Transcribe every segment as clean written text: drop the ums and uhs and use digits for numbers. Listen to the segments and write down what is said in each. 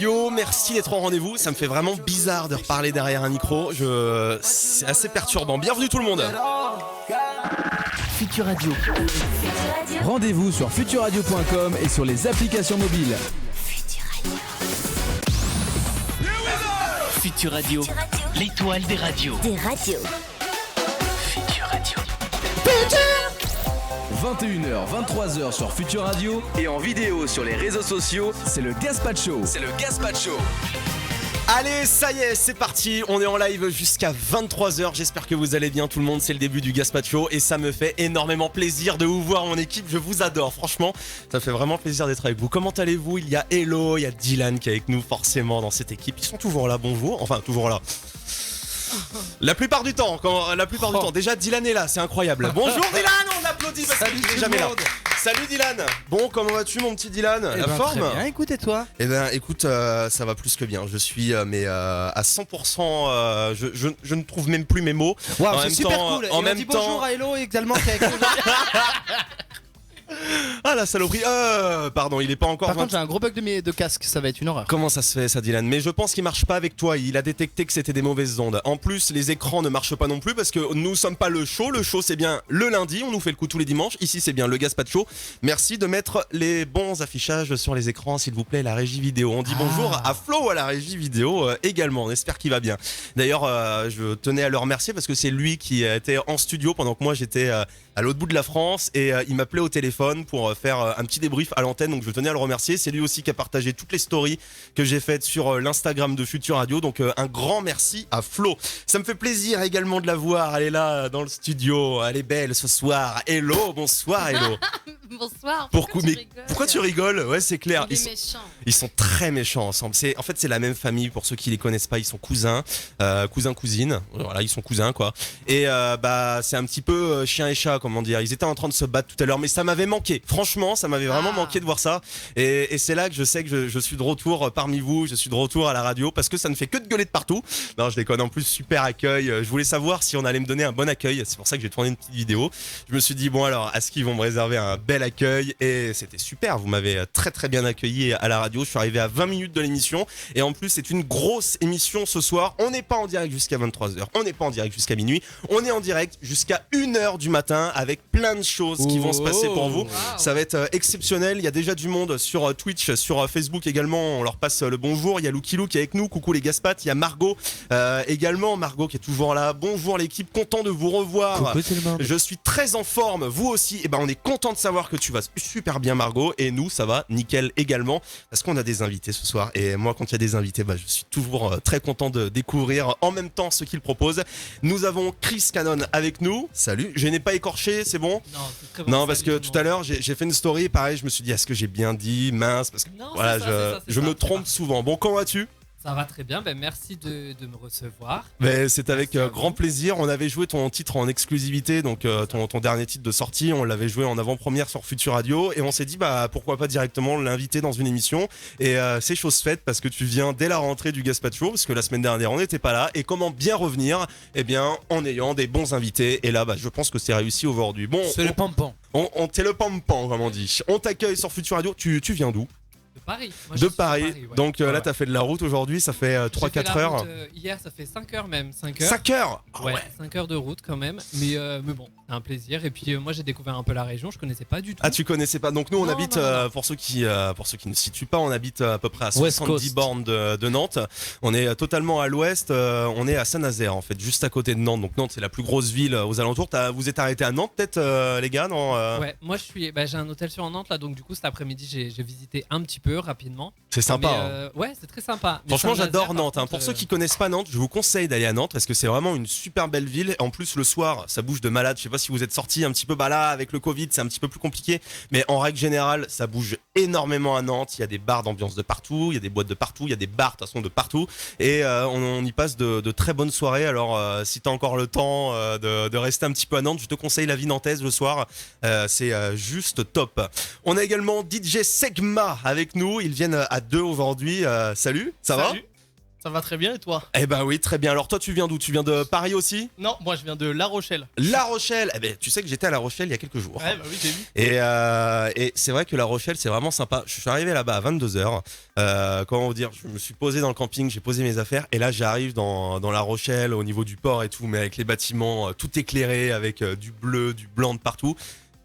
Radio, merci d'être au rendez-vous. Ça me fait vraiment bizarre de reparler derrière un micro. C'est assez perturbant. Bienvenue tout le monde. Futur Radio. Rendez-vous sur futurradio.com et sur les applications mobiles. Futur Radio, l'étoile des radios. Futur Radio. 21h, 23h sur Futur Radio et en vidéo sur les réseaux sociaux, c'est le Gaspacho. Allez, ça y est, c'est parti. On est en live jusqu'à 23h. J'espère que vous allez bien tout le monde. C'est le début du Gaspacho et ça me fait énormément plaisir de vous voir, mon équipe. Je vous adore, franchement. Ça fait vraiment plaisir d'être avec vous. Comment allez-vous ? Il y a Hello, il y a Dylan qui est avec nous forcément dans cette équipe. Ils sont toujours là, bonjour. Enfin, toujours là. La plupart du temps, Déjà, Dylan est là, c'est incroyable. Bonjour Dylan, on applaudit parce qu'il n'est jamais là. Salut Dylan. Bon, comment vas-tu mon petit Dylan ? La forme ? Très bien, écoute et toi ? Eh ben, écoute, ça va plus que bien. Je suis, à 100%. Je ne trouve même plus mes mots. Waouh, En c'est même super temps, cool. en Et même on dit temps- bonjour à Hello également qui est avec nous. Ah la saloperie. Pardon, il est pas encore. Par contre, j'ai un gros bug de casque, ça va être une horreur. Comment ça se fait ça, Dylan ? Mais je pense qu'il marche pas avec toi. Il a détecté que c'était des mauvaises ondes. En plus, les écrans ne marchent pas non plus parce que nous sommes pas le show. Le show, c'est bien le lundi. On nous fait le coup tous les dimanches. Ici, c'est bien le Gaspacho. Merci de mettre les bons affichages sur les écrans, s'il vous plaît. La régie vidéo. On dit bonjour à Flo à la régie vidéo également. On espère qu'il va bien. D'ailleurs, je tenais à le remercier parce que c'est lui qui était en studio pendant que moi j'étais à l'autre bout de la France et il m'appelait au téléphone pour faire un petit débrief à l'antenne, donc je tenais à le remercier. C'est lui aussi qui a partagé toutes les stories que j'ai faites sur l'Instagram de Futur Radio, donc un grand merci à Flo. Ça me fait plaisir également de la voir, elle est là dans le studio, elle est belle ce soir. Hello, bonsoir Hello. Bonsoir. Pourquoi tu rigoles ? Ouais, c'est clair. Il est méchant. Ils sont très méchants ensemble. En fait, c'est la même famille. Pour ceux qui les connaissent pas, ils sont cousins, cousins-cousines. Voilà, ils sont cousins quoi. Et c'est un petit peu chien et chat, comment dire. Ils étaient en train de se battre tout à l'heure, mais ça m'avait manqué. Franchement, ça m'avait vraiment manqué de voir ça. Et c'est là que je sais que je suis de retour parmi vous. Je suis de retour à la radio parce que ça ne fait que de gueuler de partout. Non, je déconne. En plus, super accueil. Je voulais savoir si on allait me donner un bon accueil. C'est pour ça que j'ai tourné une petite vidéo. Je me suis dit bon alors, est-ce qu'ils vont me réserver un bel accueil ? Et c'était super. Vous m'avez très très bien accueilli à la radio. Je suis arrivé à 20 minutes de l'émission et en plus c'est une grosse émission ce soir. On n'est pas en direct jusqu'à 23h, on n'est pas en direct jusqu'à minuit, on est en direct jusqu'à 1h du matin avec plein de choses qui vont se passer pour vous. Ça va être exceptionnel. Il y a déjà du monde sur Twitch, sur Facebook également. On leur passe le bonjour. Il y a Lucky Luke qui est avec nous. Coucou les Gaspat. Il y a Margot également. Margot qui est toujours là. Bonjour l'équipe, content de vous revoir. Coucou tout le monde. Je suis très en forme, vous aussi. Et on est content de savoir que tu vas super bien Margot et nous ça va nickel également parce qu'on a des invités ce soir et moi quand il y a des invités je suis toujours très content de découvrir en même temps ce qu'ils proposent. Nous avons Chris Cannon avec nous. Salut, je n'ai pas écorché, c'est bon ? Non, c'est très bon. Non, parce que tout à l'heure j'ai fait une story pareil, je me suis dit est-ce que j'ai bien dit mince parce que Non, voilà, c'est je ça, me c'est trompe parti. souvent. Bon, comment vas-tu ? Ça va très bien, merci de me recevoir. C'est avec grand plaisir. On avait joué ton titre en exclusivité, donc ton dernier titre de sortie, on l'avait joué en avant-première sur Futur Radio et on s'est dit pourquoi pas directement l'inviter dans une émission. Et c'est chose faite parce que tu viens dès la rentrée du Gaspacho, parce que la semaine dernière on n'était pas là. Et comment bien revenir ? Eh bien en ayant des bons invités. Et là je pense que c'est réussi aujourd'hui. Bon, C'est le pompon. t'es le pampan comme on dit. On t'accueille sur Futur Radio. Tu viens d'où ? De Paris. Moi, je De suis Paris. ouais. Donc Ouais, là ouais. t'as fait de la route aujourd'hui, ça fait J'ai fait 3-4 la heures. route, hier, ça fait 5 heures même. 5 heures. 5 heures. Ouais, 5 heures de route quand même. Mais bon, c'est un plaisir. Et puis moi, j'ai découvert un peu la région. Je connaissais pas du tout. Ah, tu connaissais pas. Donc nous on Non, habite non. pour ceux qui ne se situent pas, on habite à peu près à West 70 Coast. bornes de Nantes. On est totalement à l'ouest, on est à Saint-Nazaire en fait, juste à côté de Nantes. Donc Nantes c'est la plus grosse ville aux alentours. Vous êtes arrêté à Nantes peut-être les gars, non Ouais, moi j'ai un hôtel sur Nantes là, donc du coup cet après-midi j'ai visité un petit peu rapidement. C'est sympa. Mais, hein. Ouais, c'est très sympa. Mais Franchement, Saint-Nazaire, j'adore par Nantes. contre, Pour ceux qui connaissent pas Nantes, je vous conseille d'aller à Nantes parce que c'est vraiment une super belle ville. En plus, le soir, ça bouge de malade. Je sais pas si vous êtes sortis un petit peu là avec le Covid, c'est un petit peu plus compliqué. Mais en règle générale, ça bouge énormément à Nantes. Il y a des bars d'ambiance de partout, il y a des boîtes de partout, il y a des bars de toute façon de partout. Et on y passe de très bonnes soirées. Alors, si t'as encore le temps de rester un petit peu à Nantes, je te conseille la vie nantaise le soir. C'est juste top. On a également DJ Segma avec nous. Ils viennent à deux aujourd'hui. Salut, ça va ? Ça va très bien et toi? Eh ben oui, très bien. Alors toi, tu viens d'où? Tu viens de Paris aussi? Non, moi je viens de La Rochelle. La Rochelle. Eh ben, tu sais que j'étais à La Rochelle il y a quelques jours. Ouais, bah oui, j'ai vu. Et c'est vrai que La Rochelle, c'est vraiment sympa. Je suis arrivé là-bas à 22h. Comment vous dire? Je me suis posé dans le camping, j'ai posé mes affaires. Et là, j'arrive dans La Rochelle, au niveau du port et tout, mais avec les bâtiments tout éclairés, avec du bleu, du blanc de partout.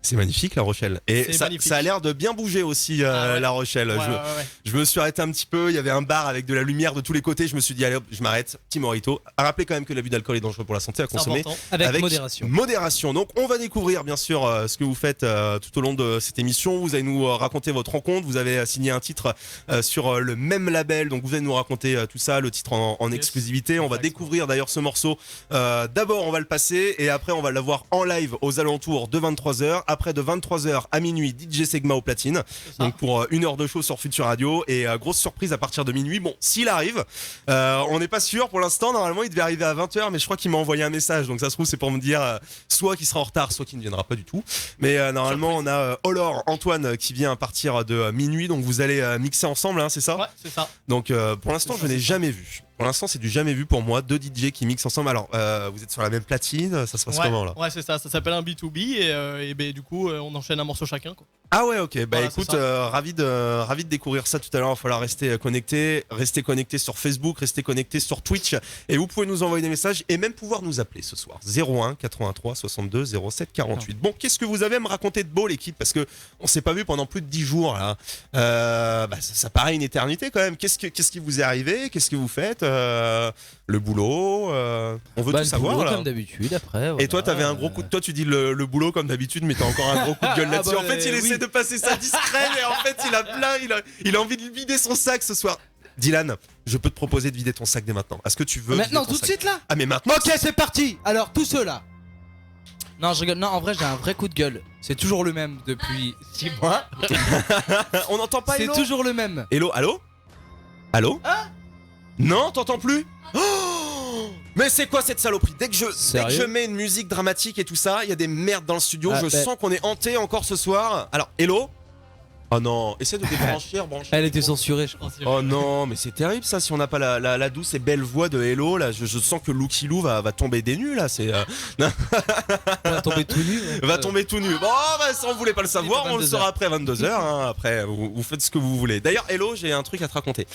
C'est magnifique La Rochelle. Et C'est ça, magnifique. ça a l'air de bien bouger aussi Ouais. La Rochelle. Ouais, je, ouais. je me suis arrêté un petit peu, il y avait un bar avec de la lumière de tous les côtés. Je me suis dit allez hop, je m'arrête, petit morito. À rappeler quand même que l'abus d'alcool est dangereux pour la santé à C'est consommer important. Avec modération. modération. Donc on va découvrir bien sûr ce que vous faites tout au long de cette émission. Vous allez nous raconter votre rencontre. Vous avez signé un titre sur le même label. Donc vous allez nous raconter tout ça, le titre en Yes. exclusivité. On va Exactement. découvrir d'ailleurs ce morceau. D'abord on va le passer et après on va l'avoir en live aux alentours de 23h. Après de 23h à minuit, DJ Segma au platine. C'est ça. Donc pour 1 heure de show sur Future Radio et grosse surprise à partir de minuit. Bon, s'il arrive, on n'est pas sûr pour l'instant. Normalement, il devait arriver à 20h, mais je crois qu'il m'a envoyé un message. Donc ça se trouve, c'est pour me dire soit qu'il sera en retard, soit qu'il ne viendra pas du tout. Mais normalement, on a Olor, Antoine qui vient à partir de minuit. Donc vous allez mixer ensemble, hein, c'est ça? Ouais, c'est ça. Donc pour l'instant, C'est je ça, n'ai c'est ça. jamais vu. Pour l'instant, c'est du jamais vu pour moi. 2 DJ qui mixent ensemble. Alors, vous êtes sur la même platine, ça se passe Ouais, comment là? ouais, c'est ça. Ça s'appelle un B2B et ben, du coup, on enchaîne un morceau chacun, quoi. Ah ouais, ok. Bah Voilà, écoute, c'est ravi de découvrir ça tout à l'heure. Il va falloir rester connecté sur Facebook, rester connecté sur Twitch. Et vous pouvez nous envoyer des messages et même pouvoir nous appeler ce soir. 01 83 62 07 48. Bon, qu'est-ce que vous avez à me raconter de beau, l'équipe? Parce que on s'est pas vu pendant plus de 10 jours là. Ça paraît une éternité quand même. Qu'est-ce qui vous est arrivé? Qu'est-ce que vous faites? Le boulot, on veut tout Le savoir boulot, là. comme d'habitude après. Et toi, t'avais un gros coup de. Toi, tu dis le boulot comme d'habitude, mais t'as encore un gros coup de gueule Ah là-dessus. bah, En fait, il oui. essaie de passer ça discret, mais en fait, il a plein. Il a envie de vider son sac ce soir. Dylan, je peux te proposer de vider ton sac dès maintenant. Est-ce que tu veux Maintenant, vider ton tout de sac suite là. Ah, mais maintenant. Ok, c'est parti. Alors tous ceux là. Non, je rigole. Non, en vrai, j'ai un vrai coup de gueule. C'est toujours le même depuis 6 mois. On n'entend pas C'est Hello. toujours le même. Hello, allô? Allô? Non, t'entends plus? Oh, mais c'est quoi cette saloperie? Dès que Sérieux je mets une musique dramatique et tout ça, il y a des merdes dans le studio. Ah, je bah. sens qu'on est hanté encore ce soir. Alors, hello? Oh non, essaie de débrancher, rebrancher. Elle était censurée, je crois. Oh non, mais c'est terrible ça. Si on n'a pas la douce et belle voix de Hello, là, je sens que Lucky Lou va tomber des nues là. C'est On va tomber tout nu. va tomber tout nu. Bon, bah, ça on voulait pas le savoir, Il est on le 22 saura après 22h. Hein, après, vous faites ce que vous voulez. D'ailleurs, Hello, j'ai un truc à te raconter.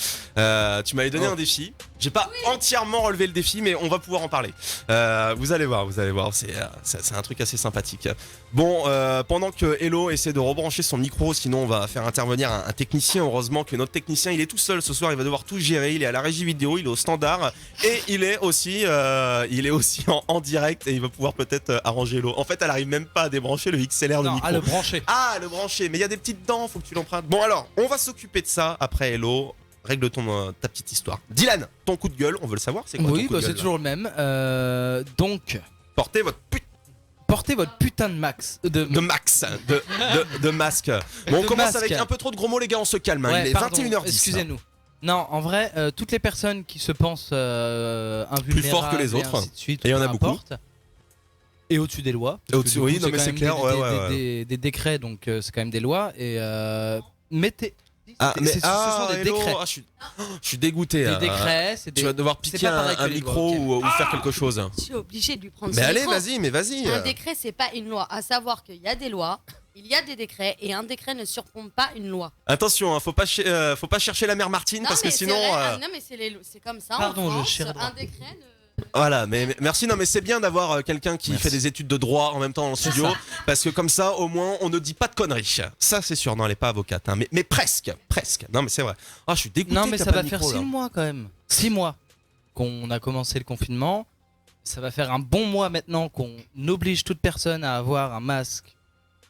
Tu m'avais donné un défi. J'ai pas entièrement relevé le défi, mais on va pouvoir en parler. Vous allez voir. C'est un truc assez sympathique. Bon, pendant que Hello essaie de rebrancher son micro, sinon on va faire intervenir un technicien. Heureusement que notre technicien, il est tout seul ce soir. Il va devoir tout gérer. Il est à la régie vidéo, il est au standard et il est aussi en direct et il va pouvoir peut-être arranger Hello. En fait, elle arrive même pas à débrancher le XLR de Non, micro. à le brancher. Ah, le brancher, mais il y a des petites dents, faut que tu l'empruntes. Bon alors, on va s'occuper de ça après Hello. Règle ta petite histoire. Dylan, ton coup de gueule, on veut le savoir, c'est quoi ton Oui, coup bah de c'est gueule, toujours le même. Donc, portez votre portez votre putain de max. de max, de masque. Bon, on De commence masque. avec un peu trop de gros mots, les gars, on se calme. Hein. Ouais, Il est pardon, 21h10. Excusez-nous. Non, en vrai, toutes les personnes qui se pensent invulnérables, forts que les et autres. ainsi de suite, Et il y en peu a beaucoup. importe. Et au-dessus des lois. Et au-dessus, Parce que oui, du coup, non, mais quand c'est même clair, des décrets, donc c'est quand même des lois. Et mettez. Ah, mais ce sont des Hello, décrets. je suis dégoûté. Des décrets, c'est des. Tu vas devoir c'est piquer pas pareil un que les micro lois, ok. ou faire quelque chose. Je suis obligée de lui prendre Mais son allez, micro. vas-y. Un décret, c'est pas une loi. À savoir qu'il y a des lois, il y a des décrets, et un décret ne surplombe pas une loi. Attention, hein, faut pas chercher la mère Martine parce que mais c'est sinon. vrai. Ah, non, mais c'est comme ça. Pardon, en je France, cherche un décret ne. Voilà, mais merci. Non, mais c'est bien d'avoir quelqu'un qui Merci. fait des études de droit en même temps dans le studio, ça. parce que comme ça, au moins, on ne dit pas de conneries. Ça, c'est sûr. Non, elle est pas avocate, hein, mais presque. Non, mais c'est vrai. Ah, je suis dégoûté. Non, que mais t'as ça pas va de faire micro, 6 là. mois quand même. 6 mois qu'on a commencé le confinement. Ça va faire un bon mois maintenant qu'on oblige toute personne à avoir un masque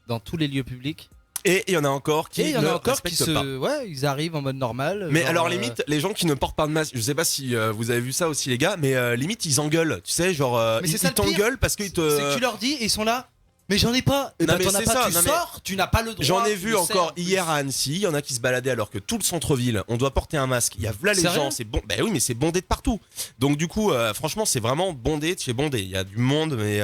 dans tous les lieux publics. Et il y en a encore qui Et il y en ne a encore qui respectent pas. Ouais, ils arrivent en mode normal. Mais genre, alors limite, les gens qui ne portent pas de masque, je sais pas si vous avez vu ça aussi les gars, mais limite ils engueulent, tu sais, genre Mais ils c'est ça le pire. t'engueulent parce qu'ils C'est que te. tu leur dis et ils sont là. Mais j'en ai pas. Non, mais t'en as c'est pas, ça, tu non, mais sors, tu n'as pas le droit. J'en ai tu vu le encore sais, en hier plus. à Annecy, il y en a qui se baladaient alors que tout le centre-ville, on doit porter un masque. Il y a là les Sérieux gens, c'est bon. Ben oui, mais c'est bondé de partout. Donc du coup, franchement, c'est vraiment bondé, tu es bondé. Il y a du monde, mais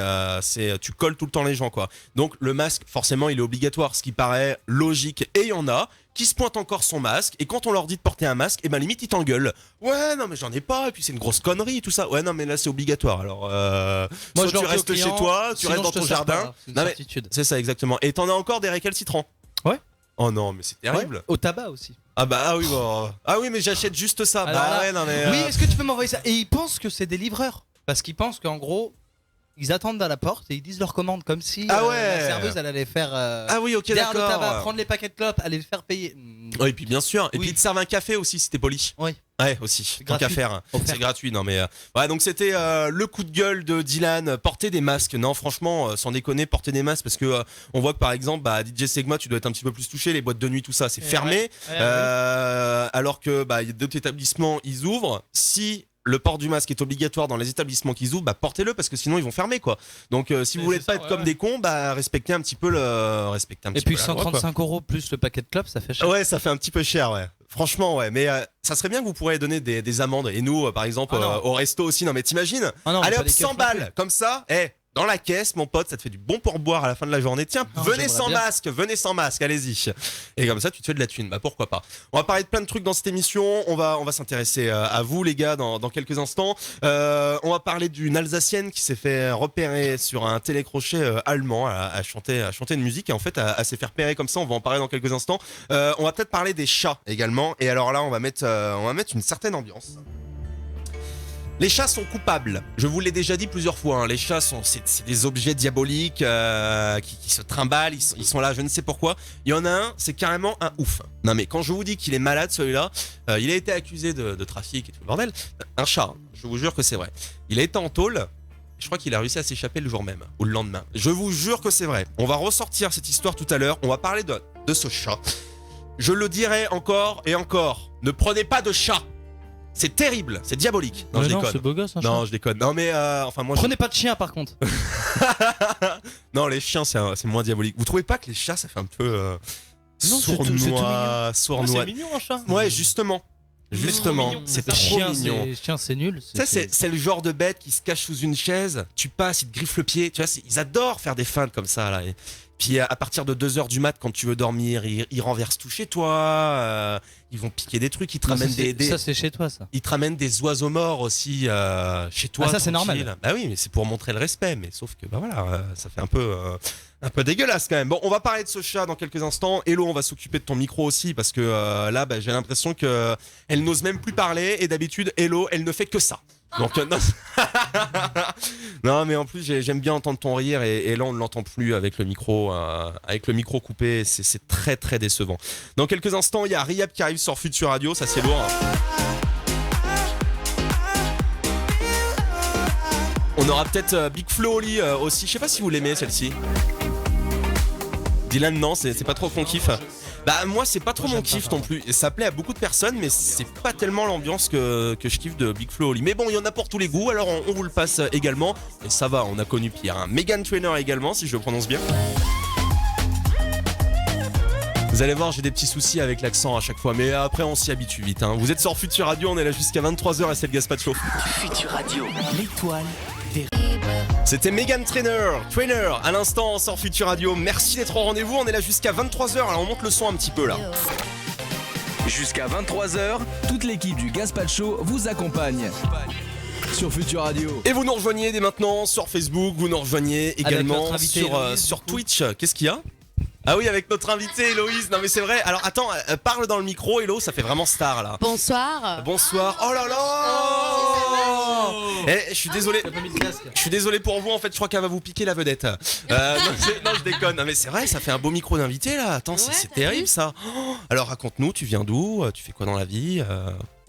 tu colles tout le temps les gens quoi. Donc le masque, forcément, il est obligatoire, ce qui paraît logique. Et il y en a qui se pointent encore son masque, et quand on leur dit de porter un masque, et ben limite ils t'engueulent. Ouais, non mais j'en ai pas, et puis c'est une grosse connerie, tout ça. Ouais, non mais là c'est obligatoire. Alors, Moi, soit tu restes chez toi, tu restes dans ton jardin. Non, mais c'est ça exactement. Et t'en as encore des récalcitrants. Ouais. Oh non, mais c'est terrible. Ouais, au tabac aussi. Ah bah ah oui, bon. Ah oui, mais j'achète juste ça. Alors bah là, ouais, non mais. Oui, est-ce que tu peux m'envoyer ça? Et ils pensent que c'est des livreurs. Parce qu'ils pensent qu'en gros, ils attendent à la porte et ils disent leur commande comme si Ah ouais. la serveuse elle allait faire Ah oui, ok, derrière le tabac, d'accord. prendre les paquets de clopes, aller le faire payer. Oui, et puis bien sûr. Et Oui. puis ils te servent un café aussi si t'es poli. Oui. Ouais, aussi. Tant qu'à gratuit. faire. Offert. C'est gratuit, non mais. Ouais, donc c'était le coup de gueule de Dylan. Porter des masques. Non, franchement, sans déconner, porter des masques parce que on voit que par exemple, bah, DJ Segma, tu dois être un petit peu plus touché. Les boîtes de nuit, tout ça, c'est fermé. Alors que bah, y a d'autres établissements, ils ouvrent. Si le port du masque est obligatoire dans les établissements qui ouvrent, bah portez-le parce que sinon ils vont fermer quoi. Donc si vous voulez c'est pas ça, être ouais, comme ouais. des cons, bah respectez un petit peu le Et puis la loi, quoi. 135 € plus le paquet de clopes, ça fait cher. Ouais, ça fait un petit peu cher, ouais. Franchement, ouais. Mais ça serait bien que vous pourriez donner des amendes. Et nous, par exemple, Ah non. au resto aussi. Non, mais t'imagines Ah non, allez pas hop, des 100 keufs balles, non plus. comme ça. Dans la caisse, mon pote, ça te fait du bon pourboire à la fin de la journée. Tiens, Non, venez j'aimerais sans masque, allez-y. Et comme ça, tu te fais de la thune. Bah pourquoi pas. On va parler de plein de trucs dans cette émission. On va s'intéresser à vous, les gars, dans quelques instants. On va parler d'une Alsacienne qui s'est fait repérer sur un télécrochet allemand à chanter une musique. Et en fait, elle s'est fait repérer comme ça. On va en parler dans quelques instants. On va peut-être parler des chats également. Et alors là, on va mettre une certaine ambiance. Les chats sont coupables. Je vous l'ai déjà dit plusieurs fois. Les chats c'est des objets diaboliques qui se trimballent. Ils sont là, je ne sais pourquoi. Il y en a un, c'est carrément un ouf. Non mais quand je vous dis qu'il est malade celui-là, il a été accusé de trafic et tout le bordel. Un chat, je vous jure que c'est vrai. Il a été en tôle. Je crois qu'il a réussi à s'échapper le jour même ou le lendemain. Je vous jure que c'est vrai. On va ressortir cette histoire tout à l'heure. On va parler de ce chat. Je le dirai encore et encore. Ne prenez pas de chat. C'est terrible, c'est diabolique. Non, je déconne. c'est beau gosse, un chat. Non, je déconne. Non, mais enfin, moi. Prenez pas de chien par contre. Non, les chiens, c'est moins diabolique. Vous trouvez pas que les chats, ça fait un peu Non, c'est tout sournois, sournois. C'est mignon un chat. Ouais, justement. Justement, mignon, c'est c'est trop Chien, mignon. c'est nul. Tu sais, c'est le genre de bête qui se cache sous une chaise, tu passes, ils te griffent le pied, tu vois, ils adorent faire des feintes comme ça, là. Et puis à partir de 2h du mat, quand tu veux dormir, ils renversent tout chez toi, ils vont piquer des trucs, ils te ramènent Ça c'est chez toi ça. ils te ramènent des oiseaux morts aussi chez toi. Ah, ça, c'est tranquille. normal. Bah oui, mais c'est pour montrer le respect, mais sauf que bah voilà, ça fait un peu dégueulasse quand même. Bon, on va parler de ce chat dans quelques instants. Hello, on va s'occuper de ton micro aussi parce que là, bah, j'ai l'impression que elle n'ose même plus parler et d'habitude, Hello, elle ne fait que ça. Donc non. Non, mais en plus j'aime bien entendre ton rire et là on ne l'entend plus avec le micro coupé. C'est très très décevant. Dans quelques instants, il y a Riyab qui arrive sur Future Radio, ça c'est lourd. On aura peut-être Big Flo Oli aussi. Je sais pas si vous l'aimez celle-ci. Dylan, non, c'est pas trop ton kiff. Bah moi c'est pas trop mon kiff non plus. Ça plaît à beaucoup de personnes, mais c'est pas tellement l'ambiance que je kiffe de Big Flo Oli. Mais bon, il y en a pour tous les goûts, alors on vous le passe également. Et ça va, on a connu pire. Hein. Meghan Trainor également, si je le prononce bien. Vous allez voir, j'ai des petits soucis avec l'accent à chaque fois, mais après on s'y habitue vite. Hein. Vous êtes sur Future Radio, on est là jusqu'à 23h et c'est le Gaspacho. Future Radio, l'étoile des C'était Meghan Trainor à l'instant sur Future Radio. Merci d'être au rendez-vous, on est là jusqu'à 23h, alors on monte le son un petit peu là. Jusqu'à 23h, toute l'équipe du Gaspacho vous accompagne sur Future Radio. Et vous nous rejoignez dès maintenant sur Facebook, vous nous rejoignez également notre invité sur, Héloïse, sur du coup. Twitch. Qu'est-ce qu'il y a ? Ah oui, avec notre invité Héloïse. Non mais c'est vrai. Alors attends, parle dans le micro, Hélo, ça fait vraiment star là. Bonsoir. Bonsoir. Oh là là. Je suis désolé. Je suis désolé pour vous. En fait, je crois qu'elle va vous piquer la vedette. Non, je déconne. Non mais c'est vrai, ça fait un beau micro d'invité là. Attends, Ouais, c'est t'as terrible vu ça. Alors raconte-nous, tu viens d'où ? Tu fais quoi dans la vie ?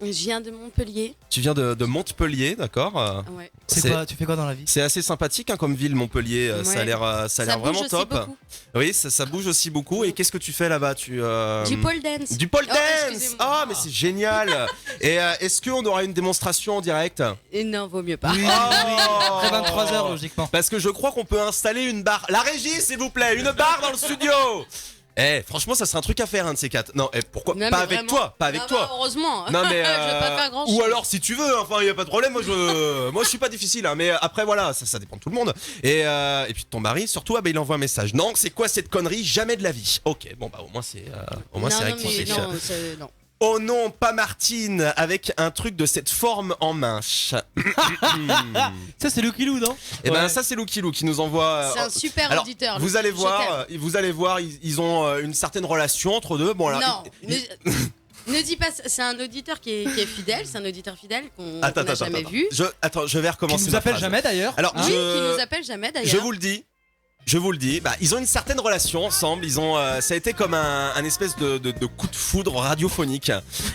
Je viens de Montpellier. Tu viens de Montpellier, d'accord ? Ouais. Tu fais quoi dans la vie? C'est assez sympathique hein, comme ville, Montpellier. Ça a Ouais. l'air, ça a l'air bouge vraiment aussi top. beaucoup. Oui, ça bouge aussi beaucoup. Et qu'est-ce que tu fais là-bas Tu Du pole dance. Du pole Oh, dance. excusez-moi. Ah, mais c'est génial. Et est-ce qu'on aura une démonstration en direct? Et non, vaut mieux pas. Après 23h, logiquement. Parce que je crois qu'on peut installer une barre. La régie, s'il vous plaît, une barre dans le studio. Franchement, ça serait un truc à faire, un de ces quatre. Non, pourquoi Non, pas mais avec vraiment. toi, pas avec Ah toi. bah, heureusement. Non mais Je vais pas faire grand ou chose. alors si tu veux, enfin il y a pas de problème. Moi je suis pas difficile, hein, mais après voilà, ça dépend de tout le monde. Et puis ton mari, surtout, il envoie un message. Non, c'est quoi cette connerie? Jamais de la vie. Ok, bon bah au moins c'est Non, rectifié. mais non, non. Oh non, pas Martine, avec un truc de cette forme en manche. Ça, c'est Lucky Lou, non? Et ben ça c'est Lucky Lou qui nous envoie. C'est un super alors, auditeur. vous allez Je voir, ils ont une certaine relation entre deux. Bon alors. Non, ne dis pas, c'est un auditeur qui est fidèle, c'est un auditeur fidèle qu'on n'a jamais vu. Je vais recommencer. Qui nous appelle jamais d'ailleurs. Alors, Oui, qui nous appelle jamais d'ailleurs. Je vous le dis. Ils ont une certaine relation ensemble. Ça a été comme un espèce de coup de foudre radiophonique.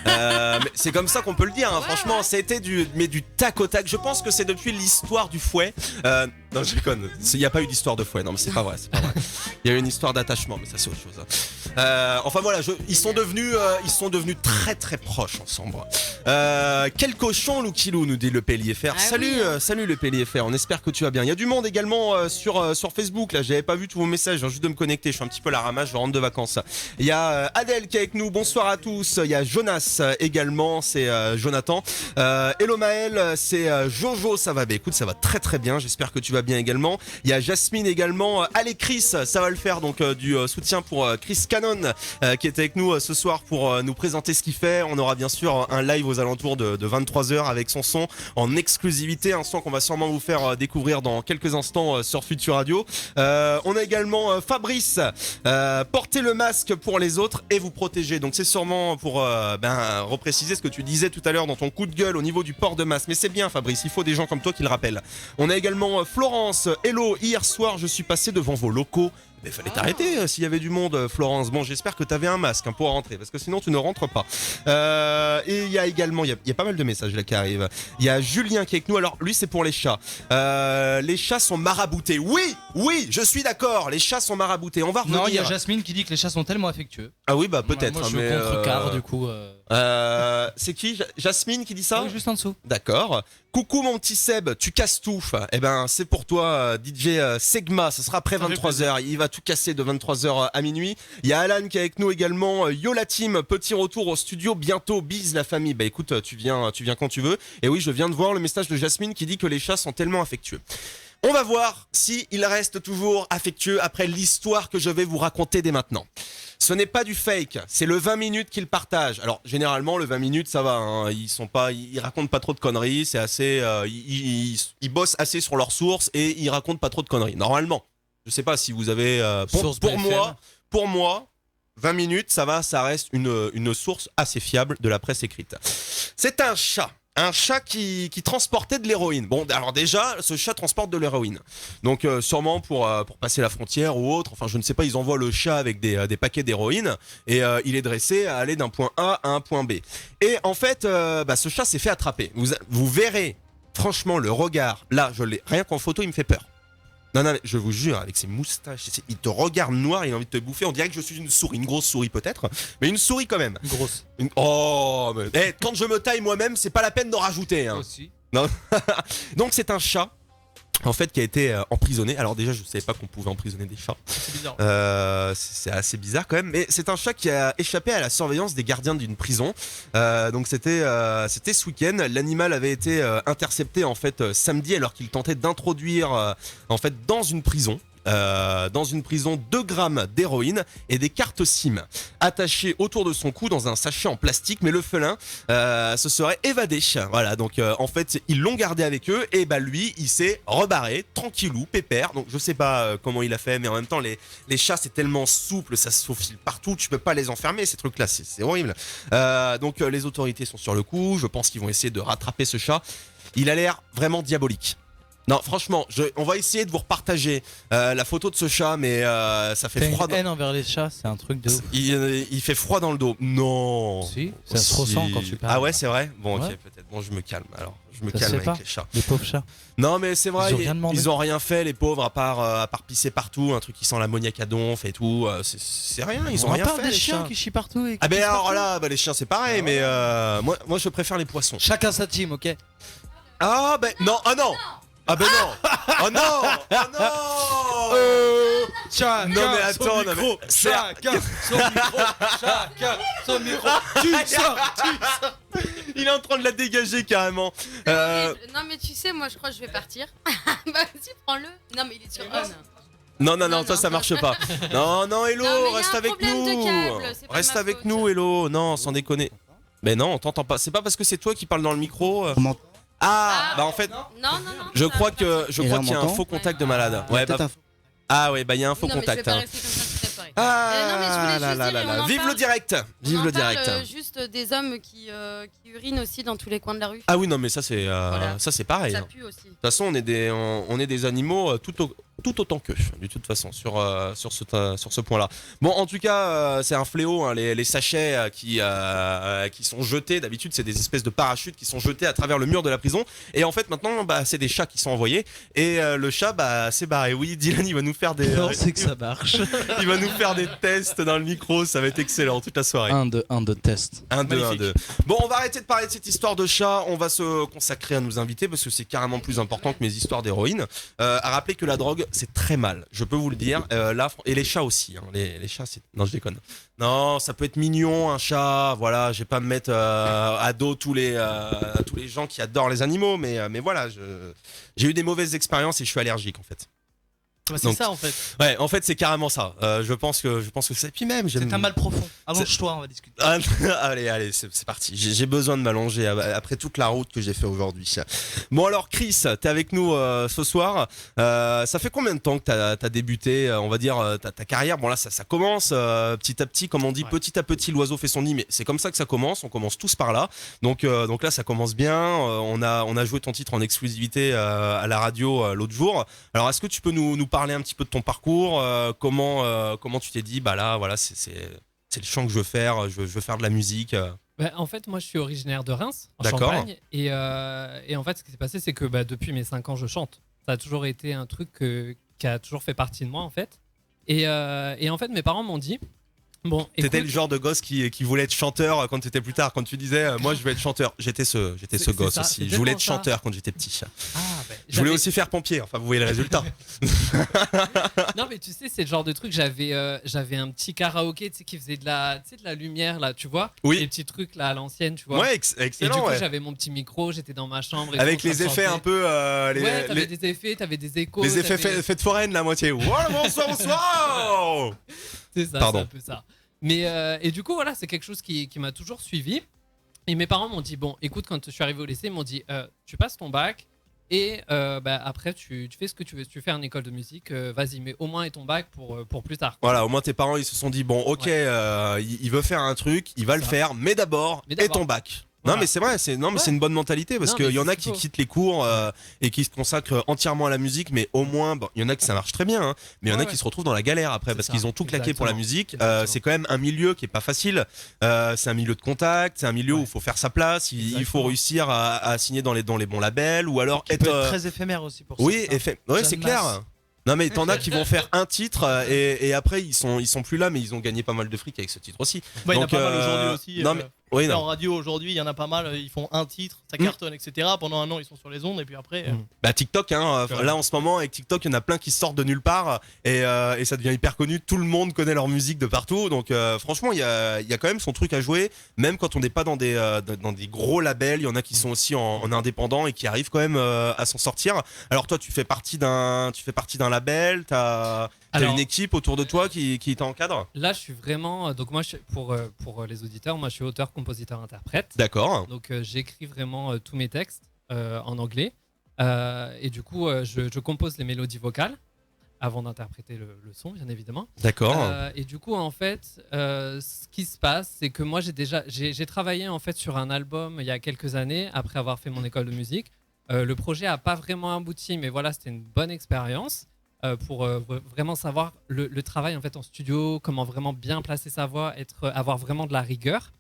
Mais c'est comme ça qu'on peut le dire. Hein. Franchement, ça a été du tac au tac. Je pense que c'est depuis l'histoire du fouet. Non, je déconne. Il n'y a pas eu d'histoire de fouet. Non, mais c'est pas vrai. Il y a eu une histoire d'attachement, mais ça c'est autre chose. Enfin voilà, ils sont devenus très très proches ensemble. Quel cochon, Lucky Lou, nous dit le PLIFR. Ah salut, oui. salut le PLIFR. On espère que tu vas bien. Il y a du monde également sur Facebook. Là, j'avais pas vu tous vos messages. Je viens juste de me connecter. Je suis un petit peu à la ramasse. Je rentre de vacances. Il y a Adèle qui est avec nous. Bonsoir à tous. Il y a Jonas également. C'est Jonathan. Hello Maël. C'est Jojo. Ça va. Écoute, ça va très très bien. J'espère que tu vas bien également. Il y a Jasmine également. Allez Chris, ça va le faire. Donc du soutien pour Chris Cannon qui est avec nous ce soir pour nous présenter ce qu'il fait. On aura bien sûr un live aux alentours de 23h avec son son en exclusivité, un son qu'on va sûrement vous faire découvrir dans quelques instants sur Futur Radio. On a également Fabrice, portez le masque pour les autres et vous protéger. Donc c'est sûrement pour repréciser ce que tu disais tout à l'heure dans ton coup de gueule au niveau du port de masque. Mais c'est bien Fabrice, il faut des gens comme toi qui le rappellent. On a également Florence, hello, hier soir je suis passé devant vos locaux. Mais fallait t'arrêter s'il y avait du monde, Florence. Bon, j'espère que t'avais un masque pour rentrer, parce que sinon tu ne rentres pas. Et il y a également, il y a pas mal de messages là qui arrivent. Il y a Julien qui est avec nous. Alors lui, c'est pour les chats. Les chats sont maraboutés. Oui, je suis d'accord. Les chats sont maraboutés. On va revenir. Non, il y a Jasmine qui dit que les chats sont tellement affectueux. Ah oui, bah peut-être. Moi, je mais contrecarre du coup. c'est qui, Jasmine qui dit ça? Oui, juste en dessous. D'accord. Coucou mon petit Seb, tu casses tout. Eh ben c'est pour toi DJ Segma, ce sera après 23h, il va tout casser de 23h à minuit. Il y a Alan qui est avec nous également. Yo la team, petit retour au studio bientôt, bise la famille. Bah écoute, tu viens quand tu veux. Et oui, je viens de voir le message de Jasmine qui dit que les chats sont tellement affectueux. On va voir si il reste toujours affectueux après l'histoire que je vais vous raconter dès maintenant. Ce n'est pas du fake, c'est le 20 minutes qu'ils partagent. Alors généralement le 20 minutes ça va, hein. Ils racontent pas trop de conneries, c'est assez, ils bossent assez sur leurs sources et ils racontent pas trop de conneries. Normalement, je sais pas si vous avez, pour moi, 20 minutes ça va, ça reste une source assez fiable de la presse écrite. C'est un chat. Un chat qui transportait de l'héroïne. Bon, alors déjà, ce chat transporte de l'héroïne. Donc sûrement pour passer la frontière ou autre. Enfin, je ne sais pas, ils envoient le chat avec des paquets d'héroïne et il est dressé à aller d'un point A à un point B. Et en fait, ce chat s'est fait attraper. Vous verrez, franchement, le regard. Là, je l'ai. Rien qu'en photo, il me fait peur. Non, je vous jure, avec ses moustaches, il te regarde noir, il a envie de te bouffer. On dirait que je suis une souris, une grosse souris peut-être, mais une souris quand même. Grosse. Oh, mais quand je me taille moi-même, c'est pas la peine d'en rajouter. Hein. Aussi. Non. Donc c'est un chat. En fait, qui a été emprisonné. Alors déjà, je ne savais pas qu'on pouvait emprisonner des chats. C'est bizarre. C'est assez bizarre quand même. Mais c'est un chat qui a échappé à la surveillance des gardiens d'une prison. Donc c'était ce week-end. L'animal avait été intercepté en fait samedi alors qu'il tentait d'introduire en fait dans une prison. 2 grammes d'héroïne et des cartes SIM attachées autour de son cou dans un sachet en plastique, mais le félin se serait évadé. Voilà, donc en fait ils l'ont gardé avec eux et lui il s'est rebarré tranquillou, pépère. Donc je sais pas comment il a fait, mais en même temps les chats c'est tellement souple, ça se faufile partout, tu peux pas les enfermer ces trucs là, c'est horrible. Donc les autorités sont sur le coup, je pense qu'ils vont essayer de rattraper ce chat. Il a l'air vraiment diabolique. Non, franchement, on va essayer de vous repartager la photo de ce chat, mais ça fait froid. Une haine envers les chats, c'est un truc de ouf. Il fait froid dans le dos. Non. Si, ça se ressent quand tu parles. Ah ouais, c'est vrai. Bon, ok, Ouais. peut-être. Bon, je me calme. Alors, je me Ça calme se avec fait pas. les chats. Les pauvres chats. Non, mais c'est vrai. Ils ont rien demandé. Ils ont rien fait, les pauvres, à part pisser partout, un truc qui sent l'ammoniac à donf et tout. C'est rien. Ils ont rien fait. des les chiens chats. qui chient partout. Et qui Ah ben pissent alors partout. là, les chiens c'est pareil, mais moi je préfère les poissons. Chacun sa team, ok. Ah ben non, ah non. Ah ben non. Oh non. Oh non. Chacun Non, mais attends, son non, mais micro. c'est- Chacun son micro. Chacun son micro. Tu sors. Il est en train de la dégager carrément. Non, mais tu sais, moi je crois que je vais partir. Vas-y, prends-le. Non, mais il est sur on. Non, Non, toi non. ça marche pas. Non, Hello, Non, mais y a reste un avec problème de nous. câble, c'est pas Reste ma avec faute. nous, Hello. Non, sans déconner. Mais non, on t'entend pas. C'est pas parce que c'est toi qui parles dans le micro. Bah en fait, Non. je ça crois va que partir. qu'il y a un faux contact de malade. Ouais, bah, il y a un faux Non, mais je vais contact. pas hein. rester comme ça toute la soirée. Ah non, mais je voulais juste dire, et on en Vive parle. le direct. Vive On en le parle, direct. juste des hommes qui urinent aussi dans tous les coins de la rue. Ah oui, non, mais ça c'est Voilà. ça c'est pareil. Ça hein. pue aussi. De toute façon, on est des animaux tout autant qu'eux, de toute façon, sur ce point-là. Bon, en tout cas, c'est un fléau, hein, les sachets qui sont jetés. D'habitude, c'est des espèces de parachutes qui sont jetés à travers le mur de la prison. Et en fait, maintenant, bah, c'est des chats qui sont envoyés. Et le chat, bah, c'est barré. Oui, Dylan, il va nous faire des. Non, c'est que ça marche. Il va nous faire des tests dans le micro. Ça va être excellent toute la soirée. 1, 2 test. 1, 2, 1, Magnifique. 2. Bon, on va arrêter de parler de cette histoire de chat. On va se consacrer à nos invités parce que c'est carrément plus important que mes histoires d'héroïne. À rappeler que la drogue, c'est très mal. Je peux vous le dire. Là, et les chats aussi. Hein. Les chats, c'est. Non, je déconne. Non, ça peut être mignon, un chat. Voilà, je vais pas me mettre à dos tous les gens qui adorent les animaux. Mais voilà, j'ai eu des mauvaises expériences et je suis allergique en fait. Bah, c'est Donc, ça en fait. Ouais, en fait, c'est carrément ça. Je pense que c'est. Puis même, j'aime. C'est un mal profond. Allonge-toi, on va discuter. Ah, allez, c'est parti. J'ai besoin de m'allonger après toute la route que j'ai fait aujourd'hui. Bon alors, Chris, t'es avec nous ce soir. Ça fait combien de temps que t'as débuté, on va dire, ta carrière? Bon là, ça commence petit à petit, comme on dit, Ouais. petit à petit, l'oiseau fait son nid. Mais c'est comme ça que ça commence. On commence tous par là. Donc là, ça commence bien. On a joué ton titre en exclusivité à la radio l'autre jour. Alors, est-ce que tu peux nous parler un petit peu de ton parcours? Comment tu t'es dit, bah là, voilà, c'est le chant que je veux faire. Je veux faire de la musique. Bah, en fait, moi, je suis originaire de Reims, en D'accord. Champagne. Et en fait, ce qui s'est passé, c'est que depuis mes 5 ans, je chante. Ça a toujours été un truc qui a toujours fait partie de moi, en fait. Et en fait, mes parents m'ont dit... Bon, T'étais écoute, le genre de gosse qui voulait être chanteur quand t'étais plus tard. Quand tu disais, moi je veux être chanteur. J'étais ce C'est gosse ça, aussi. c'est Je voulais être tellement ça. chanteur quand j'étais petit. ah, bah, Je voulais j'avais- aussi faire pompier. Enfin, vous voyez le résultat. Non, mais tu sais, c'est le genre de truc. J'avais un petit karaoké, tu sais, qui faisait de la lumière, là, tu vois. Oui. Les petits trucs, là, à l'ancienne, tu vois. Ouais, Et du excellent. coup, ouais. j'avais mon petit micro, j'étais dans ma chambre. Et Avec tout, en train les de effets chanter. un peu. Ouais, t'avais des effets, t'avais des échos. les effets t'avais- fêtes foraines, la moitié. Voilà, bonsoir. C'est ça, Pardon. c'est un peu ça. Mais et du coup, voilà, c'est quelque chose qui m'a toujours suivi. Et mes parents m'ont dit, bon, écoute, quand je suis arrivé au lycée, ils m'ont dit, tu passes ton bac et après, tu fais ce que tu veux. Si tu fais une école de musique, vas-y, mais au moins et ton bac pour plus tard. Voilà, au moins tes parents ils se sont dit, bon, ok, il veut faire un truc, il va le Ça. faire, mais d'abord, Mais et d'abord. ton bac. Voilà. Non mais c'est vrai, c'est une bonne mentalité parce Non, qu'il mais y en a c'est qui ce qu'il faut. quittent les cours et qui se consacrent entièrement à la musique, mais au moins, bon, il y en a qui ça marche très bien, hein, mais il y en a Ouais, qui ouais. se retrouvent dans la galère après C'est parce ça, qu'ils ont tout claqué pour la exactement. musique. Exactement. C'est quand même un milieu qui est pas facile. C'est un milieu de contact, c'est un milieu où il faut faire sa place, il faut Exactement. réussir à signer dans les bons labels ou alors Qui être. peut être très éphémère aussi pour Oui, certains. ouais, Jeanne c'est clair. Masse. Non mais t'en as qui vont faire un titre et après ils sont plus là mais ils ont gagné pas mal de fric avec ce titre aussi. Bah, il y en a Donc, pas mal aujourd'hui aussi. non, mais- Oui, En non. radio aujourd'hui, il y en a pas mal. Ils font un titre, ça Mm. cartonne, etc. Pendant un an, ils sont sur les ondes et puis après. Bah TikTok, hein, Ouais. là en ce moment avec TikTok, il y en a plein qui sortent de nulle part et ça devient hyper connu. Tout le monde connaît leur musique de partout. Donc franchement, il y a quand même son truc à jouer, même quand on n'est pas dans des gros labels. Il y en a qui sont aussi en indépendant et qui arrivent quand même à s'en sortir. Alors toi, tu fais partie d'un label, t'as Alors- une équipe autour de toi qui t'encadre. Là, je suis vraiment. Donc, moi, pour les auditeurs, moi, je suis auteur, compositeur, interprète. D'accord. Donc, j'écris vraiment tous mes textes en anglais. Et du coup, je compose les mélodies vocales avant d'interpréter le son, bien évidemment. D'accord. Et du coup, en fait, ce qui se passe, c'est que moi, j'ai travaillé en fait sur un album il y a quelques années après avoir fait mon école de musique. Le projet a pas vraiment abouti, mais voilà, c'était une bonne expérience pour vraiment savoir le travail en fait en studio, comment vraiment bien placer sa voix, avoir vraiment de la rigueur.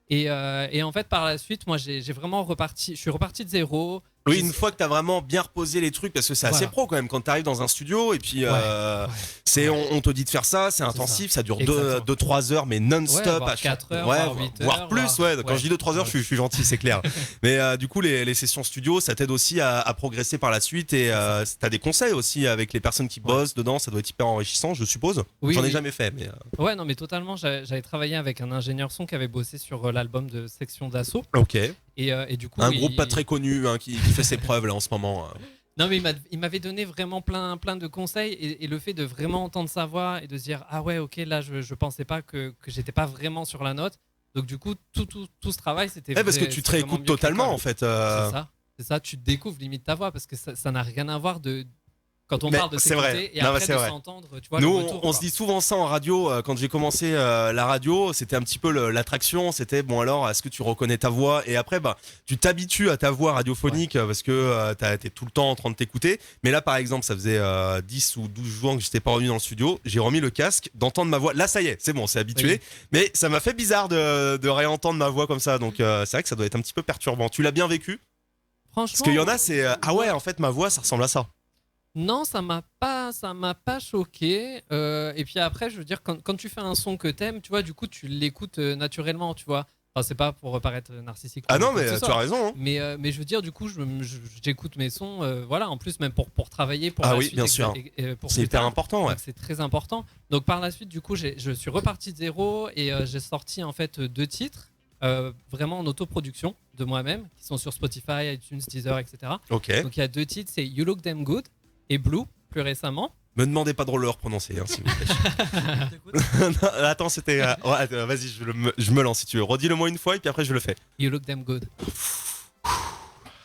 Et en fait, par la suite, moi, je suis reparti de zéro. Oui, une fois que t'as vraiment bien reposé les trucs, parce que c'est assez Voilà. pro quand même quand t'arrives dans un studio et puis Ouais. on te dit de faire ça, c'est intensif, ça dure Exactement. 2-3 heures mais non-stop. Ouais, voire à chaque- 4 heures, ouais, voire 8 voire heures, plus, voire- ouais. Quand ouais. je dis 2-3 heures, je suis gentil, c'est clair. Mais du coup, les sessions studio, ça t'aide aussi à progresser par la suite et t'as des conseils aussi avec les personnes qui bossent dedans, ça doit être hyper enrichissant, je suppose. Oui, J'en ai oui. jamais fait, mais Ouais, non, mais totalement. J'avais travaillé avec un ingénieur son qui avait bossé sur l'album de Section d'Assaut. ok. Et du coup, Un groupe pas très connu hein, qui fait ses preuves là en ce moment. Non, mais il m'avait donné vraiment plein de conseils et le fait de vraiment entendre sa voix et de se dire ah ouais, ok, là je pensais pas que j'étais pas vraiment sur la note. Donc du coup, tout ce travail, c'était. Parce que vrai- tu te c'est vraiment réécoutes mieux que totalement l'école. en fait. C'est ça, tu découvres limite ta voix parce que ça n'a rien à voir de. Quand on Mais parle de c'est vrai. s'écouter et Non, après mais c'est de vrai. s'entendre, tu vois, Nous, le retour, on quoi. se dit souvent ça en radio. Quand j'ai commencé la radio, c'était un petit peu l'attraction. C'était bon alors, est-ce que tu reconnais ta voix? Et après, bah, tu t'habitues à ta voix radiophonique parce que t'es tout le temps en train de t'écouter. Mais là, par exemple, ça faisait 10 ou 12 jours que j'étais pas revenu dans le studio. J'ai remis le casque, d'entendre ma voix. Là, ça y est, c'est bon, c'est habitué. Oui. Mais ça m'a fait bizarre de réentendre ma voix comme ça. Donc, c'est vrai que ça doit être un petit peu perturbant. Tu l'as bien vécu? Franchement. Parce qu'il y en a, c'est ah ouais, en fait, ma voix, ça ressemble à ça. Non, ça m'a pas choqué. Et puis après, je veux dire, quand tu fais un son que t'aimes, tu vois, du coup, tu l'écoutes naturellement, tu vois. Enfin, c'est pas pour paraître narcissique. Ah ou non, quoi mais que ce tu soit. as raison. Hein. Mais je veux dire, du coup, j'écoute mes sons, voilà, en plus, même pour travailler, pour Ah la oui, suite, bien sûr. pour C'est plus hyper tard. important, ouais. Donc, c'est très important. Donc par la suite, du coup, je suis reparti de zéro et j'ai sorti en fait 2 titres, vraiment en autoproduction de moi-même, qui sont sur Spotify, iTunes, Deezer, etc. Ok. Donc il y a 2 titres, c'est You Look Damn Good et Blue, plus récemment. Me demandez pas de le reprononcer, hein, s'il vous plaît. Non, attends, c'était. Vas-y, je me lance si tu veux. Redis-le-moi une fois et puis après je le fais. You Look Damn Good.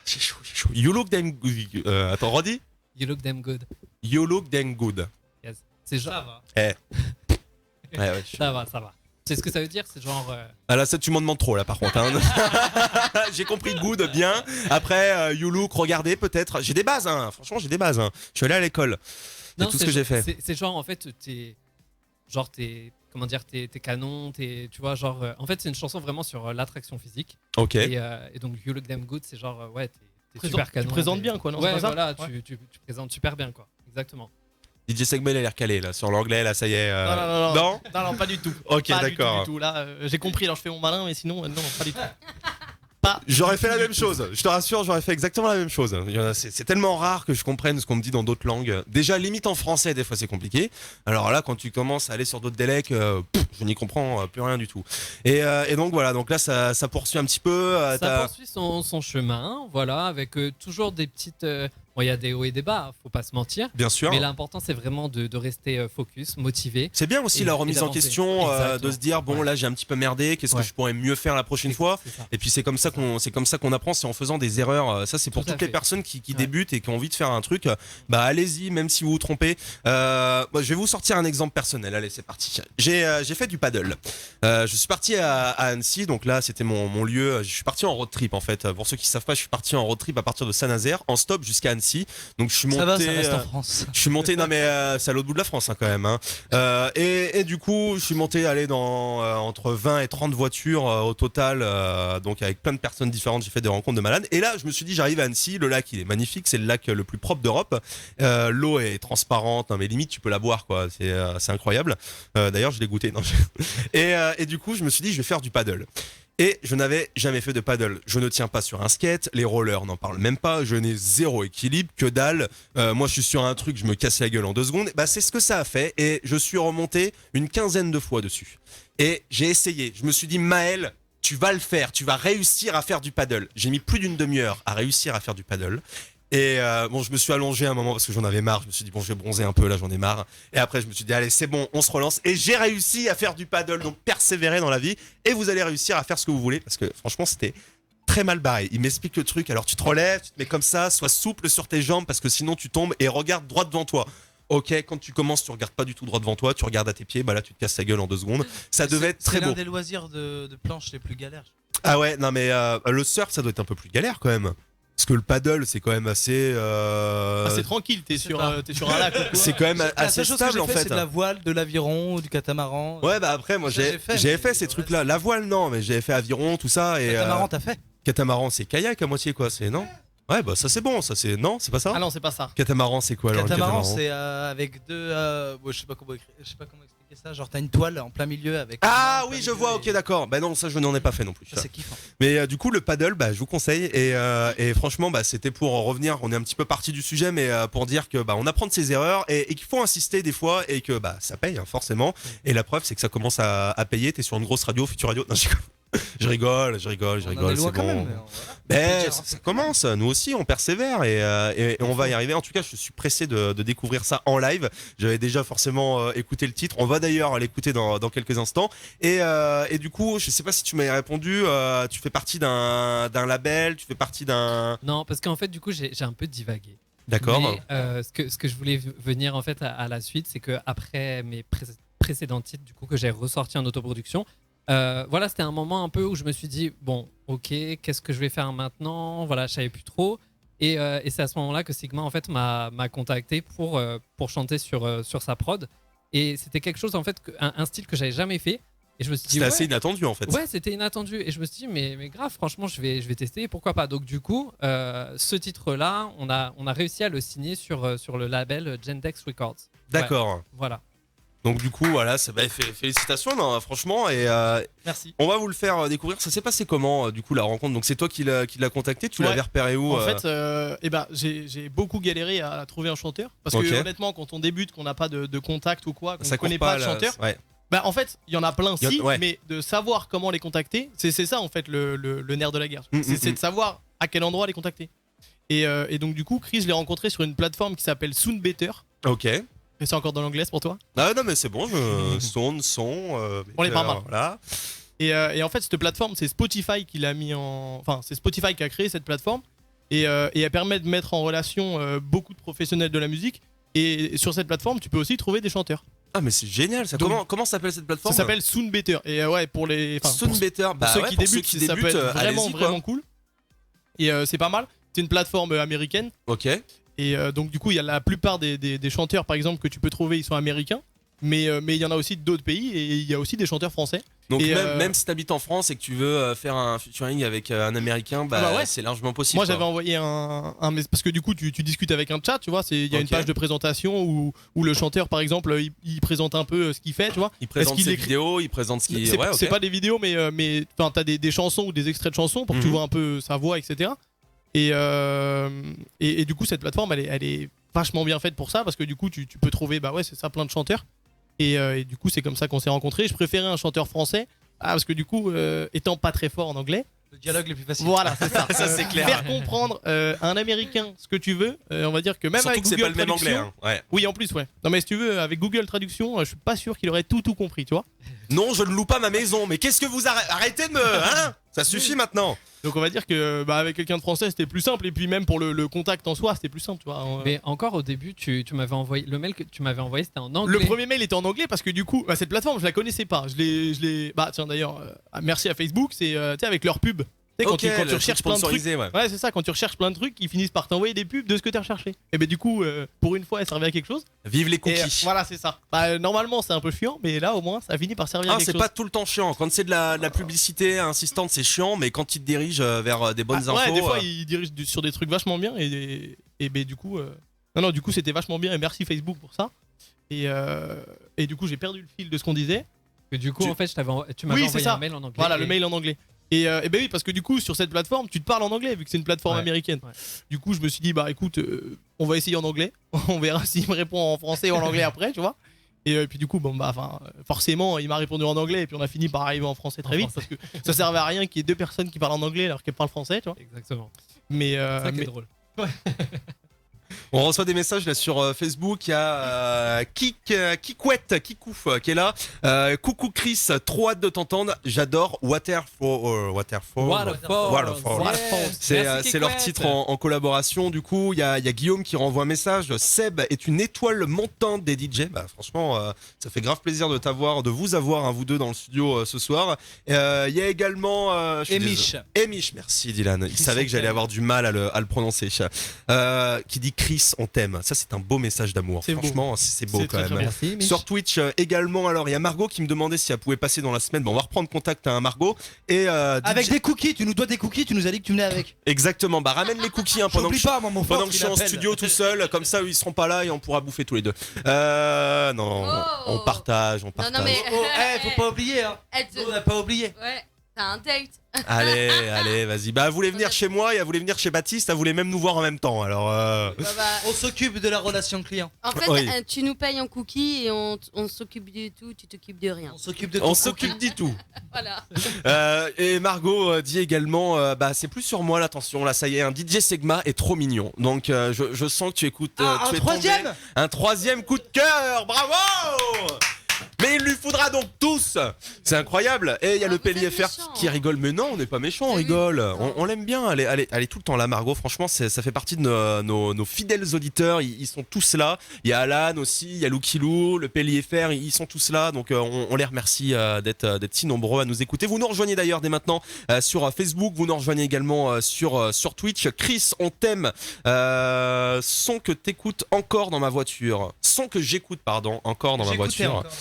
J'ai chaud, j'ai chaud. You look damn good. Attends, redis. You Look Damn Good. You look damn good. Yes. C'est genre. Ça va. Ouais, Ça va. C'est ce que ça veut dire, c'est genre. Ah là, ça, tu m'en demandes trop, là, par contre. Hein. J'ai compris good, bien. Après, you look, regardez, peut-être. J'ai des bases, hein. Franchement, j'ai des bases. Hein. Je suis allé à l'école. C'est tout ce que j'ai fait. C'est genre, en fait, comment dire, t'es canon, tu vois, genre. En fait, c'est une chanson vraiment sur l'attraction physique. Ok. Et donc, You Look Damn Good, c'est genre, ouais, t'es super canon. Tu présentes t'es- bien, quoi, non? Ouais, C'est pas ça voilà, Ouais. tu présentes super bien, quoi. Exactement. DJ Segmel a l'air calé, là, sur l'anglais, là, ça y est. Non, non, pas du tout. Ok, Pas d'accord. Du tout. Là, j'ai compris, alors je fais mon malin, mais sinon, non, pas du tout. J'aurais fait la même chose, je te rassure, j'aurais fait exactement la même chose. C'est tellement rare que je comprenne ce qu'on me dit dans d'autres langues. Déjà, limite en français, des fois c'est compliqué. Alors là, quand tu commences à aller sur d'autres dialectes, je n'y comprends plus rien du tout. Et donc voilà, donc là ça poursuit un petit peu. Ça poursuit son chemin, voilà, avec toujours des petites. Bon, il y a des hauts et des bas, faut pas se mentir. Bien sûr. Mais l'important, c'est vraiment de rester focus, motivé. C'est bien aussi Et- la et remise en d'avancer. question, de Exactement. se dire bon Ouais. là j'ai un petit peu merdé, qu'est-ce Ouais. que je pourrais mieux faire la prochaine fois. C'est ça. Et puis c'est comme ça qu'on apprend, c'est en faisant des erreurs. Ça c'est pour Tout à toutes les fait. personnes qui Ouais. débutent et qui ont envie de faire un truc. Bah allez-y, même si vous vous trompez. Moi, je vais vous sortir un exemple personnel. Allez, c'est parti. J'ai fait du paddle. Je suis parti à Annecy, donc là c'était mon lieu. Je suis parti en road trip en fait. Pour ceux qui savent pas, je suis parti en road trip à partir de Saint-Nazaire en stop jusqu'à Annecy. Donc je suis monté. Ça va, ça reste en France. Je suis monté, non mais c'est à l'autre bout de la France hein, quand même. Hein. Et du coup, je suis monté aller dans entre 20 et 30 voitures au total, donc avec plein de personnes différentes. J'ai fait des rencontres de malades. Et là, je me suis dit, j'arrive à Annecy. Le lac, il est magnifique. C'est le lac le plus propre d'Europe. L'eau est transparente, non, mais limite, tu peux la boire, quoi. C'est incroyable. D'ailleurs, je l'ai goûté. Non, et du coup, je me suis dit, je vais faire du paddle. Et je n'avais jamais fait de paddle. Je ne tiens pas sur un skate, les rollers n'en parlent même pas, je n'ai zéro équilibre, que dalle. Moi je suis sur un truc, je me casse la gueule en 2 secondes. Bah c'est ce que ça a fait et je suis remonté une quinzaine de fois dessus. Et j'ai essayé, je me suis dit Maël, tu vas le faire, tu vas réussir à faire du paddle. J'ai mis plus d'une demi-heure à réussir à faire du paddle. Et bon, je me suis allongé un moment parce que j'en avais marre. Je me suis dit, bon, je vais bronzer un peu, là, j'en ai marre. Et après, je me suis dit, allez, c'est bon, on se relance. Et j'ai réussi à faire du paddle, donc persévérer dans la vie. Et vous allez réussir à faire ce que vous voulez parce que franchement, c'était très mal barré. Il m'explique le truc. Alors, tu te relèves, tu te mets comme ça, sois souple sur tes jambes parce que sinon, tu tombes et regarde droit devant toi. Ok, quand tu commences, tu regardes pas du tout droit devant toi, tu regardes à tes pieds, bah là, tu te casses la gueule en 2 secondes. Ça devait être très C'est l'un beau. des loisirs de planche les plus galères. Ah ouais, non, mais le surf, ça doit être un peu plus galère quand même. Parce que le paddle, c'est quand même assez. C'est tranquille, t'es sur pas. un lac ou quoi. C'est quand même La assez seule chose que stable j'ai en fait, fait. c'est de la voile, de l'aviron ou du catamaran. Ouais, bah après, moi Ça, j'avais j'ai fait, j'avais mais fait ces le trucs-là. reste- La voile, non, mais j'avais fait aviron, tout ça. Et Catamaran, t'as fait catamaran, c'est kayak à moitié, quoi. C'est non Ouais, bah ça c'est bon, ça c'est. Non, c'est pas ça. Ah non, c'est pas ça. Catamaran, c'est quoi alors le Catamaran, c'est avec deux. Bon, je sais pas comment expliquer ça. Genre, t'as une toile en plein milieu avec. Ah en plein oui, je milieu vois, et- ok, d'accord. Bah non, ça je n'en ai pas fait non plus. Ça, c'est kiffant. Mais du coup, le paddle, bah, je vous conseille. Et franchement, bah, c'était pour en revenir. On est un petit peu parti du sujet, mais pour dire que bah, on apprend de ses erreurs et qu'il faut insister des fois et que bah, ça paye, hein, forcément. Et la preuve, c'est que ça commence à payer. T'es sur une grosse radio, Future Radio. Non, je rigole, je rigole, On en est c'est loin quand bon. même, mais Mais dire, ça commence, nous aussi on persévère et on va y arriver. En tout cas, je suis pressé de découvrir ça en live. J'avais déjà forcément écouté le titre. On va d'ailleurs l'écouter dans quelques instants. Et du coup, je sais pas si tu m'avais répondu. Tu fais partie d'un label, tu fais partie d'un. Non, parce qu'en fait, du coup, j'ai un peu divagué. D'accord. Mais, ce que je voulais venir en fait à la suite, c'est que après mes précédents titres, du coup, que j'ai ressorti en autoproduction, voilà, c'était un moment un peu où je me suis dit bon, ok, qu'est-ce que je vais faire maintenant? Voilà, je savais plus trop. Et c'est à ce moment-là que Sigma en fait m'a contacté pour chanter sur sa prod. Et c'était quelque chose en fait, un style que j'avais jamais fait. Et je me suis dit C'était ouais, assez inattendu en fait. ouais, c'était inattendu. Et je me suis dit, mais grave, franchement, je vais tester, pourquoi pas. Donc, du coup, ce titre-là, on a réussi à le signer sur le label Gendex Records. D'accord. Ouais, voilà. Donc du coup, voilà, félicitations, non, franchement. Et Merci. on va vous le faire découvrir. Ça s'est passé comment, du coup, la rencontre? Donc c'est toi qui l'as contacté. Tu Ouais. l'avais repéré où En fait, j'ai beaucoup galéré à trouver un chanteur. Parce que Ok. honnêtement, quand on débute, qu'on n'a pas de contact ou quoi, qu'on ne ça court connaît pas de là, chanteur, ouais. bah en fait, il y en a plein, si, Ouais. mais de savoir comment les contacter, c'est ça en fait le nerf de la guerre. C'est de savoir à quel endroit les contacter. Et donc du coup, Chris, je l'ai rencontré sur une plateforme qui s'appelle Soon Better. Ok. Et c'est encore dans l'anglais pour toi. Ah non mais c'est bon, son. On est pas mal. Voilà. Et en fait, cette plateforme, c'est Spotify qui l'a mis en. Enfin, c'est Spotify qui a créé cette plateforme. Et elle permet de mettre en relation beaucoup de professionnels de la musique. Et sur cette plateforme, tu peux aussi trouver des chanteurs. Ah mais c'est génial ça. Donc, Comment s'appelle cette plateforme? Ça s'appelle Soon Better. Et ouais, pour les. Enfin, Soon Better. pour ceux qui débutent, ça peut être vraiment, allez-y, quoi. vraiment cool. Et c'est pas mal. C'est une plateforme américaine. Ok. Et donc, du coup, il y a la plupart des chanteurs, par exemple, que tu peux trouver, ils sont américains. Mais il y en a aussi d'autres pays et il y a aussi des chanteurs français. Donc Et, même si t'habites en France et que tu veux faire un featuring avec un Américain, bah ouais. c'est largement possible. Moi, quoi. j'avais envoyé un parce que du coup, tu discutes avec un chat, tu vois. Il y a une Ok. page de présentation où le chanteur, par exemple, il présente un peu ce qu'il fait, tu vois. Il présente qu'il ses écrit- vidéos, il présente ce qu'il. C'est Ouais, ok. c'est pas des vidéos, mais enfin, t'as des chansons ou des extraits de chansons pour que tu Mhm. vois un peu sa voix, etc. Et du coup, cette plateforme, elle est vachement bien faite pour ça parce que du coup, tu peux trouver, bah ouais, c'est ça, plein de chanteurs. Et du coup, c'est comme ça qu'on s'est rencontrés. Je préférais un chanteur français parce que du coup, étant pas très fort en anglais, Le dialogue le plus facile. voilà, c'est ça. Ça, c'est clair. Faire comprendre à un américain ce que tu veux, on va dire que même Surtout avec que c'est Google pas le même anglais. Traduction. Hein. Ouais. Oui, en plus, ouais. Non, mais si tu veux, avec Google Traduction, je suis pas sûr qu'il aurait tout compris, tu vois. Non, je ne loue pas ma maison. Mais qu'est-ce que vous arrêtez de me. Hein? Ça suffit maintenant. Donc on va dire que bah, avec quelqu'un de français, c'était plus simple. Et puis même pour le contact en soi, c'était plus simple, tu vois. Mais encore au début, tu m'avais envoyé le mail que tu m'avais envoyé, c'était en anglais. Le premier mail était en anglais parce que du coup, bah, cette plateforme, je la connaissais pas. Je l'ai. Bah tiens d'ailleurs, merci à Facebook, c'est tu sais avec leur pub. Tu sais, quand tu le truc recherches plein de trucs. sponsorisé, ouais. Ouais, c'est ça, quand tu recherches plein de trucs, ils finissent par t'envoyer des pubs de ce que tu as recherché. Et ben du coup, pour une fois, elle servait à quelque chose. Vive les Et cookies. voilà, c'est ça. Bah, normalement, c'est un peu chiant, mais là, au moins, ça a fini par servir à Ah, quelque c'est chose. pas tout le temps chiant. Quand c'est de la publicité insistante, c'est chiant, mais quand il te dirige vers des bonnes Ah, infos. ouais, des fois, ils dirigent sur des trucs vachement bien. Et ben du coup, non, du coup, c'était vachement bien. Et merci Facebook pour ça. Et du coup, j'ai perdu le fil de ce qu'on disait. Et du coup, Tu- en fait, tu m'avais Oui, c'est envoyé ça. un mail en anglais. Voilà, et- le mail en anglais. Et ben oui, parce que du coup, sur cette plateforme, tu te parles en anglais, vu que c'est une plateforme Ouais, américaine. ouais. Du coup, je me suis dit, bah écoute, on va essayer en anglais. On verra s'il me répond en français ou en anglais après, tu vois. Et puis du coup, bon, bah, forcément, il m'a répondu en anglais. Et puis on a fini par arriver en français très En vite. français. Parce que ça servait à rien qu'il y ait deux personnes qui parlent en anglais alors qu'elles parlent français, tu vois. Exactement. Mais, C'est ça qui est mais- drôle. On reçoit des messages là sur Facebook. Il y a Kikouette, Kikouf qui est là. Coucou Chris, trop hâte de t'entendre. J'adore Waterfall. Waterfall. C'est leur titre en collaboration. Du coup, il y a Guillaume qui renvoie un message. Seb est une étoile montante des DJ. Bah, franchement, ça fait grave plaisir de vous avoir, hein, vous deux, dans le studio ce soir. Il y a également Emish. Emish, merci Dylan. Il savait que j'allais avoir du mal à le prononcer. Qui dit Chris. Chris, on t'aime. Ça, c'est un beau message d'amour. C'est beau. Franchement, c'est beau C'est quand très, même. très Merci. Mich. Sur Twitch également, alors il y a Margot qui me demandait si elle pouvait passer dans la semaine. Bon, on va reprendre contact à Margot. Et Avec DJ des cookies, tu nous dois des cookies, tu nous as dit que tu venais avec. Exactement, bah ramène les cookies hein, pendant que J'oublie pas, moi, mon pendant fort que qui je suis en l'appelle. studio tout seul, comme ça eux, ils seront pas là et on pourra bouffer tous les deux. Non, Oh. on partage, on partage. Non, mais. Oh, faut pas oublier, hein. Elle te- On n'a pas oublié. Ouais, t'as un date. Allez, vas-y. Bah, elle voulait venir chez moi et elle voulait venir chez Baptiste, elle voulait même nous voir en même temps. Alors, Bah, bah, On s'occupe de la relation client. en fait, Oui. tu nous payes en cookies et on s'occupe de tout, tu t'occupes de rien. On s'occupe de on ton s'occupe du tout. Voilà. Et Margot dit également, bah, c'est plus sur moi l'attention. Là, ça y est, un DJ Segma est trop mignon. Donc, je sens que tu écoutes. Ah, tu un es troisième tombé. Un troisième coup de cœur. Bravo! Mais il lui faudra donc tous. C'est incroyable. Et il y a Ah, le vous êtes PLFR méchants. qui rigole. Mais non, on n'est pas méchants, on T'as vu rigole. Non. On l'aime bien. Elle est tout le temps là, Margot. Franchement, ça fait partie de nos fidèles auditeurs. Ils sont tous là. Il y a Alan aussi, il y a Loukilou, le PLFR. Ils sont tous là. Donc, on les remercie d'être si nombreux à nous écouter. Vous nous rejoignez d'ailleurs dès maintenant sur Facebook. Vous nous rejoignez également sur Twitch. Chris, on t'aime. Son que t'écoutes encore dans ma voiture. Son que j'écoute, pardon, encore dans ma J'écoutais voiture. encore.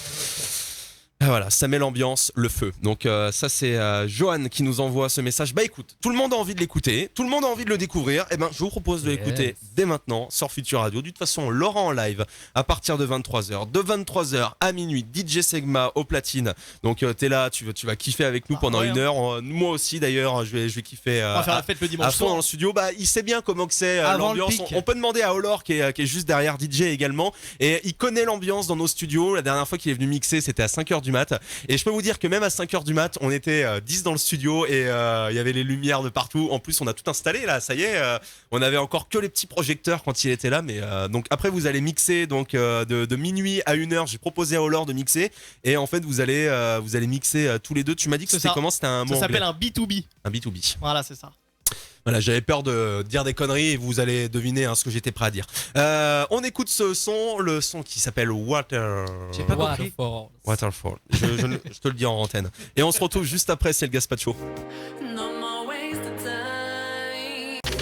Ah, voilà, ça met l'ambiance, le feu. Donc ça c'est Johan qui nous envoie ce message. Bah écoute, tout le monde a envie de l'écouter, tout le monde a envie de le découvrir. Et ben je vous propose de l'écouter dès maintenant sur Future Radio. De toute façon, Laurent en live à partir de 23h. De 23h à minuit, DJ Segma au platine. Donc t'es là, tu vas kiffer avec nous pendant ouais, une heure. Moi aussi d'ailleurs, je vais kiffer On va faire la fête le à dimanche fond dans soir. le studio. Bah il sait bien comment que c'est Avant le l'ambiance. pic. On peut demander à Olor qui est juste derrière DJ également. Et il connaît l'ambiance dans nos studios. La dernière fois qu'il est venu mixer, c'était à 5h du mat. Et je peux vous dire que même à 5h du mat, on était 10 dans le studio et il y avait les lumières de partout. En plus, on a tout installé là, ça y est. On avait encore que les petits projecteurs quand il était là. Mais donc après, vous allez mixer donc de minuit à 1h. J'ai proposé à Olor de mixer et en fait, vous allez mixer tous les deux. Tu m'as dit que C'est c'était ça. comment? C'était un mot Ça s'appelle anglais. un B2B. Un B2B. Voilà, c'est ça. Voilà, j'avais peur de dire des conneries et vous allez deviner ce que j'étais prêt à dire. On écoute ce son, le son qui s'appelle J'ai pas compris. Waterfall. Waterfall. Je te le dis en antenne. Et on se retrouve juste après, c'est le Gaspacho.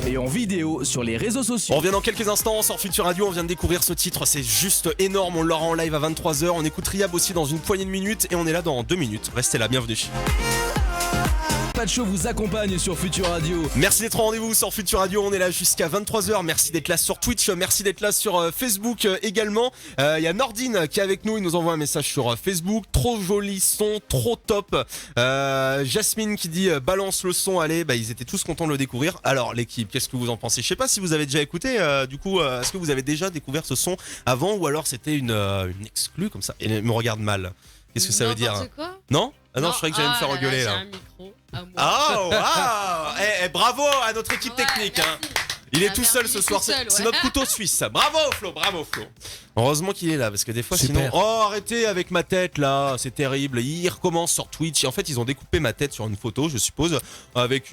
Et en vidéo sur les réseaux On sociaux. revient dans quelques instants sur Future Radio, on vient de découvrir ce titre, c'est juste énorme, on l'aura en live à 23h, on écoute Riab aussi dans une poignée de minutes et on est là dans 2 minutes. Restez là, bienvenue. Pacho vous accompagne sur Future Radio. Merci d'être au rendez-vous sur Future Radio, on est là jusqu'à 23h, merci d'être là sur Twitch, merci d'être là sur Facebook également. Il y a Nordine qui est avec nous, il nous envoie un message sur Facebook, trop joli son, trop top. Jasmine qui dit balance le son, allez, bah ils étaient tous contents de le découvrir. Alors l'équipe, qu'est-ce que vous en pensez? Je sais pas si vous avez déjà écouté, du coup, est-ce que vous avez déjà découvert ce son avant ou alors c'était une exclue comme ça? Et elle me regarde mal. Qu'est-ce que ça veut dire? N'importe quoi. Non? Ah non, je croyais que j'allais me faire là engueuler J'ai là. un micro à moi. Ah, bravo à notre équipe Ouais, technique. Hein. merci. Il est Ah, tout merde, seul il ce est soir, tout seul, c'est ouais. notre couteau suisse. Bravo Flo, bravo Flo. Heureusement qu'il est là parce que des fois Super. sinon, oh arrêtez avec ma tête là, c'est terrible. Il recommence sur Twitch et en fait ils ont découpé ma tête sur une photo, je suppose, avec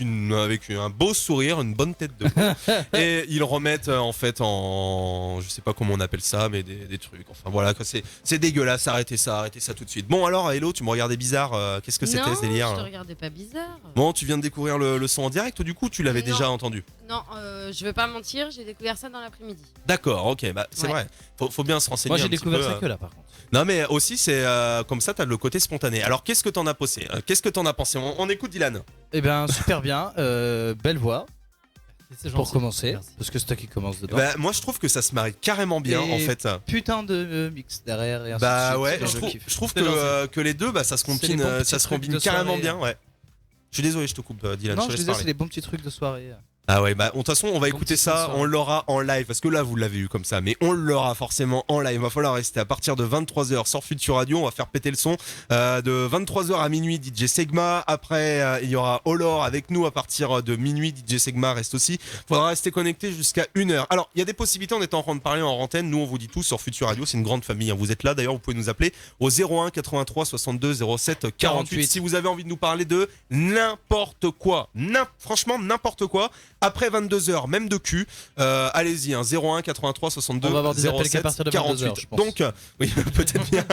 un beau sourire, une bonne tête de con. Et ils remettent en fait je sais pas comment on appelle ça, mais des trucs. Enfin voilà, quoi, c'est dégueulasse. Arrêtez ça tout de suite. Bon alors Hello, tu me regardais bizarre. Qu'est-ce que c'était Non, ce délire? je te regardais pas bizarre. Bon, tu viens de découvrir le son en direct, du coup, tu l'avais Non. déjà entendu. Non, je vais pas mentir, j'ai découvert ça dans l'après-midi. D'accord, ok, bah c'est Ouais. vrai. Faut bien se renseigner. Moi un j'ai petit découvert peu, ça que là par contre. Non, mais aussi, c'est comme ça, t'as le côté spontané. Alors, qu'est-ce que t'en as pensé? Qu'est-ce que t'en as pensé? On écoute Dylan. Eh bien super bien, belle voix C'est pour gentil. commencer, Merci. parce que c'est toi qui commence dedans. Bah, moi, je trouve que ça se marie carrément bien, Et en fait. Putain de mix derrière et ainsi Bah de suite. ouais, Je kiffe. je trouve C'est que les deux, bah, ça se C'est les combine, bons petits ça se trucs combine de carrément soirée. bien, ouais. Je suis désolé, je te coupe, Dylan. Non, je te je laisse disais, parler. c'est des bons petits trucs de soirée. Ah ouais, bah de toute façon, on va écouter petit ça, son. on l'aura en live, parce que là, vous l'avez eu comme ça, mais on l'aura forcément en live. Il va falloir rester à partir de 23h sur Future Radio, on va faire péter le son. De 23h à minuit, DJ Segma. Après, il y aura Olor avec nous à partir de minuit. DJ Segma reste aussi. Faudra rester connecté jusqu'à 1h. Alors, il y a des possibilités, on est en train de parler en antenne. Nous, on vous dit tout sur Future Radio, c'est une grande famille. Vous êtes là, d'ailleurs, vous pouvez nous appeler au 01 83 62 07 48. Si vous avez envie de nous parler de n'importe quoi, franchement n'importe quoi, Après 22h, même de cul, allez-y, 01 83 62 On va avoir des appels qu'à 07 partir de 48. 22h, je pense. Donc, oui, peut-être bien.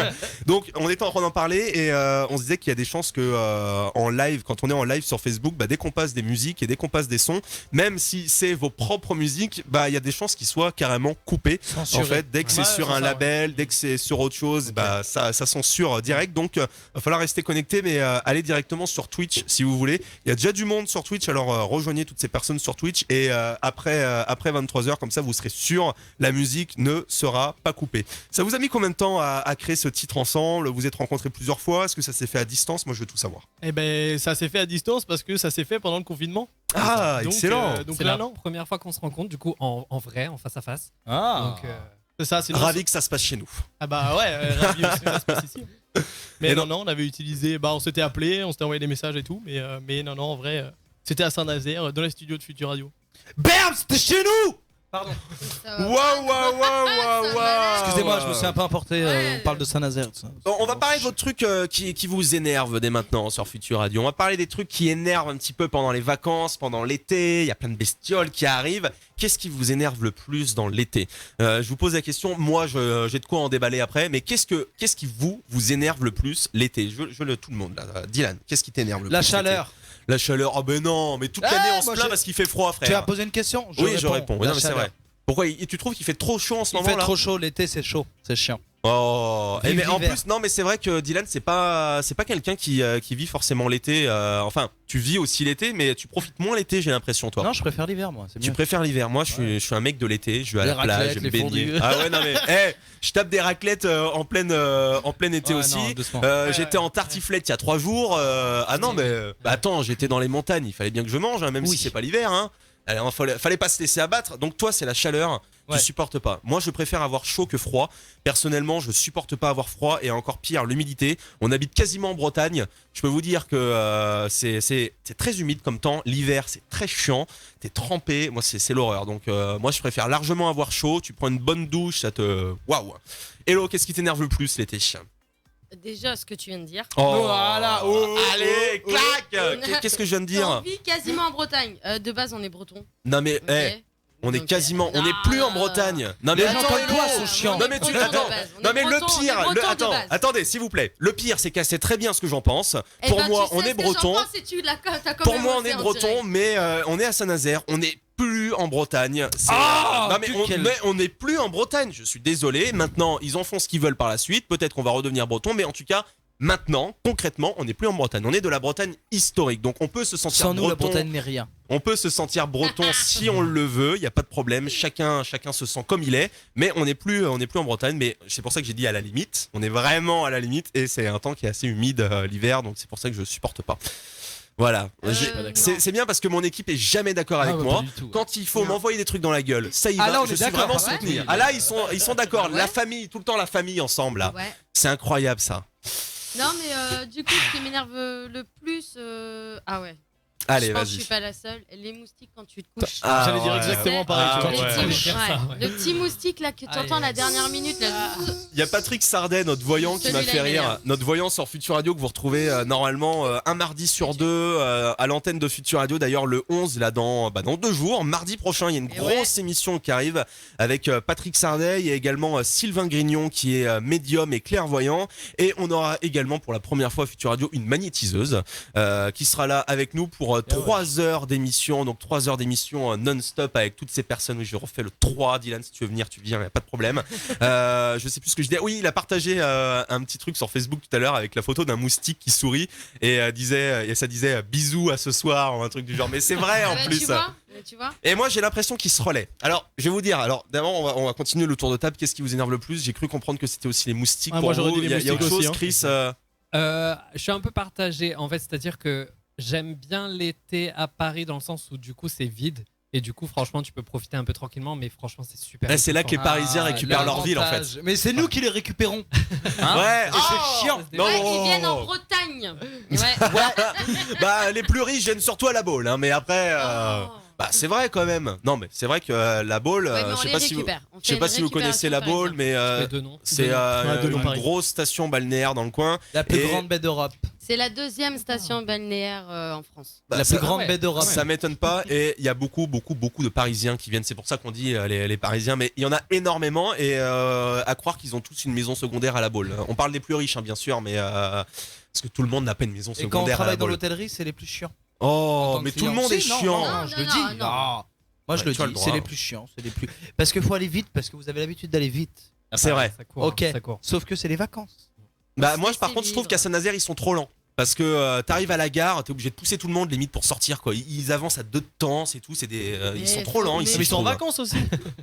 Donc, on était en train d'en parler et on se disait qu'il y a des chances que en live, quand on est en live sur Facebook, dès qu'on passe des musiques et dès qu'on passe des sons, même si c'est vos propres musiques, il y a des chances qu'ils soient carrément coupés. En fait, dès que c'est sur un label, dès que c'est sur autre chose, ça censure direct. Donc, va falloir rester connecté, mais allez directement sur Twitch si vous voulez. Il y a déjà du monde sur Twitch, alors rejoignez toutes ces personnes sur Twitch et après 23h, comme ça vous serez sûr, la musique ne sera pas coupée. Ça vous a mis combien de temps à créer ce titre ensemble? Vous êtes rencontrés plusieurs fois? Est-ce que ça s'est fait à distance? Moi je veux tout savoir. Eh ben, ça s'est fait à distance parce que ça s'est fait pendant le confinement. Ah, Donc, excellent. donc C'est là, la non. première fois qu'on se rencontre, du coup, en vrai, en face à face. Ah. Donc, C'est ça, sinon, Ravi que ça se passe chez nous. Ah bah ouais, ravi aussi, ça se passe ici. Mais Et non, on avait utilisé, on s'était appelé, on s'était envoyé des messages et tout, mais non, en vrai, c'était à Saint-Nazaire, dans les studios de Future Radio. Bam, c'était chez nous. Pardon. Waouh. Excusez-moi, je me suis un peu emporté. Ouais. On parle de Saint-Nazaire. tout ça. Bon, on va parler de votre truc qui vous énerve dès maintenant sur Future Radio. On va parler des trucs qui énervent un petit peu pendant les vacances, pendant l'été. Il y a plein de bestioles qui arrivent. Qu'est-ce qui vous énerve le plus dans l'été? Je vous pose la question. Moi, j'ai de quoi en déballer après. Mais qu'est-ce qui vous énerve le plus l'été? Je veux tout le monde là. Dylan, qu'est-ce qui t'énerve le La plus? chaleur. La chaleur. Oh ben non, mais toute Ah, l'année on se moi, plaint je- parce qu'il fait froid, Tu as frère. posé une question? Oui, je réponds. La Non, mais c'est chaleur. vrai. Pourquoi tu trouves qu'il fait trop chaud en ce Il moment fait là? trop chaud, l'été c'est chaud, c'est chiant. Oh, Vive mais en l'hiver. plus, non, mais c'est vrai que Dylan, c'est pas quelqu'un qui vit forcément l'été. Enfin, tu vis aussi l'été, mais tu profites moins l'été, j'ai l'impression, toi. Non, je préfère l'hiver moi, c'est Tu mieux. préfères l'hiver. Moi, je suis un mec de l'été. Je vais à Les la plage, raclettes, je les me baigner. fondues. Ah ouais, non mais, je tape des raclettes en plein été Ouais, aussi. non, doucement. J'étais en tartiflette il y a 3 jours. Ah non, mais attends, j'étais dans les montagnes. Il fallait bien que je mange, même Oui. si c'est pas l'hiver. Hein. Alors, fallait pas se laisser abattre. Donc toi, c'est la chaleur. Ouais. Tu supportes pas. Moi, je préfère avoir chaud que froid. Personnellement, je supporte pas avoir froid et encore pire, l'humidité. On habite quasiment en Bretagne. Je peux vous dire que c'est très humide comme temps. L'hiver, c'est très chiant. T'es trempé. Moi, c'est l'horreur. Donc, moi, je préfère largement avoir chaud. Tu prends une bonne douche, ça te. Waouh. Hello, qu'est-ce qui t'énerve le plus l'été? Déjà, ce que tu viens de dire. Oh, Voilà, allez, clac. Qu'est-ce que je viens de dire? On vit quasiment en Bretagne. De base, on est breton. Non mais, ok. on est Donc, quasiment, on n'est plus en Bretagne. Non mais Les gens attends, comme hello. toi sont chiants. Non mais tu attends. Non mais le pire, attendez, s'il vous plaît. Le pire, c'est qu'elle sait très bien ce que j'en pense. Eh Pour ben, moi, tu sais on ce est que j'en breton. pense et tu l'as t'as quand Pour même moi, on osé est en breton, direct. mais on est à Saint-Nazaire. On n'est plus en Bretagne. Ah, non mais quel- on n'est plus en Bretagne. Je suis désolé. Maintenant, ils en font ce qu'ils veulent par la suite. Peut-être qu'on va redevenir breton, mais en tout cas. Maintenant, concrètement, on n'est plus en Bretagne. On est de la Bretagne historique. Donc on peut se sentir Sans nous, la breton. Bretagne n'est rien. On peut se sentir breton si on le veut, il n'y a pas de problème, chacun se sent comme il est, mais on n'est plus en Bretagne, mais c'est pour ça que j'ai dit à la limite, on est vraiment à la limite, et c'est un temps qui est assez humide l'hiver, donc c'est pour ça que je supporte pas. Voilà, non. c'est bien parce que mon équipe est jamais d'accord avec bah, moi. pas du tout. Quand il faut Non. m'envoyer des trucs dans la gueule, ça y Ah va, là, on je est suis d'accord. vraiment Ah ouais soutenu. Oui. Ah là, ils sont d'accord, Ah ouais la famille, tout le temps la famille ensemble là. Ouais. C'est incroyable ça. Non, mais du coup, ce qui m'énerve le plus. Ah ouais. Allez, je pense que je vas-y. suis pas la seule. Les moustiques quand tu te couches. Ah, J'allais dire ouais. exactement Ouais. pareil. Ah, tu vois. Les ouais. petits Ouais. moustiques, Ouais. ouais. Le petit moustique là que tu entends la dernière minute. Là. Il y a Patrick Sardet, notre voyant, qui m'a Celui-là, fait il rire. m'énerve. Notre voyant sur Future Radio que vous retrouvez normalement un mardi sur deux à l'antenne de Future Radio. D'ailleurs, le 11, là, dans 2 jours, mardi prochain, il y a une Et grosse émission qui arrive avec Patrick Sardet. Il y a également Sylvain Grignon qui est médium et clairvoyant. Et on aura également pour la première fois à Future Radio une magnétiseuse qui sera là avec nous pour 3 heures d'émission. Donc 3 heures d'émission non-stop avec toutes ces personnes. Oui, je refais le 3. Dylan, si tu veux venir, tu viens, il n'y a pas de problème. Je sais plus ce que je disais. Oui, il a partagé un petit truc sur Facebook tout à l'heure avec la photo d'un moustique qui sourit et ça disait bisous à ce soir ou un truc du genre. Mais c'est vrai en Ah bah, plus. Tu vois. Et moi j'ai l'impression qu'il se relaie. Alors je vais vous dire. Alors d'abord on va continuer le tour de table. Qu'est-ce qui vous énerve le plus? J'ai cru comprendre que c'était aussi les moustiques. Ah, pour moi, j'aurais vous. dit les Il y a autre moustiques chose, aussi, Chris. Je suis un peu partagé en fait, c'est-à-dire que j'aime bien l'été à Paris dans le sens où du coup c'est vide et du coup franchement tu peux profiter un peu tranquillement, mais franchement c'est super. C'est là que les Parisiens récupèrent leur ville en fait. l'avantage. Mais c'est nous qui les récupérons. Hein Ouais. Et c'est chiant. Non. Ouais, ils viennent en Bretagne. Ouais. Bah les plus riches viennent surtout à la Baule, hein, mais après. Oh. Bah c'est vrai quand même. Non mais c'est vrai que la Baule, Ouais, mais on je sais les pas si vous, récupère. On je fait sais pas une si vous connaissez la récupération Baule, mais Les deux noms. c'est de une Paris. grosse station balnéaire dans le coin. La plus Et- grande baie d'Europe. C'est la deuxième station balnéaire en France. Bah, La ça- plus grande ouais. baie d'Europe. Ça m'étonne pas et il y a beaucoup de Parisiens qui viennent. C'est pour ça qu'on dit les Parisiens, mais il y en a énormément et à croire qu'ils ont tous une maison secondaire à la Baule. On parle des plus riches, hein, bien sûr, mais parce que tout le monde n'a pas une maison Et quand on secondaire à la travaille dans Baule. l'hôtellerie, c'est les plus chiants. Oh, En tant mais que tout le client. monde est Si, non, chiant. non, Non, je le non, dis. non. Non. Moi, je Ouais, le tu as le dis, droit. c'est les plus chiants, c'est les plus. Parce qu'il faut aller vite, parce que vous avez l'habitude d'aller vite. C'est vrai. Ça court, Ok. ça court. Sauf que c'est les vacances. Bah se moi, laisser par contre, je trouve vivre. qu'à Saint-Nazaire, ils sont trop lents. Parce que t'arrives à la gare, t'es obligé de pousser tout le monde limite pour sortir quoi. Ils avancent à 2 de temps, c'est tout. C'est des, ils Mais sont trop lents mais- ici. Mais ils je sont en trouve. vacances aussi.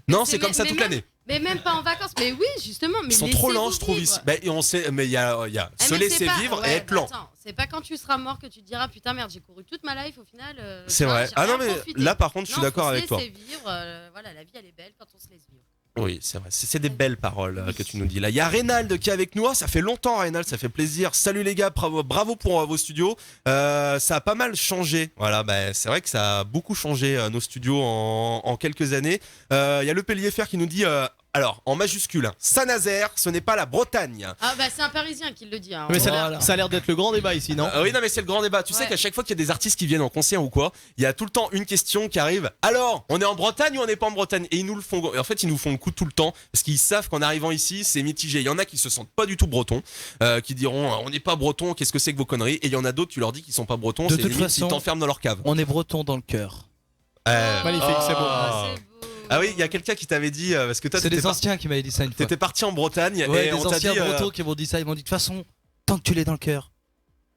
Non, Mais c'est comme ça mais toute même- l'année. Mais même pas en vacances. Mais oui, justement. Mais Ils sont trop lents, laissez-vous je trouve vivre. ici. Bah, et on sait, mais il y a Ah, se mais laisser c'est pas- vivre ouais, et être bah, lent. attends, c'est pas quand tu seras mort que tu te diras putain merde j'ai couru toute ma life au final. C'est tu vois, vrai. j'ai Ah non rien mais profité. là par contre, je suis Non, d'accord faut se avec toi. laisser vivre, voilà, la vie elle est belle quand on se laisse vivre. Oui, c'est vrai. C'est des belles paroles que tu nous dis là. Il y a Reynald qui est avec nous. Ah, ça fait longtemps, Reynald. Ça fait plaisir. Salut les gars. Bravo pour vos studios. Ça a pas mal changé. Voilà, bah, c'est vrai que ça a beaucoup changé nos studios en quelques années. Il y a le Pellier Fer qui nous dit. Alors, en majuscule, Saint-Nazaire, ce n'est pas la Bretagne. Ah bah c'est un Parisien qui le dit. Hein. Mais Voilà. ça a l'air d'être le grand débat ici, non? Oui, non, mais c'est le grand débat. Tu sais Ouais. qu'à chaque fois qu'il y a des artistes qui viennent en concert ou quoi, il y a tout le temps une question qui arrive. Alors, on est en Bretagne ou on n'est pas en Bretagne? Et ils nous le font. En fait, ils nous font le coup tout le temps parce qu'ils savent qu'en arrivant ici, c'est mitigé. Il y en a qui se sentent pas du tout bretons, qui diront on n'est pas breton, qu'est-ce que c'est que vos conneries? Et il y en a d'autres, tu leur dis qu'ils sont pas bretons, De c'est toute limite façon- ils t'enferment dans leur cave. On est breton dans le cœur. Magnifique, c'est beau. Ah. C'est beau. Ah oui, il y a quelqu'un qui t'avait dit parce que toi C'est t'étais des anciens qui m'avaient dit ça une fois. t'étais parti en Bretagne Ouais, et des on t'a anciens dit bretons qui m'ont dit ça. Ils m'ont dit de toute façon, tant que tu l'es dans le cœur.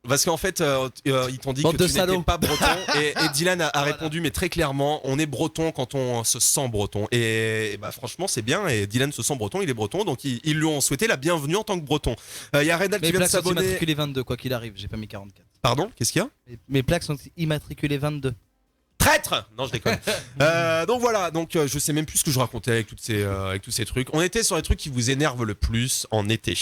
parce qu'en fait, ils t'ont dit Bande que de tu n'étais salauds. pas breton et Dylan a répondu mais très clairement, on est breton quand on se sent breton et bah franchement c'est bien et Dylan se sent breton, il est breton donc ils lui ont souhaité la bienvenue en tant que breton. Il y a Reynald Mes qui vient de plaques sont s'abonner. immatriculées 22, quoi qu'il arrive. J'ai pas mis 44. Pardon, qu'est-ce qu'il y a? Mes plaques sont immatriculées 22. Traître! Non, je déconne. Donc voilà, donc je sais même plus ce que je racontais avec avec tous ces trucs. On était sur les trucs qui vous énervent le plus en été.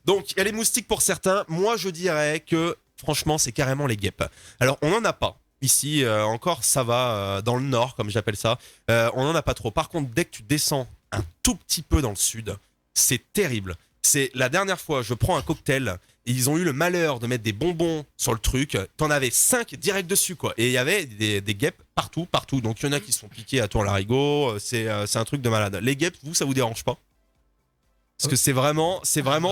Donc il y a les moustiques pour certains. Moi je dirais que franchement c'est carrément les guêpes. Alors on n'en a pas. Ici encore ça va dans le nord comme j'appelle ça. On n'en a pas trop. Par contre dès que tu descends un tout petit peu dans le sud, c'est terrible. C'est la dernière fois, je prends un cocktail et ils ont eu le malheur de mettre des bonbons sur le truc. T'en avais 5 direct dessus, quoi. Et il y avait des guêpes partout. Donc il y en a qui se sont piqués à Tour-Larigot. C'est un truc de malade. Les guêpes, vous, ça vous dérange pas? Parce que c'est vraiment,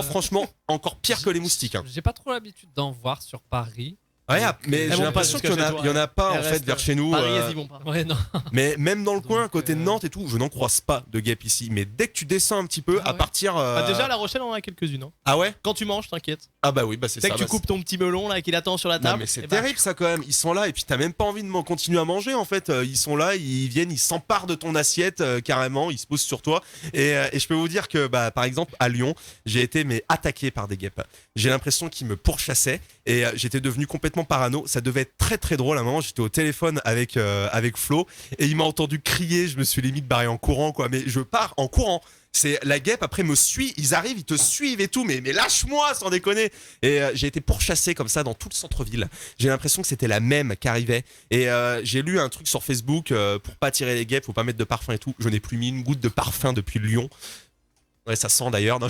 franchement, encore pire que les moustiques. Hein. J'ai pas trop l'habitude d'en voir sur Paris. Ouais, mais elles j'ai vont l'impression pas qu'il jusqu'à chez y en a pas en Elles fait restent, vers chez nous. Paris, elles y vont pas. Ouais, non. Mais même dans le coin, Donc, côté de Nantes et tout, je n'en croise pas de guêpes ici. Mais dès que tu descends un petit peu, Ah à ouais. partir. Ah, déjà, à La Rochelle, on en a quelques-unes. Hein. Ah ouais? Quand tu manges, t'inquiète. Ah bah oui, bah c'est Dès ça. que tu bah, coupes ton petit melon là qu'il attend sur la Non table. mais c'est eh ben, terrible ça quand même, ils sont là et puis t'as même pas envie de continuer à manger en fait, ils sont là, ils viennent, ils s'emparent de ton assiette carrément, ils se posent sur toi et je peux vous dire que bah, par exemple à Lyon, j'ai été mais attaqué par des guêpes, j'ai l'impression qu'ils me pourchassaient et j'étais devenu complètement parano, ça devait être très très drôle à un moment, j'étais au téléphone avec Flo et il m'a entendu crier, je me suis limite barré en courant quoi, mais je pars en courant. C'est la guêpe après me suit, ils arrivent, ils te suivent et tout, mais lâche-moi sans déconner. Et j'ai été pourchassé comme ça dans tout le centre-ville. J'ai l'impression que c'était la même qui arrivait. Et j'ai lu un truc sur Facebook pour pas attirer les guêpes, faut pas mettre de parfum et tout. Je n'ai plus mis une goutte de parfum depuis Lyon. Ouais, ça sent d'ailleurs. Non,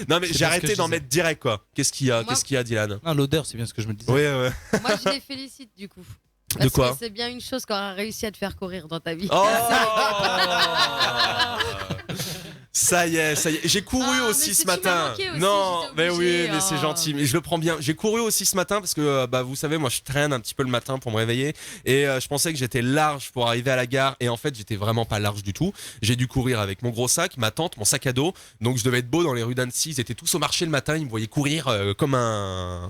non mais C'est j'ai pas ce arrêté que je d'en disais. mettre direct quoi. Qu'est-ce qu'il y a? Moi- Qu'est-ce qu'il y a, Dylan? Ah, l'odeur, c'est bien ce que je me disais. Ouais. Moi je les félicite du coup. Parce quoi que c'est bien une chose qu'on a réussi à te faire courir dans ta vie. Oh ça y est. J'ai couru Ah, mais aussi si ce tu m'as matin. manqué aussi, Non, j'étais mais oui, obligée, mais c'est oh. gentil. Mais je le prends bien. J'ai couru aussi ce matin parce que bah vous savez, moi je traîne un petit peu le matin pour me réveiller et je pensais que j'étais large pour arriver à la gare et en fait j'étais vraiment pas large du tout. J'ai dû courir avec mon gros sac, ma tente, mon sac à dos. Donc je devais être beau dans les rues d'Annecy. Ils étaient tous au marché le matin. Ils me voyaient courir comme un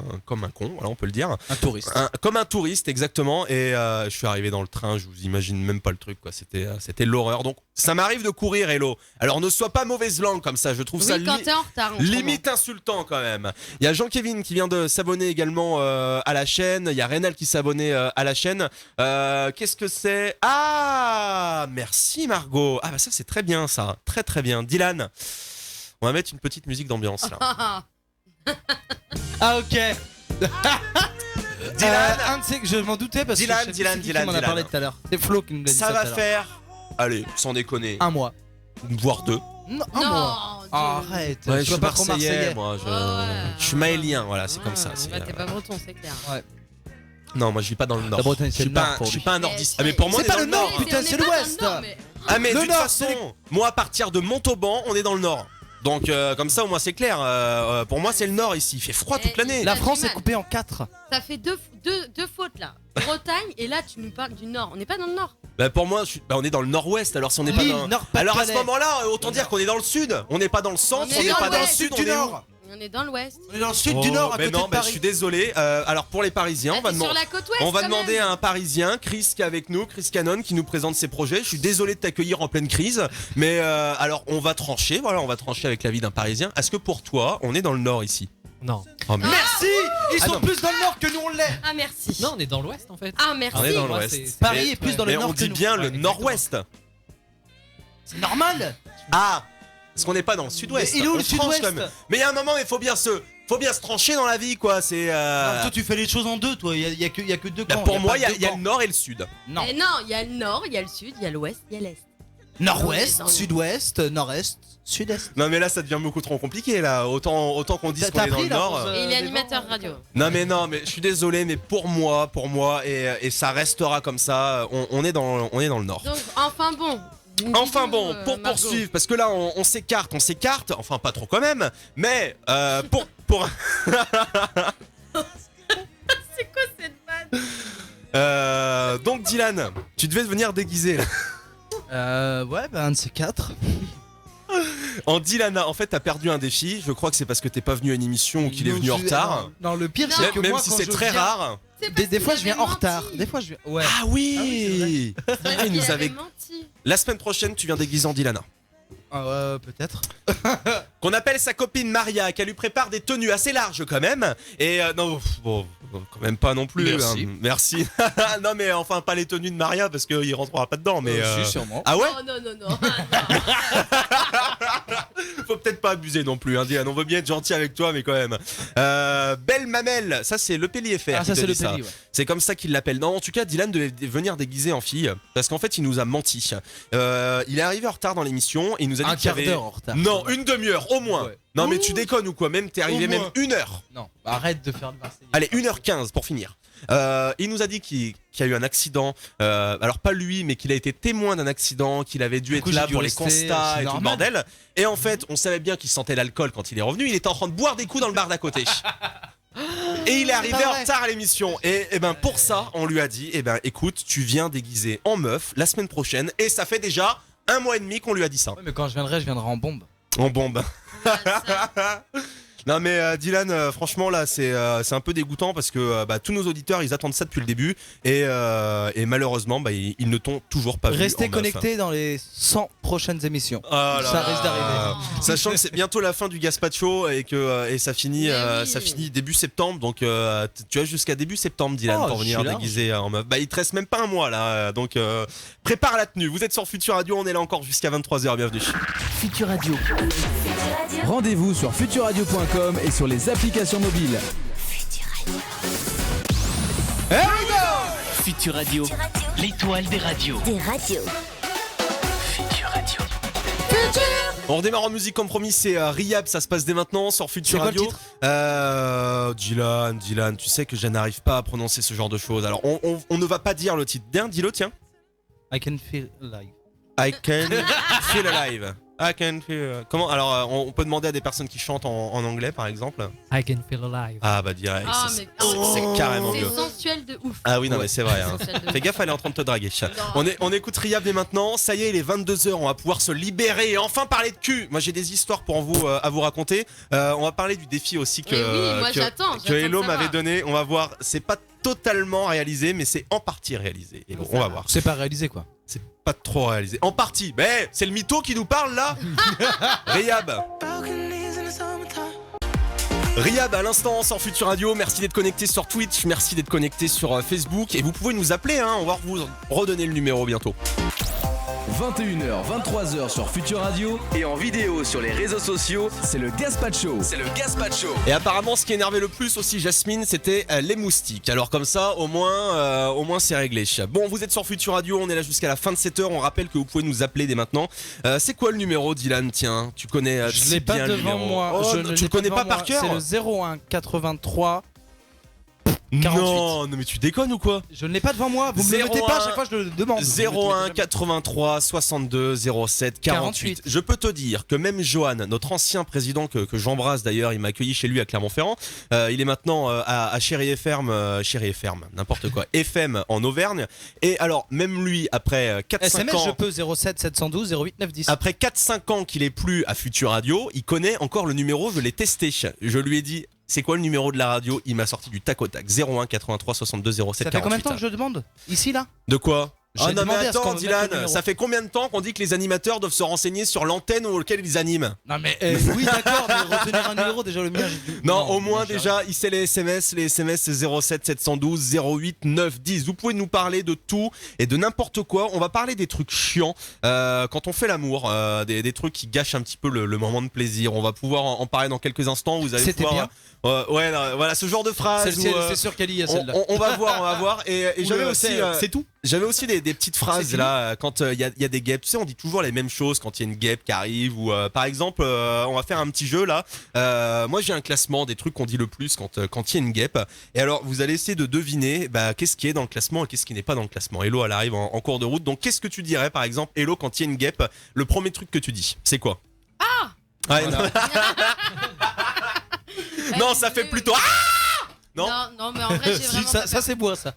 con. Voilà, on peut le dire. Un touriste. Comme un touriste exactement et je suis arrivé dans le train, je vous imagine même pas le truc quoi, c'était l'horreur. Donc ça m'arrive de courir Hello. Alors ne sois pas mauvaise langue comme ça, je trouve ça Oui, quand t'es en retard. en ce limite insultant quand même. Il y a Jean-Kévin qui vient de s'abonner également à la chaîne, il y a Rénal qui s'est abonné à la chaîne. Qu'est-ce que c'est? Ah, merci Margot. Ah bah ça c'est très bien ça, très très bien. Dylan, on va mettre une petite musique d'ambiance là. moment. Ah, ok. Dylan, je m'en doutais parce Dylan, que je sais plus Dylan, qui Dylan, m'en a parlé Dylan. tout à l'heure. C'est Flo qui nous l'a dit ça tout va à l'heure. faire, allez, sans déconner, Un mois. voire 2. Non, un Non, mois. Dieu. Arrête. Ouais, je sois suis pas trop marseillais, moi. Ouais. Je suis maélien, voilà, c'est comme ça. Ah, c'est, bah, t'es pas breton, c'est clair. Non, moi je vis pas dans le nord. La Bretagne, c'est je suis le nord pas, pour je suis lui. pas un nordiste. Ah mais pour moi, C'est on est pas dans le le nord, nord. putain, c'est l'ouest. Ah mais de Le toute nord, façon, moi à partir de Montauban, on est dans le nord. Donc comme ça au moins c'est clair. Pour moi c'est le nord ici. Il fait froid toute l'année. La T'as France du est mal. coupée en 4. Ça fait deux fautes là. Bretagne et là tu nous parles du nord. On n'est pas dans le nord. Bah pour moi, on est dans le nord-ouest. Alors si on n'est pas Lille, dans... Nord-Pas-de-Calais. Alors à ce moment-là, autant dire qu'on est dans le sud. On n'est pas dans le centre, On on est n'est dans pas dans le l'ouest. sud, on du est où? nord. On est dans l'ouest. On est dans le sud Oh, du nord, à mais côté non, de bah, je Paris. suis désolé. Alors pour les Parisiens, Ah, on va t'es sur demander. la côte ouest. On va quand demander même. à un Parisien, Chris qui est avec nous, Chris Cannon, qui nous présente ses projets. Je suis désolé de t'accueillir en pleine crise, mais alors on va trancher, voilà, on va trancher avec l'avis d'un Parisien. Est-ce que pour toi, on est dans le Nord ici? Non. Oh, mais- Merci. Ils Ah, sont non. plus dans le nord que nous on l'est. Ah merci. Non, on est dans l'ouest en fait. Ah merci. On est dans Moi, l'Ouest. c'est- Paris Mais- est plus dans le mais nord on que dit nous. bien le Ouais, exactement. Nord-Ouest. C'est normal. Ah, parce qu'on n'est pas dans le Sud-Ouest. Mais il est où On le tranche Sud-Ouest? quand même. Mais il y a un moment, il faut bien se trancher dans la vie, quoi. C'est. Toi tu fais les choses en deux, toi. Il y a que deux Bah, camps. pour moi, pas il y a deux le camps. Nord et le Sud. Non. Eh non, il y a le nord, il y a le sud, il y a l'ouest, il y a l'est. Nord-ouest, Dans le- sud-ouest, nord-est, sud-est. Non, mais là, ça devient beaucoup trop compliqué, là. Autant qu'on dise qu'on T'as est dans pris, le là, Nord. pour Et il est des animateur vents, radio. Non mais je suis désolé mais pour moi et ça restera comme ça, on est dans le nord. Donc enfin bon. Enfin bon, Dis-nous, pour Margot. poursuivre parce que là on s'écarte, enfin pas trop quand même, mais pour C'est quoi cette vanne? donc Dylan, tu devais venir déguisé là. Ouais, bah un de ces quatre. En Dylana. En fait t'as perdu un défi, je crois que c'est parce que t'es pas venu à une émission ou qu'il est venu en retard. Non, le pire Non. c'est que Même moi si quand c'est je très viens- rare. C'est parce Des fois qu'il je viens avait en retard. menti. Des fois je viens. Ouais. Ah oui, C'est parce il qu'il nous avait avait. menti. La semaine prochaine tu viens déguisé en Dylana. Peut-être. Qu'on appelle sa copine Maria, qu'elle lui prépare des tenues assez larges quand même. Et non, bon, quand même pas non plus. Merci. Hein. Merci. Non mais enfin pas les tenues de Maria parce qu'il rentrera pas dedans. Mais Si, sûrement. ah ouais, Oh non. faut peut-être pas abuser non plus. Hein, Diane, on veut bien être gentil avec toi, mais quand même. Belle mamelle, ça c'est le PLIFR. Ah, qui ça te c'est le dit ça. pays, ouais. C'est comme ça qu'il l'appelle. Non, en tout cas, Dylan devait venir déguisé en fille parce qu'en fait, il nous a menti. Il est arrivé en retard dans l'émission et il nous a dit Un qu'il y quart avait. d'heure en retard. Non, une demi-heure au moins. Ouais. Non, mais tu déconnes ou quoi? Même t'es arrivé Au même moins. 1h. Non, arrête de faire le Marseillais. Allez, 1h15 pour finir. Il nous a dit qu'il y a eu un accident. Alors pas lui, mais qu'il a été témoin d'un accident, qu'il avait dû Du être coup, là j'ai dû pour les rester, constats c'est et tout le normal. bordel. Et en fait, on savait bien qu'il sentait l'alcool quand il est revenu. Il était en train de boire des coups dans le bar d'à côté. Et il est arrivé pas en vrai. retard à l'émission. Et ben pour ça, on lui a dit, écoute, tu viens déguisé en meuf la semaine prochaine. Et ça fait déjà 1 mois et demi qu'on lui a dit ça. Ouais, mais quand je viendrai en bombe. En bombe. Non mais Dylan, franchement là c'est un peu dégoûtant parce que tous nos auditeurs ils attendent ça depuis le début et malheureusement ils ne t'ont toujours pas vu. Restez en meuf. connectés dans les 100 prochaines émissions. Oh là Ça là. risque d'arriver. Sachant que c'est bientôt la fin du Gaspacho et que ça finit Mais oui. ça finit début septembre donc tu as jusqu'à début septembre Dylan Oh, pour je venir suis large. déguisé en meuf. Il te reste même pas un mois là donc prépare la tenue. Vous êtes sur Futur Radio, on est là encore jusqu'à 23h, bienvenue. Futur Radio. Rendez-vous sur futurradio.com et sur les applications mobiles. Futur Radio. L'étoile des radios. Futur Radio. On redémarre en musique comme promis, c'est Riyab, ça se passe dès maintenant sur Futur C'est quoi le Radio. titre Dylan, tu sais que je n'arrive pas à prononcer ce genre de choses. Alors on ne va pas dire le titre. Dis-le, tiens. I can feel alive. I can feel alive. I can feel. Comment? Alors on peut demander à des personnes qui chantent en anglais par exemple. I can feel alive. Ah bah direct, Ah, ça, mais- c'est carrément mieux. C'est sensuel de ouf. Ah oui non mais c'est vrai. Hein. Sensuel de Fais ouf. gaffe, elle est en train de te draguer. On écoute Riyab dès maintenant. Ça y est, il est 22h. On va pouvoir se libérer et enfin parler de cul. Moi, j'ai des histoires pour vous à vous raconter. On va parler du défi aussi que Oui, moi, que, j'attends que de Hello savoir. m'avait donné. On va voir. C'est pas totalement réalisé, mais c'est en partie réalisé. Hello, on va voir. C'est pas réalisé quoi. C'est pas trop réalisé. En partie. Mais c'est le mytho qui nous parle là. Riyab. Riyab à l'instant sur Futur Radio, merci d'être connecté sur Twitch, merci d'être connecté sur Facebook et vous pouvez nous appeler, hein, on va vous redonner le numéro bientôt. 21h, 23h sur Futur Radio et en vidéo sur les réseaux sociaux, c'est le Gaspacho. Et apparemment, ce qui énervait le plus aussi Jasmine, c'était les moustiques. Alors comme ça, au moins c'est réglé. Bon, vous êtes sur Futur Radio, on est là jusqu'à la fin de cette heure. On rappelle que vous pouvez nous appeler dès maintenant. C'est quoi le numéro, Dylan? Tiens, tu connais Je si l'ai pas bien le devant numéro. moi. Oh, Je ne tu l'ai le connais devant pas par moi. cœur? C'est le 01 83 48. Non, mais tu déconnes ou quoi? Je ne l'ai pas devant moi. Vous me le mettez pas à chaque fois, je le demande. 01 83 62 07 48. Je peux te dire que même Johan, notre ancien président que j'embrasse d'ailleurs, il m'a accueilli chez lui à Clermont-Ferrand. Il est maintenant à Chéri FM, n'importe quoi, FM en Auvergne. Et alors même lui, après 4-5 SMS, je ans, peux 07 712 08 910. après 4-5 ans qu'il est plus à Futur Radio, il connaît encore le numéro. Je l'ai testé. Je lui ai dit. C'est quoi le numéro de la radio? Il m'a sorti du tac au tac. 01 83 62 07 48. Ça fait combien de temps que je demande? Ici, là? De quoi? J'ai Ah non mais demandé à ce qu'on attends me mette le Dylan, numéro. ça fait combien de temps qu'on dit que les animateurs doivent se renseigner sur l'antenne auquel ils animent? Non mais oui d'accord, mais retenir un numéro déjà le mien j'ai dû... Non, au moins déjà, il sait les SMS c'est 07 712 08 910. Vous pouvez nous parler de tout et de n'importe quoi. On va parler des trucs chiants quand on fait l'amour, des trucs qui gâchent un petit peu le moment de plaisir. On va pouvoir en parler dans quelques instants. Vous allez C'était pouvoir, ouais, non, voilà ce genre de phrase. Celle-ci, où, c'est sûr qu'elle y est celle-là. on va voir. Et j'avais aussi, c'est tout. j'avais aussi des petites phrases là quand il y a des guêpes. Tu sais, on dit toujours les mêmes choses quand il y a une guêpe qui arrive ou par exemple, on va faire un petit jeu là. Moi j'ai un classement des trucs qu'on dit le plus quand il y a une guêpe. Et alors vous allez essayer de deviner qu'est-ce qui est dans le classement et qu'est-ce qui n'est pas dans le classement. Hello, elle arrive en cours de route. Donc qu'est-ce que tu dirais par exemple, Hello, quand il y a une guêpe, le premier truc que tu dis, c'est quoi? Ouais, Voilà. non, ça fait plutôt non. Non, mais en vrai, j'ai vraiment. pas Ça peur. c'est beau ça.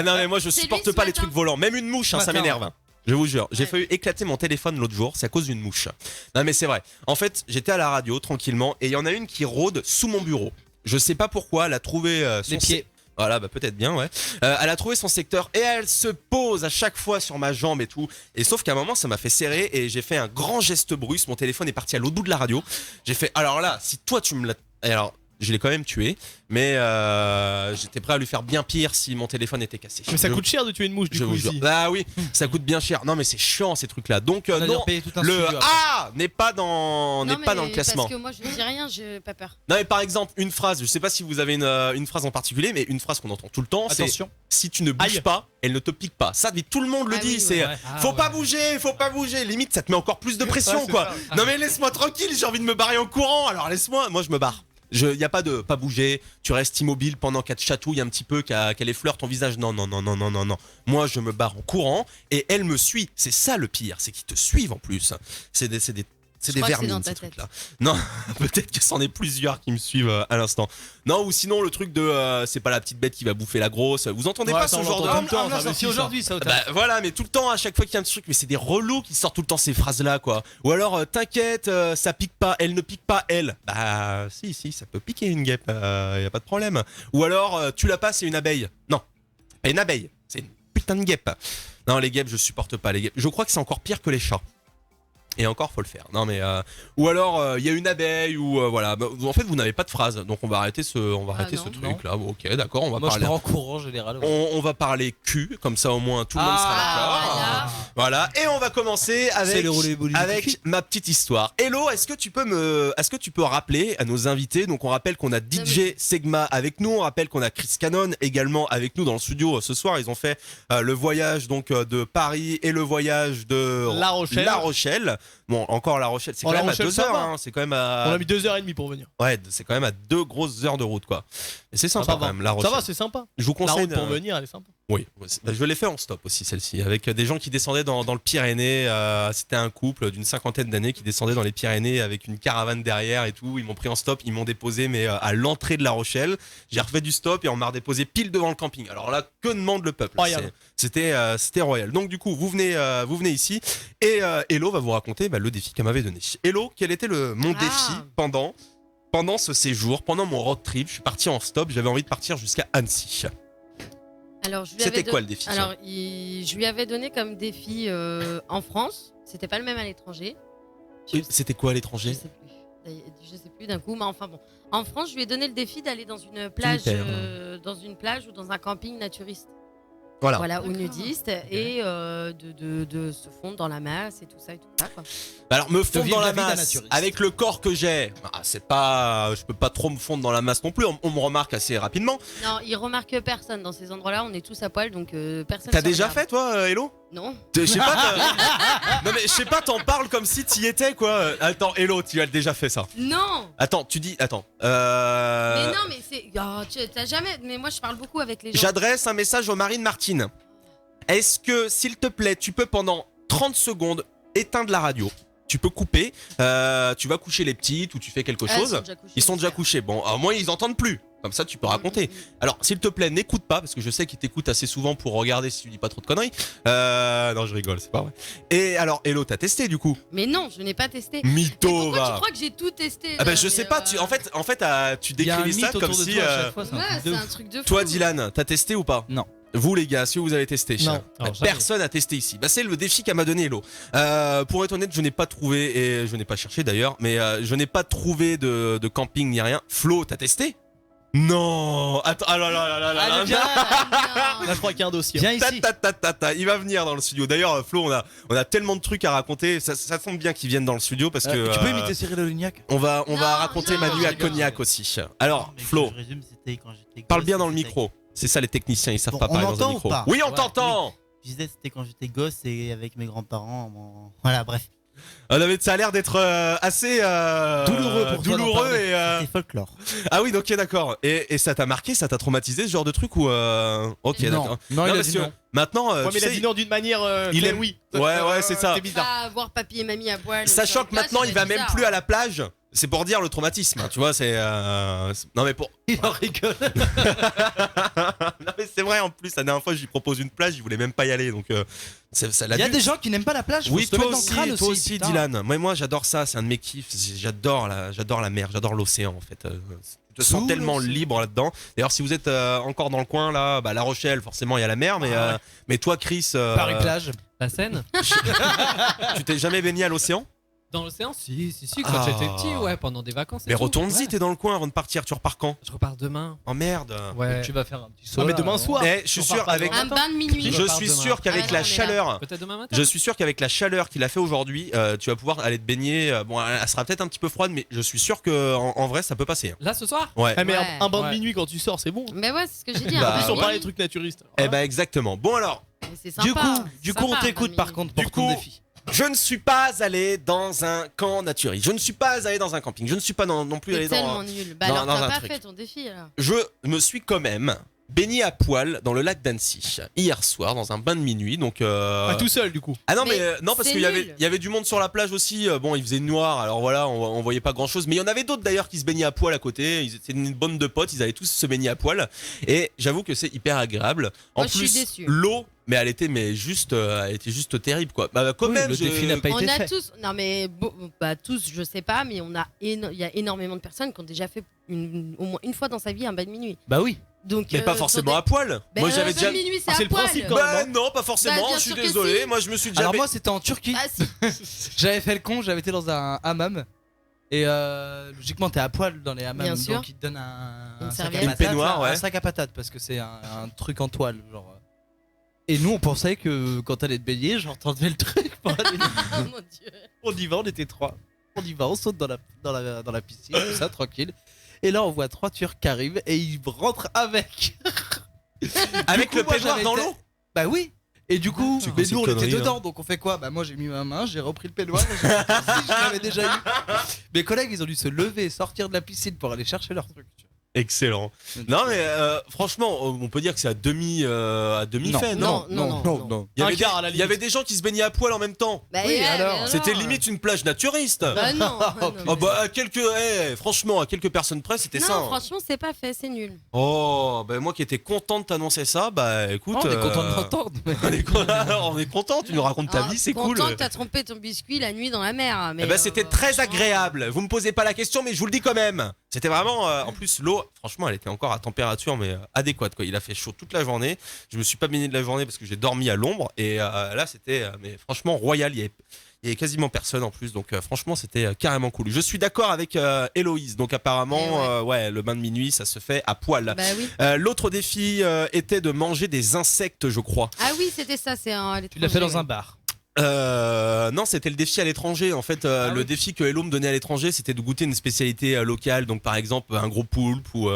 Non mais moi je C'est supporte lui, ce pas les matin. trucs volants, même une mouche, ça Matin, m'énerve. ouais. Je vous jure, j'ai Ouais. failli éclater mon téléphone l'autre jour, c'est à cause d'une mouche. Non mais c'est vrai. En fait, j'étais à la radio tranquillement et il y en a une qui rôde sous mon bureau. Je sais pas pourquoi, elle a trouvé son Les pieds. Voilà, peut-être bien, ouais. Elle a trouvé son secteur et elle se pose à chaque fois sur ma jambe et tout. Et sauf qu'à un moment, ça m'a fait serrer et j'ai fait un grand geste brusque. Mon téléphone est parti à l'autre bout de la radio. J'ai fait, alors là, si toi tu me l'as... Et alors, je l'ai quand même tué, mais j'étais prêt à lui faire bien pire si mon téléphone était cassé. Mais ça Je- coûte cher de tuer une mouche du je coup vous jure. ici. Ah oui, ça coûte bien cher. Non mais c'est chiant ces trucs-là. Donc On a dû non, repayer tout un le studio après. A n'est pas dans Non, pas dans le mais classement. Parce que moi, je ne dis rien, j'ai pas peur. Non mais par exemple une phrase, je sais pas si vous avez une phrase en particulier, mais une phrase qu'on entend tout le temps, c'est Attention. si tu ne bouges Aïe. pas, elle ne te pique pas. Ça, tout le monde le Ah dit. oui, C'est ouais. faut pas bouger, faut pas bouger. Limite, ça te met encore plus de pression, Ouais, c'est quoi. ça. Non mais laisse-moi tranquille, j'ai envie de me barrer en courant. Alors laisse-moi, moi je me barre. Y a pas de pas bouger. Tu restes immobile pendant qu'elle te chatouille un petit peu, qu'elle effleure ton visage. Non. Moi, je me barre en courant et elle me suit. C'est ça le pire, c'est qu'ils te suivent en plus. C'est des Je des crois que c'est vermines dans ta ces tête. trucs-là. Non, peut-être que c'en est plusieurs qui me suivent à l'instant. Non, ou sinon le truc de c'est pas la petite bête qui va bouffer la grosse. Vous entendez Ouais, pas ça, ce on genre de l'entend tout le temps, on l'a ça, sorti mais si, aujourd'hui ça. bah voilà, mais tout le temps, à chaque fois qu'il y a un truc, mais c'est des relous qui sortent tout le temps ces phrases-là, quoi. Ou alors, t'inquiète, ça pique pas, elle ne pique pas, elle. Bah, si, ça peut piquer une guêpe, y a pas de problème. Ou alors, tu la passes, c'est une abeille. Non, pas une abeille, c'est une putain de guêpe. Non, les guêpes, je supporte pas les guêpes. Je crois que c'est encore pire que les chats. Et encore, faut le faire. Non mais ou alors il y a une abeille ou voilà. Bah, en fait, vous n'avez pas de phrase, donc on va arrêter ce non, truc là. Bon, ok, d'accord, on va Moi je parler. pars en courant en général. On va parler cul, comme ça au moins tout le monde sera d'accord. Voilà, et on va commencer C'est avec, le rouleau bolide du cul. ma petite histoire. Hello, est-ce que tu peux rappeler à nos invités, donc on rappelle qu'on a DJ Segma avec nous, on rappelle qu'on a Chris Cannon également avec nous dans le studio ce soir. Ils ont fait le voyage donc de Paris et le voyage de La Rochelle. La Rochelle. Bon, encore La Rochelle, c'est Oh, quand La même Rochelle, à 2 ça heures, va. hein, c'est quand même à On a mis 2h30 pour venir. ouais, c'est quand même à 2 grosses heures de route quoi. Et c'est sympa Ça quand va. même La Rochelle. Ça va, c'est sympa. Je vous La conseille route pour venir, elle est sympa. oui, je l'ai fait en stop aussi celle-ci, avec des gens qui descendaient dans le Pyrénées. C'était un couple d'une 50aine d'années qui descendait dans les Pyrénées avec une caravane derrière et tout. Ils m'ont pris en stop, ils m'ont déposé mais à l'entrée de La Rochelle. J'ai refait du stop et on m'a redéposé pile devant le camping. Alors là, que demande le peuple? Royal. C'était royal. Donc du coup, vous venez ici et Hello va vous raconter le défi qu'elle m'avait donné. Hello, quel était mon défi pendant ce séjour, pendant mon road trip? Je suis parti en stop, j'avais envie de partir jusqu'à Annecy. Alors, je lui C'était avais quoi le défi? Alors, je lui avais donné comme défi en France. C'était pas le même à l'étranger. Je C'était quoi à l'étranger? sais plus. Je sais plus d'un coup, mais enfin bon. En France, je lui ai donné le défi d'aller dans une plage, perds. ou dans un camping naturiste. Voilà. ou nudistes, et de se fondre dans la masse et tout ça, quoi. Bah alors me fondre vivre dans la la vie d'un masse naturiste. avec le corps que j'ai, c'est pas, je peux pas trop me fondre dans la masse non plus. On me remarque assez rapidement. Non, ils remarquent personne dans ces endroits-là, on est tous à poil, donc personne. T'as se déjà regarde. fait toi, Hello? Non. Je sais pas. Non mais je sais pas, t'en parles comme si t'y étais quoi. Attends, Hello, tu as déjà fait ça? Non. Attends, tu dis, attends. Mais non, mais c'est. Oh, t'as jamais. Mais moi, je parle beaucoup avec les gens. J'adresse un message aux Marine Martine. Est-ce que, s'il te plaît, tu peux pendant 30 secondes éteindre la radio? Tu peux couper. Tu vas coucher les petites ou tu fais quelque chose. Ils sont déjà couchés. Bon, au moins ils entendent plus. Comme ça, tu peux raconter. Alors, s'il te plaît, n'écoute pas parce que je sais qu'ils t'écoutent assez souvent pour regarder si tu dis pas trop de conneries. Non, je rigole, c'est pas vrai. Et alors, Hello, t'as testé du coup? Mais non, je n'ai pas testé. Mytho, Pourquoi tu va. crois que j'ai tout testé Ah bah là, je mais, sais pas. Tu, en fait, tu Il y a un décrivais ça mythe comme autour de si. toi à chaque fois, c'est un Ouais, truc de c'est ouf. un truc de fou. Toi, Dylan, t'as testé ou pas? Non. Vous les gars, est-ce que vous avez testé? Non. Alors, jamais. Personne a testé ici. Bah, c'est le défi qu'a m'a donné Hello. Pour être honnête, je n'ai pas trouvé, et je n'ai pas cherché d'ailleurs, mais je n'ai pas trouvé de camping ni rien. Flo, t'as testé? Non. Attends, ah là là là là là Allez, là. viens, Ah, Là, je crois qu'il y a un dossier. viens ici. Il va venir dans le studio. D'ailleurs, Flo, on a tellement de trucs à raconter. Ça tombe bien qu'il vienne dans le studio parce que Tu peux imiter Cyril Lignac? on va Non, raconter non, ma nuit je à rigole. Cognac aussi. Alors, Mais Flo, je résume, c'était quand j'étais parle gosse, bien dans le c'était- micro. C'est ça les techniciens, ils savent Bon, pas on parler dans un m'entend ou micro. pas? Oui, on Ouais, t'entend. Je disais, c'était quand j'étais gosse et avec mes grands-parents. Voilà, bref. Ça a l'air d'être assez Douloureux pour toi d'en douloureux parler. et C'était folklore. ah oui, ok, d'accord. Et ça t'a marqué, ça t'a traumatisé ce genre de truc ou ok, Non. d'accord. Non, il a parce dit que non. maintenant, Ouais, tu mais il a sais, dit non d'une manière. il très aime- oui. Ouais, c'est ça. C'est bizarre. Pas voir papy et mamie à poil. sachant sur que la maintenant plage, il va c'est même bizarre. plus à la plage. C'est pour dire le traumatisme, hein, tu vois, non mais pour Il en rigole. non mais c'est vrai en plus la dernière fois je lui propose une plage, il voulait même pas y aller donc ça l'a Il y a dû- des gens qui n'aiment pas la plage. Oui, faut se toi le mettre aussi, dans le crâne toi aussi, putain. Dylan. Moi, j'adore ça. C'est un de mes kiffs. J'adore la mer, j'adore l'océan en fait. Je te sens Sous tellement l'océan. libre là-dedans. D'ailleurs, si vous êtes encore dans le coin là, bah La Rochelle, forcément, il y a la mer, mais toi, Chris, Paris plage. La Seine? tu t'es jamais baigné à l'océan? Dans l'océan? Si, quand Ah. j'étais petit, ouais, pendant des vacances. et Mais tout. retourne-y, Ouais. t'es dans le coin avant de partir. Tu repars quand? Je repars demain. Oh merde. Ouais. Tu vas faire un petit saut. Non, mais là, demain non soir. Eh, je suis On part sûr pas avec. Un bain de minuit. Je repars suis demain. sûr qu'avec Ah, la on est là. chaleur. Peut-être demain matin? Je suis sûr qu'avec la chaleur qu'il a fait aujourd'hui, tu vas pouvoir aller te baigner. Bon, elle sera peut-être un petit peu froide, mais je suis sûr que en vrai, ça peut passer. Là, ce soir? Ouais. Ah, mais Ouais. un bain de Ouais. minuit quand tu sors, c'est bon. Mais ouais, c'est ce que j'ai dit. Bah, En plus, on ouais. parlait des trucs naturistes. Eh ben exactement. Bon alors. C'est sympa. Du coup, on t'écoute par contre pour Du ton coup, défi. je ne suis pas allé dans un camp naturiste. Je ne suis pas allé dans un camping. Je ne suis pas non plus allé C'est dans. tellement nul. Bah dans- alors, dans un t'as pas truc. fait ton défi alors. Je me suis quand même baigné à poil dans le lac d'Annecy hier soir dans un bain de minuit. Donc. Ah, tout seul, du coup. Ah non Mais non parce c'est qu'il nul. y avait du monde sur la plage aussi. Bon, il faisait noir. Alors voilà, on voyait pas grand chose. Mais il y en avait d'autres d'ailleurs qui se baignaient à poil à côté. C'était une bande de potes. Ils allaient tous se baigner à poil. Et j'avoue que c'est hyper agréable. En Moi, je suis plus, déçue. l'eau. Mais elle était juste terrible quoi. Bah quand Oui, même. le défi n'a pas On été a fait. tous, non mais tous, je sais pas, mais il y a énormément de personnes qui ont déjà fait au moins une fois dans sa vie un bain de minuit. Bah oui. Donc, Mais pas forcément à poil. Ben, Moi j'avais un bain déjà. de minuit, c'est Ah, c'est à le poil. principe, quand Bah même, non, pas forcément. Bah, bien je suis sûr que désolé. si. Moi je me suis déjà. Alors moi c'était en Turquie. Ah si. J'avais fait le con, j'avais été dans un hammam. Et logiquement t'es à poil dans les hammams. Bien sûr. Donc ils te donnent Une un sac à serviette. Une patates. peignoir, ouais. Un sac à patates parce que c'est un truc en toile. Genre. Et nous on pensait que quand t'allais te baigner, genre t'enlevais le truc pour aller. Oh mon dieu. On y va, on était 3. On y va, on saute dans la piscine, tout ça, tranquille. Et là, on voit 3 Turcs qui arrivent et ils rentrent avec. Avec Du le coup, moi, peignoir j'avais dans été- l'eau. Bah oui. Et du coup, C'est quoi mais cette nous on était connerie, là dedans, donc on fait quoi? Bah moi j'ai mis ma main, j'ai repris le peignoir. Et j'ai dit, si, je l'avais déjà eu. Mes collègues, ils ont dû se lever et sortir de la piscine pour aller chercher leur truc. Excellent. Non mais franchement, on peut dire que c'est à demi fait, non? Non. Il y Un avait quart, à la il y avait des gens qui se baignaient à poil en même temps. Bah, Oui, ouais, alors, mais C'était non. limite une plage naturiste. Bah non. Oh bah franchement à quelques personnes près c'était Non, ça. hein. franchement, c'est pas fait, c'est nul. Oh bah moi qui étais content de t'annoncer ça, bah écoute. On est content de l'entendre. mais- on est content, tu nous racontes ta Ah, vie, c'est cool. Content que t'as trompé ton biscuit la nuit dans la mer. Mais Eh ben c'était très franchement, agréable. Vous me posez pas la question mais je vous le dis quand même. C'était vraiment, en plus l'eau, franchement, elle était encore à température mais adéquate quoi. Il a fait chaud toute la journée. Je me suis pas baigné de la journée parce que j'ai dormi à l'ombre et là c'était, mais franchement royal. Il y avait quasiment personne en plus, donc franchement c'était carrément cool. Je suis d'accord avec Héloïse. Donc apparemment, ouais, le bain de minuit, ça se fait à poil. Bah oui. L'autre défi était de manger des insectes, je crois. Ah oui, c'était ça, c'est un. Tu l'as fait dans un bar. Non, c'était le défi à l'étranger. En fait, le défi que Hello me donnait à l'étranger, c'était de goûter une spécialité locale. Donc, par exemple, un gros poulpe ou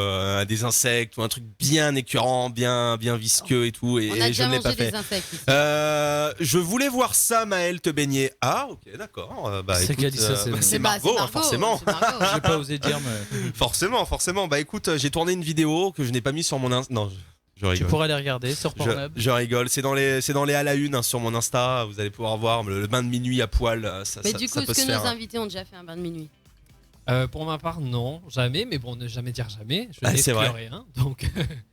des insectes ou un truc bien écœurant, bien visqueux et tout. On a Et je déjà ne l'ai pas mangé fait. des insectes ici. Je voulais voir ça, Maël, te baigner. Ah, ok, d'accord. Bah, C'est écoute, qui a dit ça, c'est- c'est Margot, hein, forcément. c'est Margot. J'ai pas osé dire, mais Forcément. Bah, écoute, j'ai tourné une vidéo que je n'ai pas mis sur mon Insta. Non, je tu rigole. pourras aller regarder sur Pornhub. Je rigole, c'est dans les à la une hein, sur mon Insta, vous allez pouvoir voir le bain de minuit à poil, ça, Mais ça, du ça coup, peut est-ce se que faire. nos invités ont déjà fait un bain de minuit? Pour ma part, non, jamais. Mais bon, ne jamais dire jamais. Je Ah, c'est n'exclus vrai. rien. Donc,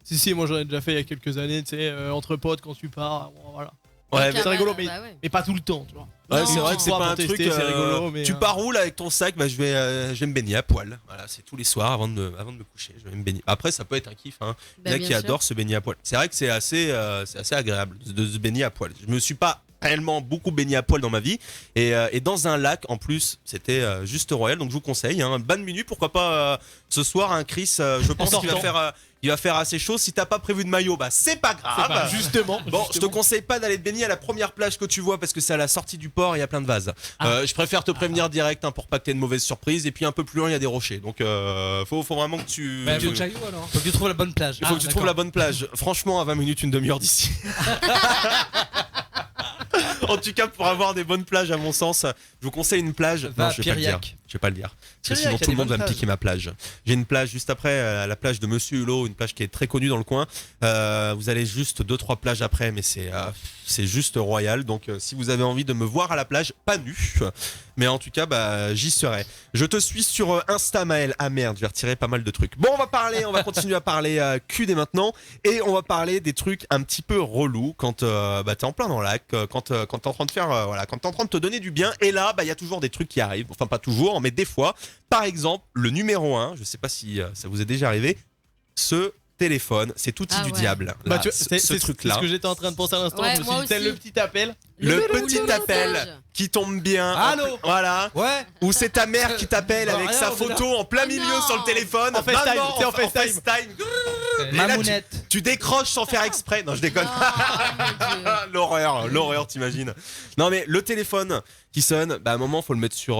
Si, moi j'en ai déjà fait il y a quelques années, tu sais, entre potes quand tu pars, bon, voilà. Ouais, Ok, mais, c'est rigolo, bah, mais- bah ouais. Mais pas tout le temps, tu vois. ouais, Non. c'est vrai que c'est Pour pas un tester, truc. c'est rigolo, mais, tu pars où là avec ton sac? Bah je vais me baigner à poil. Voilà, c'est tous les soirs avant de me coucher. Je vais me baigner. Après, ça peut être un kiff. Hein. Il y en Bah, a bien qui sûr. adorent se baigner à poil. C'est vrai que c'est assez agréable de se baigner à poil. Je me suis pas réellement beaucoup baigné à poil dans ma vie et dans un lac en plus c'était juste royal, donc je vous conseille un bain de minuit, pourquoi pas ce soir un Chris, je pense qu'il va faire assez chaud. Si t'as pas prévu de maillot, bah c'est pas grave. Justement. Bon, je te conseille pas d'aller te baigner à la première plage que tu vois parce que c'est à la sortie du port et il y a plein de vases. Je préfère te prévenir direct hein, pour pas que t'aies une mauvaise surprise. Et puis un peu plus loin il y a des rochers, donc faut vraiment que tu. bah, faut que j'aille où alors? Faut que tu trouves la bonne plage. Il faut que tu trouves la bonne plage. Franchement, à 20 minutes, une demi-heure d'ici. En tout cas, pour avoir des bonnes plages, à mon sens, je vous conseille une plage. Va Non, à je vais pas le dire. Piriac. Je vais pas le dire. Parce que Piriac, sinon, il y a tout des le monde va bonnes me piquer ma plage. J'ai une plage juste après, la plage de Monsieur Hulot, une plage qui est très connue dans le coin. Vous allez juste 2-3 plages après, mais c'est juste royal. Donc, si vous avez envie de me voir à la plage, pas nu, mais en tout cas, bah, j'y serai. Je te suis sur Insta, Maël. Ah merde, je vais retirer pas mal de trucs. Bon, on va continuer à parler cul dès maintenant, et on va parler des trucs un petit peu relous quand bah, t'es en plein dans le lac, quand t'es en train de faire, voilà, quand t'es en train de te donner du bien. Et là, bah, il y a toujours des trucs qui arrivent. Enfin, pas toujours, mais des fois. Par exemple, le numéro 1, je sais pas si ça vous est déjà arrivé, ce téléphone, cet outil Ah du ouais. diable. Là, Bah, tu vois, ce c'est truc-là. ce que j'étais en train de penser à l'instant. Ouais, je me moi suis dit, tel aussi. le petit appel. Le Loup, petit loup, appel message. qui tombe bien. Allô. Voilà. Ouais. Ou c'est ta mère qui t'appelle avec rien, sa on est là. photo en plein Oh milieu non. sur le téléphone. En FaceTime, Maman, t'es en FaceTime. Et là, Mamounette. tu décroches sans faire exprès. Non, je déconne. Oh, mon Dieu. L'horreur, t'imagines. Non, mais le téléphone qui sonne, bah à un moment, faut le mettre sur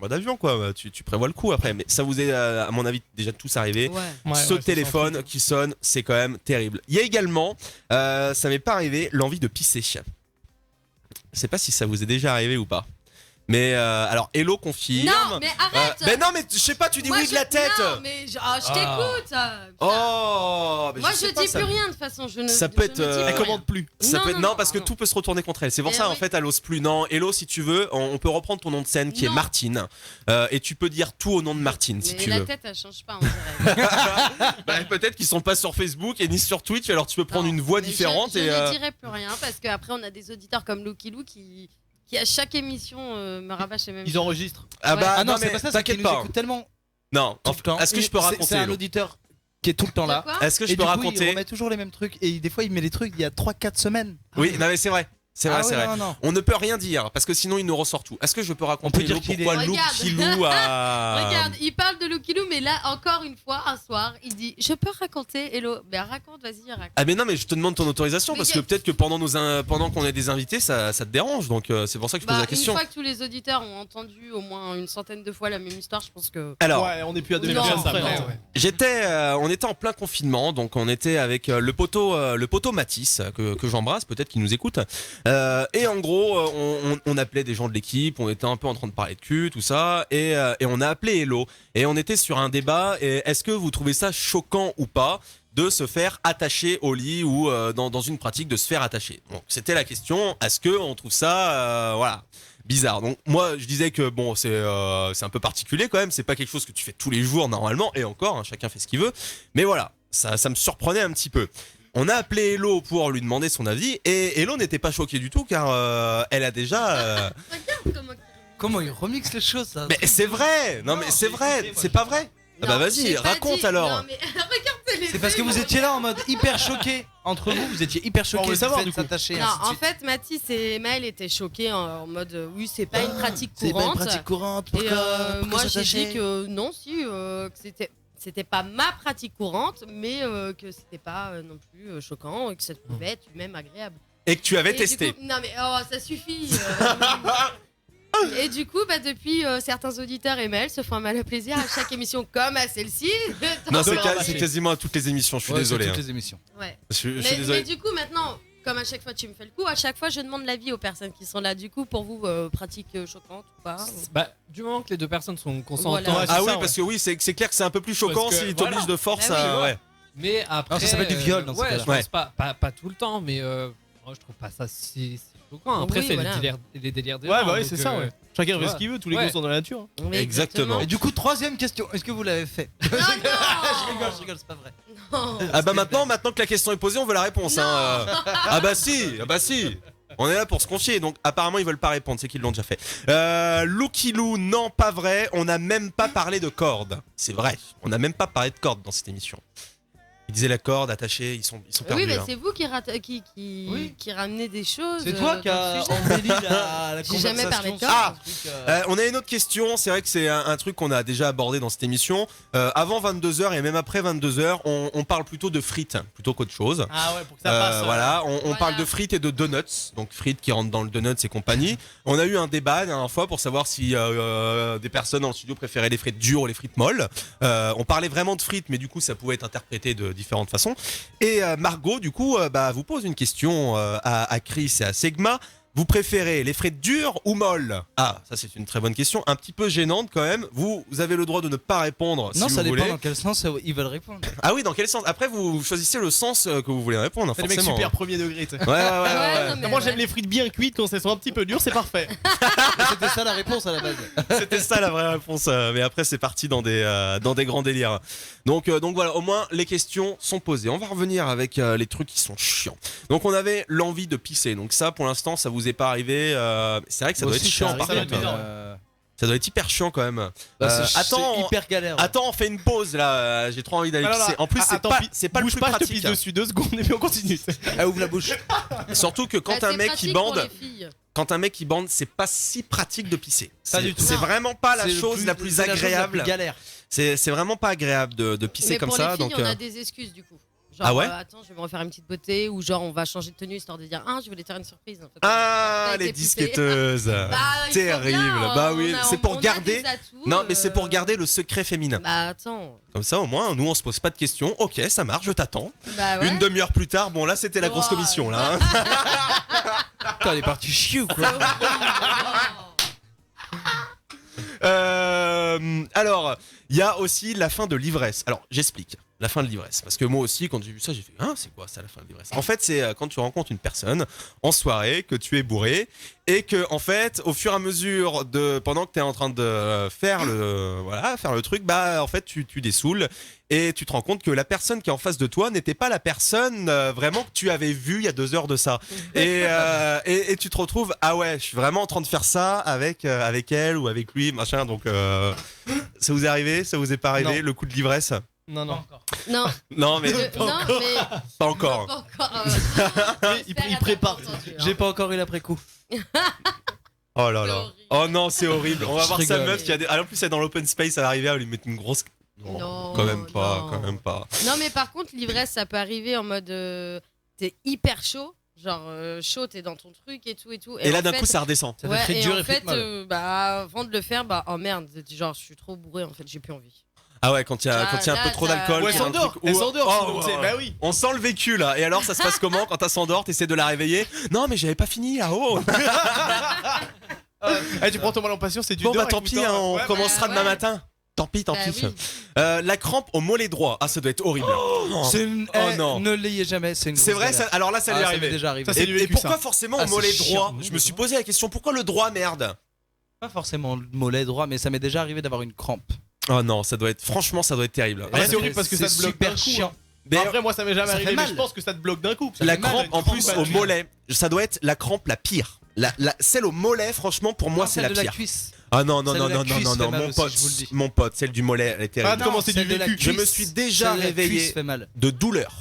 mode avion, quoi. Tu prévois le coup après. Mais ça vous est, à mon avis, déjà tous arrivé. Ouais. Ouais, Ce ouais, ça téléphone s'en qui sonne, c'est quand même terrible. Il y a également, ça m'est pas arrivé, l'envie de pisser. Je sais pas si ça vous est déjà arrivé ou pas. Mais alors, Hello confirme. Non, mais arrête. Mais non, mais je sais pas, tu dis Moi, oui de la tête. Non, mais je t'écoute. Oh, mais Moi, sais je pas, dis ça- plus rien de toute façon. Je ne. Ça peut je être, ne dis plus Elle rien. commande plus. Ça Non, peut être... non, non, parce que non. tout peut se retourner contre elle. C'est pour Eh ça, en oui. fait, elle ose plus. Non, Hello, si tu veux, on peut reprendre ton nom de scène qui est Non. Martine. Et tu peux dire tout au nom de Martine, si Mais tu la veux. tête, elle change pas, on dirait. Bah, peut-être qu'ils sont pas sur Facebook et ni sur Twitch, alors tu peux prendre Non, une voix mais différente. Je et, ne dirai plus rien parce qu'après, on a des auditeurs comme Lucky Lou qui à chaque émission me rabâchent les mêmes Ils choses. enregistrent. Ah bah, Ah non, non, c'est mais pas ça, c'est t'inquiète qu'il nous pas. écoute tellement Non, tout le temps. est-ce que je peux C'est raconter un Hello auditeur qui est tout le temps De là. quoi Est-ce que je Et peux du coup, il raconter remet toujours les mêmes trucs et des fois il met des trucs il y a 3-4 semaines. Oui, non mais c'est vrai. C'est vrai, Ah c'est ouais, vrai. non. On ne peut rien dire parce que sinon il nous ressort tout. Est-ce que je peux raconter On peut dire Hello, qu'il pourquoi est- Lucky Regarde. Lou a... Regarde, il parle de Lucky Lou, mais là, encore une fois, un soir, il dit je peux raconter, Hello. Ben raconte, vas-y, raconte. Ah mais non mais je te demande ton autorisation Mais parce y que a- peut-être que pendant qu'on ait des invités ça te dérange, donc c'est pour ça que je pose la Une question. fois que tous les auditeurs ont entendu au moins une centaine de fois la même histoire, je pense que. Alors, Ouais, on est plus à Non, 2015 près. non. hein. on était en plein confinement, donc on était avec le poteau Matisse que j'embrasse, peut-être qu'il nous écoute. Et en gros, on appelait des gens de l'équipe, on était un peu en train de parler de cul, tout ça, et on a appelé Hello. Et on était sur un débat. Et est-ce que vous trouvez ça choquant ou pas de se faire attacher au lit ou dans une pratique de se faire attacher? Donc c'était la question. Est-ce que on trouve ça, voilà, bizarre? Donc moi je disais que bon c'est un peu particulier quand même. C'est pas quelque chose que tu fais tous les jours normalement. Et encore, hein, chacun fait ce qu'il veut. Mais voilà, ça me surprenait un petit peu. On a appelé Hello pour lui demander son avis et Hello n'était pas choquée du tout car elle a déjà. Regarde comment. Comment il remixe les choses ça Mais c'est vrai. Non mais c'est vrai. C'est pas vrai. Ah bah Non, vas-y, j'ai pas raconte dit- alors. Non, mais regardez les C'est parce que vous étiez là en mode hyper choqué entre vous, vous étiez hyper choqués. On veut savoir, vous du êtes coup. attachés, Non, ainsi de en suite. fait, Mathis et Maël étaient choqués en mode oui, c'est pas une pratique C'est pas une courante. pratique courante. Et Pourquoi moi, j'ai s'attacher dit que non, si, que c'était pas ma pratique courante, mais que c'était pas non plus choquant et que ça pouvait être même agréable. Et que tu avais Et du testé. coup- non mais oh, ça suffit. Et du coup, bah, depuis, certains auditeurs et Maël se font un mal plaisir à chaque émission comme à celle-ci. Non, c'est Non, c'est quasiment à toutes les émissions, je suis Ouais, désolé. c'est hein. toutes les émissions. Ouais. Je suis Mais désolé. du coup, maintenant, comme à chaque fois tu me fais le coup, à chaque fois je demande l'avis aux personnes qui sont là. Du coup, pour vous, pratique choquante ou pas Bah, du moment que les deux personnes sont consentantes. Voilà. Ouais, c'est Ah ça, oui, ouais. parce que oui, c'est clair que c'est un peu plus choquant Parce que, s'il t'oblige voilà. de force Ah oui, à. ouais. Ouais. Mais après. Non, ça s'appelle du viol dans ce ouais, cas-là. je pense Ouais. pas tout le temps, mais moi je trouve pas ça si choquant. Après, Oui, c'est voilà. les délires des Ouais, gens, bah ouais, donc, c'est ça, ouais. Chacun fait ce qu'il veut, tous les Ouais. goûts sont dans la nature. Oui, Exactement. Et du coup, troisième question, est-ce que vous l'avez fait? Non, non. Je rigole, c'est pas vrai. Non. Ah bah maintenant que la question est posée, on veut la réponse. Hein. Ah bah si. On est là pour se confier, donc apparemment ils veulent pas répondre, c'est qu'ils l'ont déjà fait. Loukilou, non, pas vrai, on n'a même pas parlé de cordes. C'est vrai, on n'a même pas parlé de cordes dans cette émission. Ils disaient la corde attachée, ils sont perdus. Oui, mais là. c'est vous qui Oui. ramenez des choses. C'est toi qui dans le as sujet. embelli la J'ai jamais conversation parlé de sur cordes. un truc, On a une autre question, c'est vrai que c'est un truc qu'on a déjà abordé dans cette émission. Avant 22h et même après 22h, on parle plutôt de frites plutôt qu'autre chose. Ah ouais, pour que ça passe. Voilà, on Voilà. parle de frites et de donuts, donc frites qui rentrent dans le donuts et compagnie. On a eu un débat la dernière fois pour savoir si des personnes dans le studio préféraient les frites dures ou les frites molles. On parlait vraiment de frites, mais du coup ça pouvait être interprété de différentes façons. Et Margot, du coup, vous pose une question à Chris et à Segma. Vous préférez les frites dures ou molles? Ah, ça c'est une très bonne question, un petit peu gênante quand même. Vous avez le droit de ne pas répondre Non, si ça vous dépend voulez. dans quel sens ils veulent répondre. Ah oui, dans quel sens? Après, vous choisissez le sens que vous voulez répondre, C'est le mec forcément. super premier degré. tu sais. Ouais. Ouais, non, mais Moi ouais. j'aime les frites bien cuites quand elles sont un petit peu dures, c'est parfait. C'était ça la réponse à la base. C'était ça la vraie réponse, mais après c'est parti dans des grands délires. Donc voilà, au moins les questions sont posées. On va revenir avec les trucs qui sont chiants. Donc on avait l'envie de pisser. Donc ça, pour l'instant, ça vous est pas arrivé. C'est vrai que ça doit être chiant par arrivé, contre. mais Ça doit être hyper chiant quand même. C'est Attends, hyper galère. attends, on fait une pause là. J'ai trop envie d'aller Alors là, pisser. En plus, attends, c'est pas le bouge plus pas, je te pratique. pisse dessus 2 secondes et puis on continue. Ah, ouvre la bouche. Surtout que quand Bah, un c'est mec pratique qui pour bande, les filles. quand un mec qui bande, c'est pas si pratique de pisser. Pas C'est- du tout. C'est Non. vraiment pas la C'est le chose la plus c'est la chose la agréable. plus galère. C'est vraiment pas agréable de pisser Mais comme pour ça. les filles, Donc on a des excuses du coup. Genre, Ah ouais attends, je vais me refaire une petite beauté ou genre on va changer de tenue histoire de dire je voulais te faire une surprise. En fait, ah, t'as été les pissée. disquetteuses. Bah, il faut Terrible. bien, Bah on oui, a- c'est pour on a garder. des atouts, Non, mais c'est pour garder le secret féminin. Bah attends. Comme ça, au moins, nous, on se pose pas de questions. Ok, ça marche, je t'attends. Bah ouais. Une demi-heure plus tard, bon, là, c'était la grosse Oh, commission, là. hein. Putain, elle est partie chier ou quoi? Alors, il y a aussi la fin de l'ivresse. Alors, j'explique. La fin de l'ivresse. Parce que moi aussi, quand j'ai vu ça, j'ai fait c'est quoi ça, la fin de l'ivresse? En fait, c'est quand tu rencontres une personne en soirée, que tu es bourré, et que, en fait, au fur et à mesure pendant que tu es en train de faire le truc, en fait, tu dessoules, et tu te rends compte que la personne qui est en face de toi n'était pas la personne vraiment que tu avais vue il y a 2 heures de ça. Et tu te retrouves, ah ouais, je suis vraiment en train de faire ça avec elle ou avec lui, machin. Donc, ça vous est arrivé? Ça vous est pas arrivé, Non. le coup de l'ivresse? Non, non. Non, Non, mais non, mais pas encore. pas encore. Il prépare. J'ai pas encore eu l'après-coup. Oh là C'est là. horrible. Oh non, c'est horrible. On va Je voir sa rigole. meuf qui a des. Ah, en plus, elle est dans l'open space, elle va arriver à lui mettre une grosse. Non, quand même pas, non. quand même pas. Non, mais par contre, l'ivresse, ça peut arriver en mode t'es hyper chaud, genre chaud, t'es dans ton truc et tout et tout. Et là, en d'un fait- coup, ça redescend. Ça fait Ouais, frites et dures en et frites fait, molles. avant de le faire, oh merde, genre je suis trop bourré en fait, j'ai plus envie. Ah ouais, quand il y a un Là, peu trop d'alcool. Ou elle c'est un s'endort. truc Elle où- s'endort. Oh, sinon, c'est- Bah oui. On sent le vécu là. Et alors, ça se passe comment quand elle s'endort? T'essaies de la réveiller? Non, mais j'avais pas fini là-haut. Tu prends ton mal en patience, c'est du Bon, dehors, bah tant écoute, pis, hein. hein, on Ouais, commencera bah, demain ouais. matin. Tant pis, tant Bah pis. oui. La crampe au mollet droit. Ah, ça doit être horrible. C'est une... Oh non. Ne l'ayez jamais, c'est une C'est grosse vrai, galère. alors là, ça lui est Ah, arrivé. m'est déjà arrivé. Ça, c'est du Et vécu, pourquoi ça. forcément Ah, au mollet c'est droit? chiant. Je me suis posé la question, pourquoi le droit, merde? Pas forcément le mollet droit, mais ça m'est déjà arrivé d'avoir une crampe. Oh non, ça doit être. Franchement, ça doit être terrible. Ouais, c'est horrible parce que ça te bloque super d'un coup, chiant. hein. Mais Après, moi, ça m'est jamais Ça arrivé, fait mais mal. je pense que ça te bloque d'un coup. Ça la fait mal, crampe, une en plus, au battue. mollet, ça doit être la crampe la pire. Celle au mollet, franchement, pour moi, c'est la Celle de pire. cuisse. Ah non, non, Celle non, de la non, non, cuisse non, fait non, mal mon aussi, pote, je vous le dis. mon pote, celle du mollet, elle est terrible. Ah, comment c'est du celle de la vécu. Je me cuisse- suis déjà celle de la réveillé cuisse fait mal. de douleur.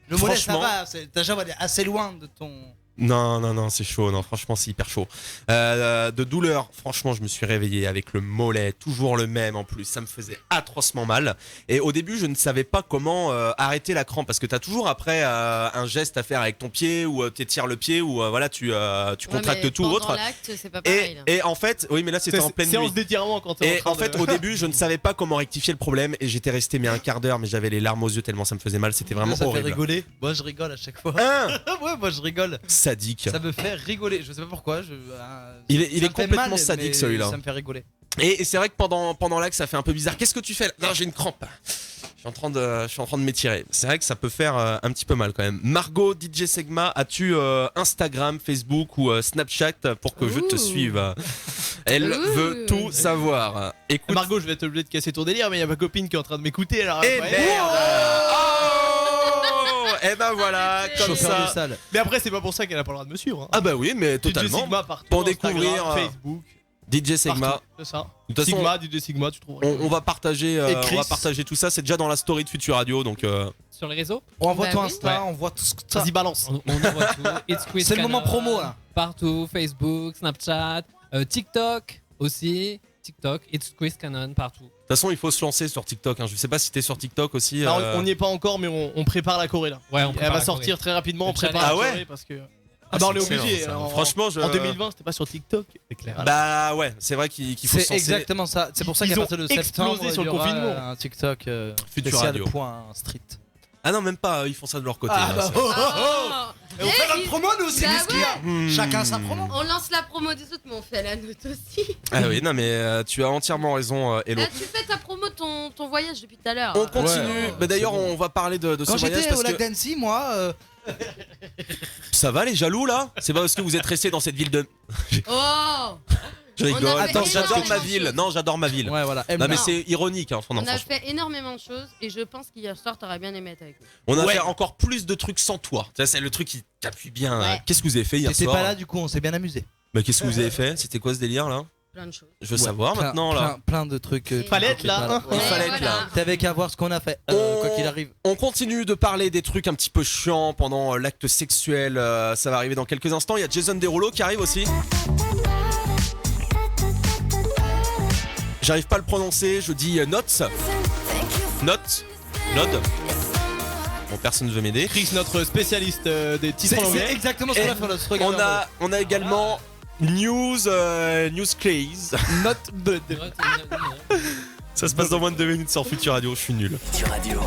Le mollet, ça Franchement. va, t'as jamais allé assez loin de ton. Non, non, non, c'est chaud. Non, franchement, c'est hyper chaud. De douleur, franchement, je me suis réveillé avec le mollet, toujours le même en plus. Ça me faisait atrocement mal. Et au début, je ne savais pas comment arrêter la crampe parce que t'as toujours après un geste à faire avec ton pied ou t'étires le pied ou voilà, tu contractes tout autre. L'acte, c'est pas pareil. là. Et en fait, oui, mais là, c'était en pleine nuit. Séance d'étirement quand t'es Et train en fait, de- au début, je ne savais pas comment rectifier le problème et j'étais resté mais un quart d'heure, mais j'avais les larmes aux yeux tellement ça me faisait mal. C'était vraiment ça fait horrible. rigoler. Moi, je rigole à chaque fois. Hein Ouais, moi, je rigole. Sadique. Ça me fait rigoler. Je sais pas pourquoi. Il est ça me fait complètement mal, sadique mais celui-là. Ça me fait rigoler. Et c'est vrai que pendant l'acte, ça fait un peu bizarre. Qu'est-ce que tu fais là? Non, j'ai une crampe. Je suis en train de m'étirer. C'est vrai que ça peut faire un petit peu mal quand même. Margot, DJ Segma, as-tu Instagram, Facebook ou Snapchat pour que je te Ouh. suive? Elle Ouh. veut tout savoir. Écoute. Margot, je vais être obligé de casser ton délire, mais il y a ma copine qui est en train de m'écouter. Alors, Et ouais. merde! Oh! Et ben voilà, comme Chauffeur de ça. salle. Mais après, c'est pas pour ça qu'elle a pas le droit de me suivre. Hein. Ah bah oui, mais DJ totalement. Sigma partout, Pour Instagram, découvrir, Facebook, DJ Segma. partout, c'est ça. De toute façon, Sigma, DJ Sigma, tu trouveras. on va partager, Et Chris. on va partager tout ça. C'est déjà dans la story de Future Radio, donc. Sur les réseaux, On envoie Bah ton oui. Insta, Ouais. on voit tout ce que ça. Vas-y, balance. on envoie tout. It's Quiz C'est le moment Canon, promo, là. Partout, Facebook, Snapchat, TikTok aussi. TikTok, It's Quiz Canon, partout. De toute façon, il faut se lancer sur TikTok. Hein. Je sais pas si t'es sur TikTok aussi. Alors, on n'y est pas encore, mais on prépare la Corée là. Ouais, on Elle prépare va la sortir très rapidement, on Le prépare challenge. la Ah ouais Corée parce que. Ah bah on est c'est obligé. excellent, ça. En- Franchement, je- En 2020, c'était pas sur TikTok. C'est clair. Bah ouais, c'est vrai qu'il faut se C'est lancer. exactement ça. C'est pour ça Ils qu'à ont partir de explosé septembre, sur il le y aura confinement. un TikTok Future spécial Radio. point street. Ah non, même pas. Ils font ça de leur côté. Ah là, bah ça. oh, oh, oh. Ah. Et on fait notre Eh, promo nous aussi, bah qu'est-ce qu'il y a Hmm. Chacun sa promo. On lance la promo des autres, mais on fait la nôtre aussi. Ah oui, non, mais tu as entièrement raison, Hello. Là, tu fais ta promo de ton voyage depuis tout à l'heure. On continue. Ouais. Bah, d'ailleurs, on va parler de ce Quand voyage j'étais parce au lac que d'Annecy, moi, ça va les jaloux là. C'est pas parce que vous êtes restés dans cette ville de. Oh Je On a rigole. fait Attends, j'adore ma énormément de ville. choses. Non, j'adore ma ville. ouais voilà. Non mais Non. c'est ironique, hein, On a franchement. fait énormément de choses et je pense qu'hier soir, t'aurais bien aimé être avec nous. On a Ouais. fait encore plus de trucs sans toi. Ça, c'est le truc qui t'appuie bien. Ouais. Qu'est-ce que vous avez fait hier T'étais soir pas là, du coup, on s'est bien amusé. Mais qu'est-ce que vous avez fait? C'était quoi ce délire là? Plein de choses. Je veux savoir Plein- maintenant là. plein de trucs. Fallait être là, hein. Il Ouais, fallait être voilà. là. T'avais qu'à voir ce qu'on a fait, On- quoi qu'il arrive. On continue de parler des trucs un petit peu chiants pendant l'acte sexuel. Ça va arriver dans quelques instants. Il y a Jason Derulo qui arrive aussi. J'arrive pas à le prononcer. Je dis Notes. Notes. Node. Bon, personne ne veut m'aider. Chris, notre spécialiste des titres C'est en anglais. exactement ce Et qu'on a fait. On se regarde. On a également News Craze. Not bud. Ça se passe dans moins de 2 minutes sur Future Radio. Je suis nul. Future Radio.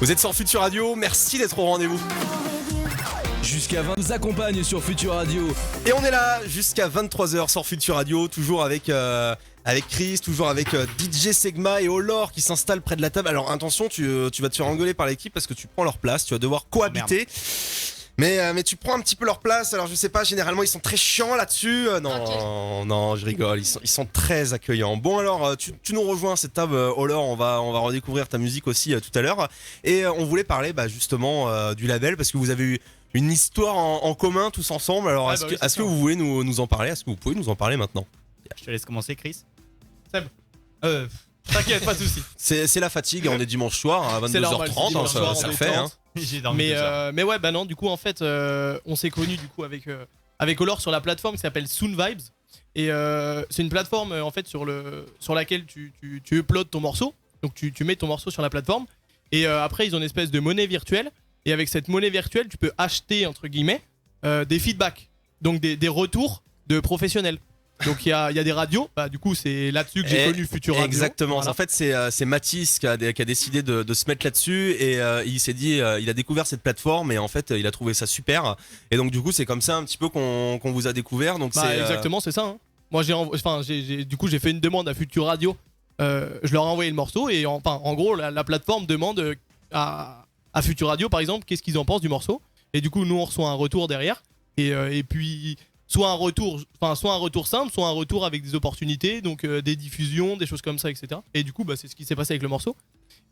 Vous êtes sur Future Radio. Merci d'être au rendez-vous. Jusqu'à 20 nous accompagne sur Future Radio. Et on est là jusqu'à 23h sur Future Radio, toujours avec Chris, toujours avec DJ Segma et Olor qui s'installe près de la table. Alors attention, tu vas te faire engueuler par l'équipe parce que tu prends leur place, tu vas devoir cohabiter. Mais tu prends un petit peu leur place, alors je sais pas, généralement ils sont très chiants là-dessus. Non, je rigole, ils sont très accueillants. Bon alors, tu nous rejoins à cette table, Olor, on va redécouvrir ta musique aussi tout à l'heure. Et on voulait parler justement du label parce que vous avez eu une histoire en commun tous ensemble. Alors Ouais, est-ce bah que, oui, c'est est-ce que ça. vous voulez nous en parler? Est-ce que vous pouvez nous en parler maintenant? Je te laisse commencer, Chris. T'inquiète, pas de soucis. C'est la fatigue, on est dimanche soir à C'est normal, c'est 22h30, dimanche soir, ça on le est fait. Hein. détente. J'ai dormi 2 heures. Mais ouais, bah non, du coup, en fait, on s'est connus du coup avec Olor sur la plateforme qui s'appelle Soon Vibes. Et c'est une plateforme en fait sur laquelle tu uploads ton morceau. Donc tu mets ton morceau sur la plateforme. Et après, ils ont une espèce de monnaie virtuelle. Et avec cette monnaie virtuelle, tu peux acheter, entre guillemets, des feedbacks. Donc des retours de professionnels. Donc il y a des radios. Bah, du coup, c'est là-dessus que j'ai Et- connu Future Radio. Exactement. Voilà. En fait, c'est Mathis qui a décidé de se mettre là-dessus et il s'est dit, il a découvert cette plateforme et en fait, il a trouvé ça super. Et donc, du coup, c'est comme ça un petit peu qu'on vous a découvert. Donc, Bah, c'est exactement, c'est ça. Hein. Moi, du coup, j'ai fait une demande à Future Radio. Je leur ai envoyé le morceau et en gros, la plateforme demande à Future Radio, par exemple, qu'est-ce qu'ils en pensent du morceau. Et du coup, nous, on reçoit un retour derrière. Et puis, soit un retour simple, soit un retour avec des opportunités, donc des diffusions, des choses comme ça, etc. Et du coup, bah, c'est ce qui s'est passé avec le morceau.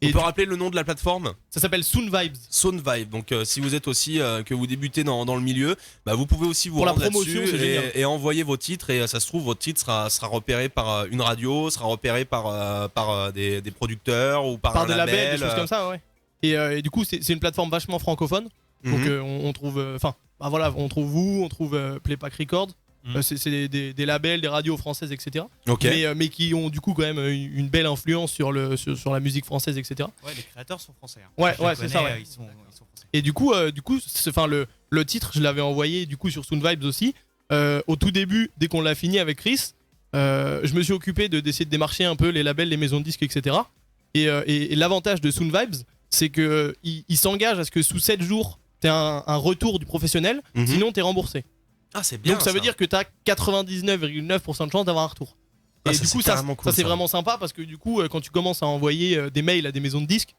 On Et peut rappeler le nom de la plateforme? ça s'appelle Soon Vibes. Sound Vibe. Donc si vous êtes aussi que vous débutez dans le milieu, bah, vous pouvez aussi vous Pour la rendre promotion, là-dessus c'est génial. et envoyer vos titres, et ça se trouve votre titre sera repéré par une radio, sera repéré par des producteurs ou par un Des labels, label. des choses comme ça, ouais. Et du coup, c'est une plateforme vachement francophone. Donc Mhm. on trouve, on trouve vous, on trouve Playback Records. C'est des labels, des radios françaises, etc. Ok. Mais qui ont du coup quand même une belle influence sur la musique française, etc. Ouais, les créateurs sont français. Hein. Ouais, Je les c'est ça, connais, ouais. Ils sont français. Et du coup, le titre, je l'avais envoyé du coup sur Sound Vibes aussi. Au tout début, dès qu'on l'a fini avec Chris, je me suis occupé d'essayer de démarcher un peu les labels, les maisons de disques, etc. Et l'avantage de Sound Vibes, c'est que il s'engage à ce que sous 7 jours, t'aies un retour du professionnel, Mhm. sinon t'es remboursé. Ah, c'est bien. Donc ça veut dire que t'as 99,9% de chance d'avoir un retour. Ah, Et ça, du c'est coup, ça carrément cool, c'est ça. vraiment sympa parce que du coup, quand tu commences à envoyer des mails à des maisons de disques,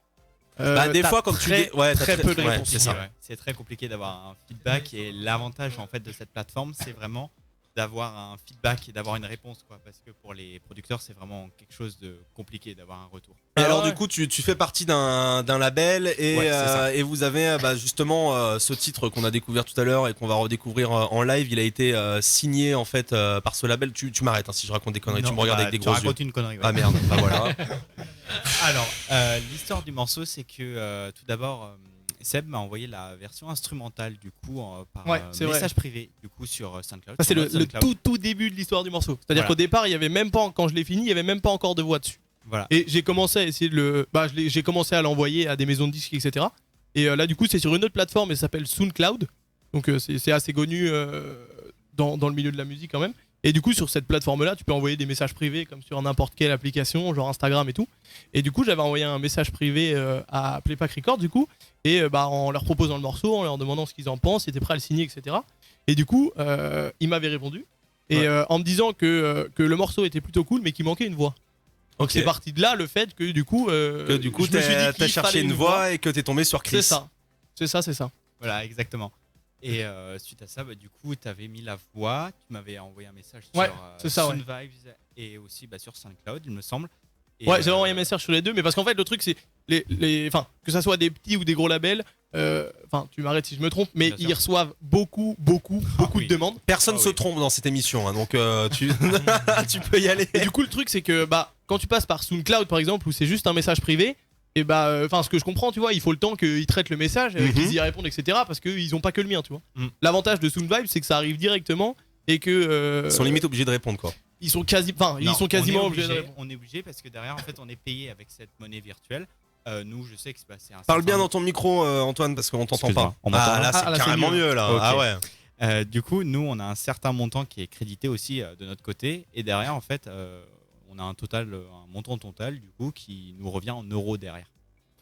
Bah, des t'as fois, quand très, tu. Ouais, t'as très peu de ouais, réponses. c'est ça. Ouais, c'est très compliqué d'avoir un feedback et l'avantage en fait de cette plateforme, c'est vraiment d'avoir un feedback et d'avoir une réponse, quoi. Parce que pour les producteurs, c'est vraiment quelque chose de compliqué d'avoir un retour. Et Ah alors ouais. du coup tu fais partie d'un label et, Ouais, c'est ça. et vous avez justement ce titre qu'on a découvert tout à l'heure et qu'on va redécouvir en live, il a été signé en fait par ce label. Tu m'arrêtes hein, si je raconte des conneries, Non, tu me regardes bah, avec des tu gros yeux. racontes une connerie. ouais. Ah merde, bah voilà. Alors, l'histoire du morceau, c'est que tout d'abord, Seb m'a envoyé la version instrumentale du coup par Ouais, c'est vrai. message privé du coup sur SoundCloud. Ça, c'est sur le notre SoundCloud. tout début de l'histoire du morceau. C'est-à-dire Voilà. qu'au départ, il y avait même pas, quand je l'ai fini, il y avait même pas encore de voix dessus. Voilà. Et j'ai commencé à essayer j'ai commencé à l'envoyer à des maisons de disques, etc. Et là, du coup, c'est sur une autre plateforme, elle s'appelle SoundCloud. Donc c'est assez connu dans le milieu de la musique quand même. Et du coup, sur cette plateforme-là, tu peux envoyer des messages privés comme sur n'importe quelle application, genre Instagram et tout. Et du coup, j'avais envoyé un message privé à Playback Records, du coup, et en leur proposant le morceau, en leur demandant ce qu'ils en pensent, s'ils étaient prêts à le signer, etc. Et du coup, ils m'avaient répondu. Et en me disant que le morceau était plutôt cool, mais qu'il manquait une voix. Donc Ok. c'est parti de là le fait que du coup, Que du coup je me suis dit t'as qu'il cherché fallait une voix et que t'es tombé sur Chris. C'est ça. Voilà, exactement. Et suite à ça, du coup, tu avais mis la voix, tu m'avais envoyé un message Ouais, sur c'est ça, Sound Vibes et aussi sur SoundCloud, il me semble. Et, Ouais, j'avais envoyé un message sur les deux, mais parce qu'en fait, le truc, c'est que ça soit des petits ou des gros labels, tu m'arrêtes si je me trompe, mais Bien sûr. ils reçoivent beaucoup oui. de demandes. Personne Ah se oui. trompe dans cette émission, hein, donc tu tu peux y aller. Et du coup, le truc, c'est que quand tu passes par SoundCloud, par exemple, où c'est juste un message privé, et ce que je comprends, tu vois, il faut le temps qu'ils traitent le message, Mhm. qu'ils y répondent, etc. Parce qu'ils ont pas que le mien, tu vois. Mm. L'avantage de SoundVibe, c'est que ça arrive directement et que Ils sont limite obligés de répondre quoi. ils sont quasiment on est obligés de répondre. On est obligé parce que derrière, en fait, on est payé avec cette monnaie virtuelle. Nous, je sais que c'est un. Parle bien certain- dans ton micro Antoine parce qu'on t'entend Excuse-moi, pas. on m'entend Ah là Ah, c'est là, c'est carrément mieux. mieux là. Ok. Ah ouais. Du coup, nous, on a un certain montant qui est crédité aussi de notre côté. Et derrière, en fait, on a un montant total, du coup, qui nous revient en euros derrière.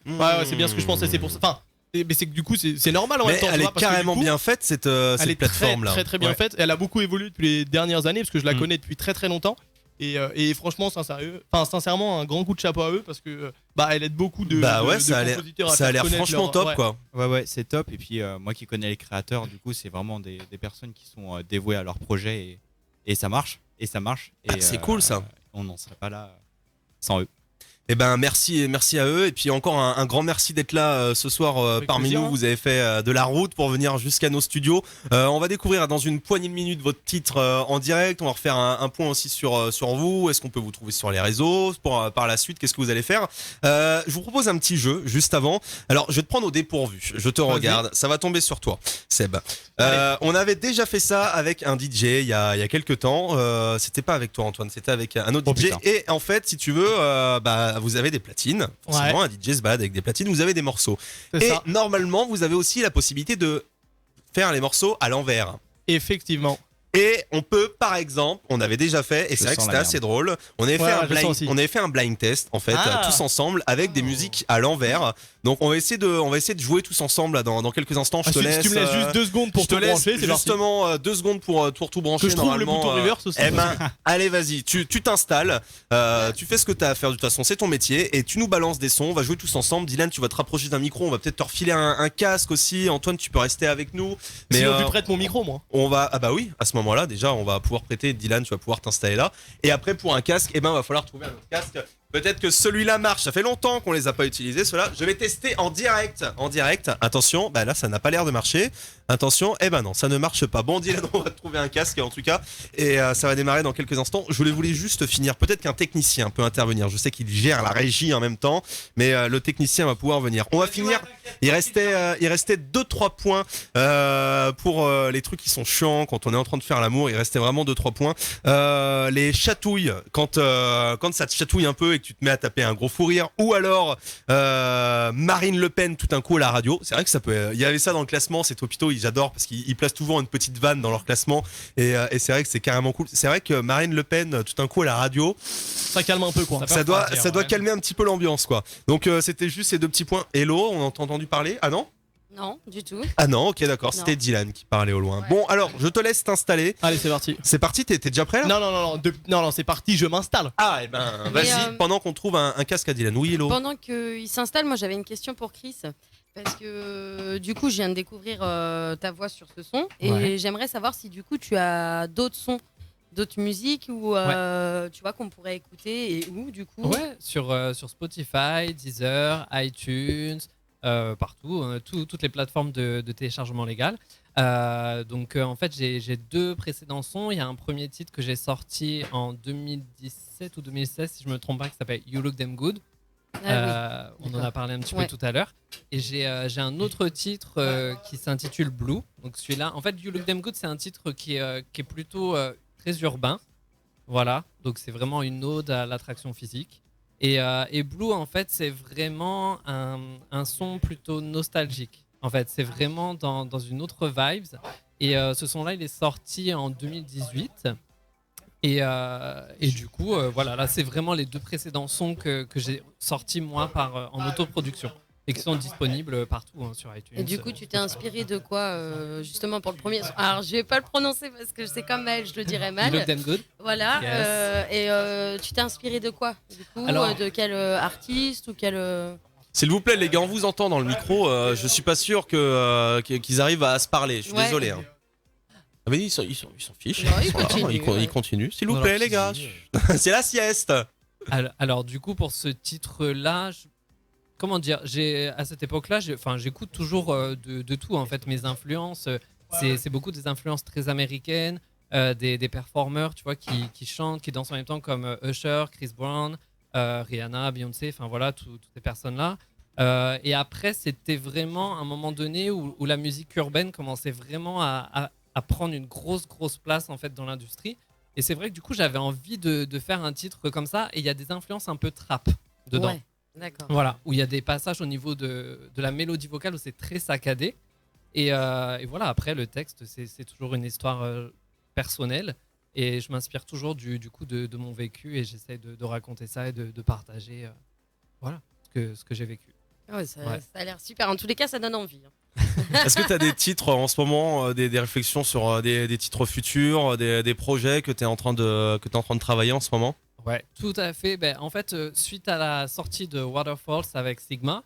Ouais, c'est bien ce que je pensais, c'est pour ça. Mais c'est que du coup, c'est normal en Mais même temps. tu elle vois, est parce que du carrément coup, bien faite cette elle est plateforme là. très très bien Ouais. faite. Elle a beaucoup évolué depuis les dernières années parce que je la Mm. connais depuis très très longtemps. Et franchement, sincèrement, un grand coup de chapeau à eux parce que elle aide beaucoup de, Bah ouais, de ça a l'air- compositeurs à Ça a faire l'air connaître franchement leur- top ouais. quoi. Ouais, c'est top. Et puis, moi qui connais les créateurs, du coup, c'est vraiment des personnes qui sont dévouées à leur projet et ça marche. Et ça marche. Ah, Et, c'est cool, ça. On n'en serait pas là sans eux. Eh ben merci à eux et puis encore un grand merci d'être là ce soir Avec parmi plaisir, nous. hein. Vous avez fait de la route pour venir jusqu'à nos studios. On va découvrir dans une poignée de minutes votre titre en direct. On va refaire un point aussi sur vous. Est-ce qu'on peut vous trouver sur les réseaux par la suite? Qu'est-ce que vous allez faire? Je vous propose un petit jeu juste avant. Alors je vais te prendre au dépourvu. Je te regarde. Ça va tomber sur toi, Seb. On avait déjà fait ça avec un DJ il y a quelques temps. C'était pas avec toi Antoine, c'était avec un autre Oh, DJ. putain. Et en fait, si tu veux, vous avez des platines. Forcément, un DJ se balade avec des platines. Vous avez des morceaux. C'est Et ça. normalement, vous avez aussi la possibilité de faire les morceaux à l'envers. Effectivement. Et on peut, par exemple, on avait déjà fait, et c'est vrai que sens c'était la assez drôle, on avait, Ouais, fait je le sens aussi. on avait fait un blind test, en fait, Ah. tous ensemble, avec des musiques à l'envers. Donc on va essayer de jouer tous ensemble là, dans quelques instants. Je te si laisse. tu me laisses juste 2 secondes pour je te tout laisse brancher, c'est parti. justement 2 secondes pour tout brancher. Que je trouve le normalement, bouton reverse aussi. Eh ben, allez, vas-y, tu t'installes, tu fais ce que t'as à faire de toute façon, c'est ton métier, et tu nous balances des sons. On va jouer tous ensemble. Dylan, tu vas te rapprocher d'un micro. On va peut-être te refiler un casque aussi. Antoine, tu peux rester avec nous. Mais Sinon, tu prêtes mon micro, moi. on va, ah bah oui, à ce moment-là, déjà, on va pouvoir prêter. Dylan, tu vas pouvoir t'installer là. Et après, pour un casque, eh ben, va falloir trouver un autre casque. Peut-être que celui-là marche. Ça fait longtemps qu'on les a pas utilisés, ceux-là. Je vais tester en direct. En direct. Attention, bah là, ça n'a pas l'air de marcher. Attention, eh ben non, ça ne marche pas. Bon, Dylan, on va te trouver un casque en tout cas. Et ça va démarrer dans quelques instants. Je voulais juste finir. Peut-être qu'un technicien peut intervenir. Je sais qu'il gère la régie en même temps. Mais le technicien va pouvoir venir. On va finir. Il restait 2-3 points pour les trucs qui sont chiants quand on est en train de faire l'amour. Il restait vraiment 2-3 points. Les chatouilles. Quand ça te chatouille un peu et que tu te mets à taper un gros fou rire, ou alors Marine Le Pen tout d'un coup à la radio. C'est vrai que ça peut. Il y avait ça dans le classement, ces Topito, ils adorent parce qu'ils placent toujours une petite vanne dans leur classement et c'est vrai que c'est carrément cool. C'est vrai que Marine Le Pen tout d'un coup à la radio, Ça calme un peu, quoi. ça doit calmer un petit peu l'ambiance, quoi. Donc c'était juste ces 2 petits points. Hello, on a entendu parler? Ah non? Non, du tout. Ah non, ok, d'accord, Non. c'était Dylan qui parlait au loin. Ouais. Bon, alors je te laisse t'installer. Allez, c'est parti. C'est parti, t'es déjà prêt là? Non, c'est parti, je m'installe. Ah, et ben Mais, vas-y, pendant qu'on trouve un casque à Dylan. Oui, hello. Pendant qu'il s'installe, moi j'avais une question pour Chris. Parce que du coup, je viens de découvrir ta voix sur ce son. Et Ouais. j'aimerais savoir si du coup tu as d'autres sons, d'autres musiques ou tu vois qu'on pourrait écouter et où du coup. Ouais, sur Spotify, Deezer, iTunes, partout, toutes les plateformes de téléchargement légal. Donc en fait, j'ai 2 précédents sons. Il y a un premier titre que j'ai sorti en 2017 ou 2016, si je me trompe pas, qui s'appelle You Look Damn Good. On en a parlé un petit peu tout à l'heure. Et j'ai un autre titre qui s'intitule Blue. Donc celui-là, en fait, You Look Damn Good, c'est un titre qui est plutôt très urbain. Voilà, donc c'est vraiment une ode à l'attraction physique. Et Blue, en fait, c'est vraiment un son plutôt nostalgique. En fait, c'est vraiment dans une autre vibes. Et ce son-là, il est sorti en 2018. Et du coup, voilà, là, c'est vraiment les 2 précédents sons que j'ai sortis, moi, en autoproduction. Et qui sont disponibles partout sur iTunes. Et du coup, tu t'es inspiré de quoi justement pour le premier son? Alors, je vais pas le prononcer parce que c'est comme Maël, je le dirais mal. You Look Damn Good. Voilà. Yes. Tu t'es inspiré de quoi du coup? Alors- De quel artiste ou quel S'il vous plaît, les gars, on vous entend dans le micro. Je suis pas sûr qu'ils arrivent à se parler. Je suis Ouais. désolé. Hein. Ah mais ils s'en fichent. Non, ils sont là, continuent, ouais. ils continuent. S'il vous Dans plaît, leur les gars. cuisine. C'est la sieste. Alors, du coup, pour ce titre-là, comment dire, à cette époque-là, j'écoute toujours de tout, en fait. Mes influences, c'est beaucoup des influences très américaines, des performeurs, tu vois, qui chantent, qui dansent en même temps, comme Usher, Chris Brown, Rihanna, Beyoncé, enfin voilà, toutes ces personnes-là. Et après, c'était vraiment un moment donné où la musique urbaine commençait vraiment à prendre une grosse place, en fait, dans l'industrie. Et c'est vrai que du coup, j'avais envie de faire un titre comme ça, et il y a des influences un peu trap dedans. Ouais, d'accord. Voilà, où il y a des passages au niveau de la mélodie vocale où c'est très saccadé. Et voilà, après, le texte, c'est toujours une histoire personnelle. Et je m'inspire toujours du coup de mon vécu et j'essaie de raconter ça et de partager voilà, ce que j'ai vécu. Ouais, ça Ouais. a l'air super. En tous les cas, ça donne envie. Est-ce que tu as des titres en ce moment, des réflexions sur des titres futurs, des projets que tu es en train de travailler en ce moment? Ouais, tout à fait. En fait, suite à la sortie de Waterfalls avec Sigma,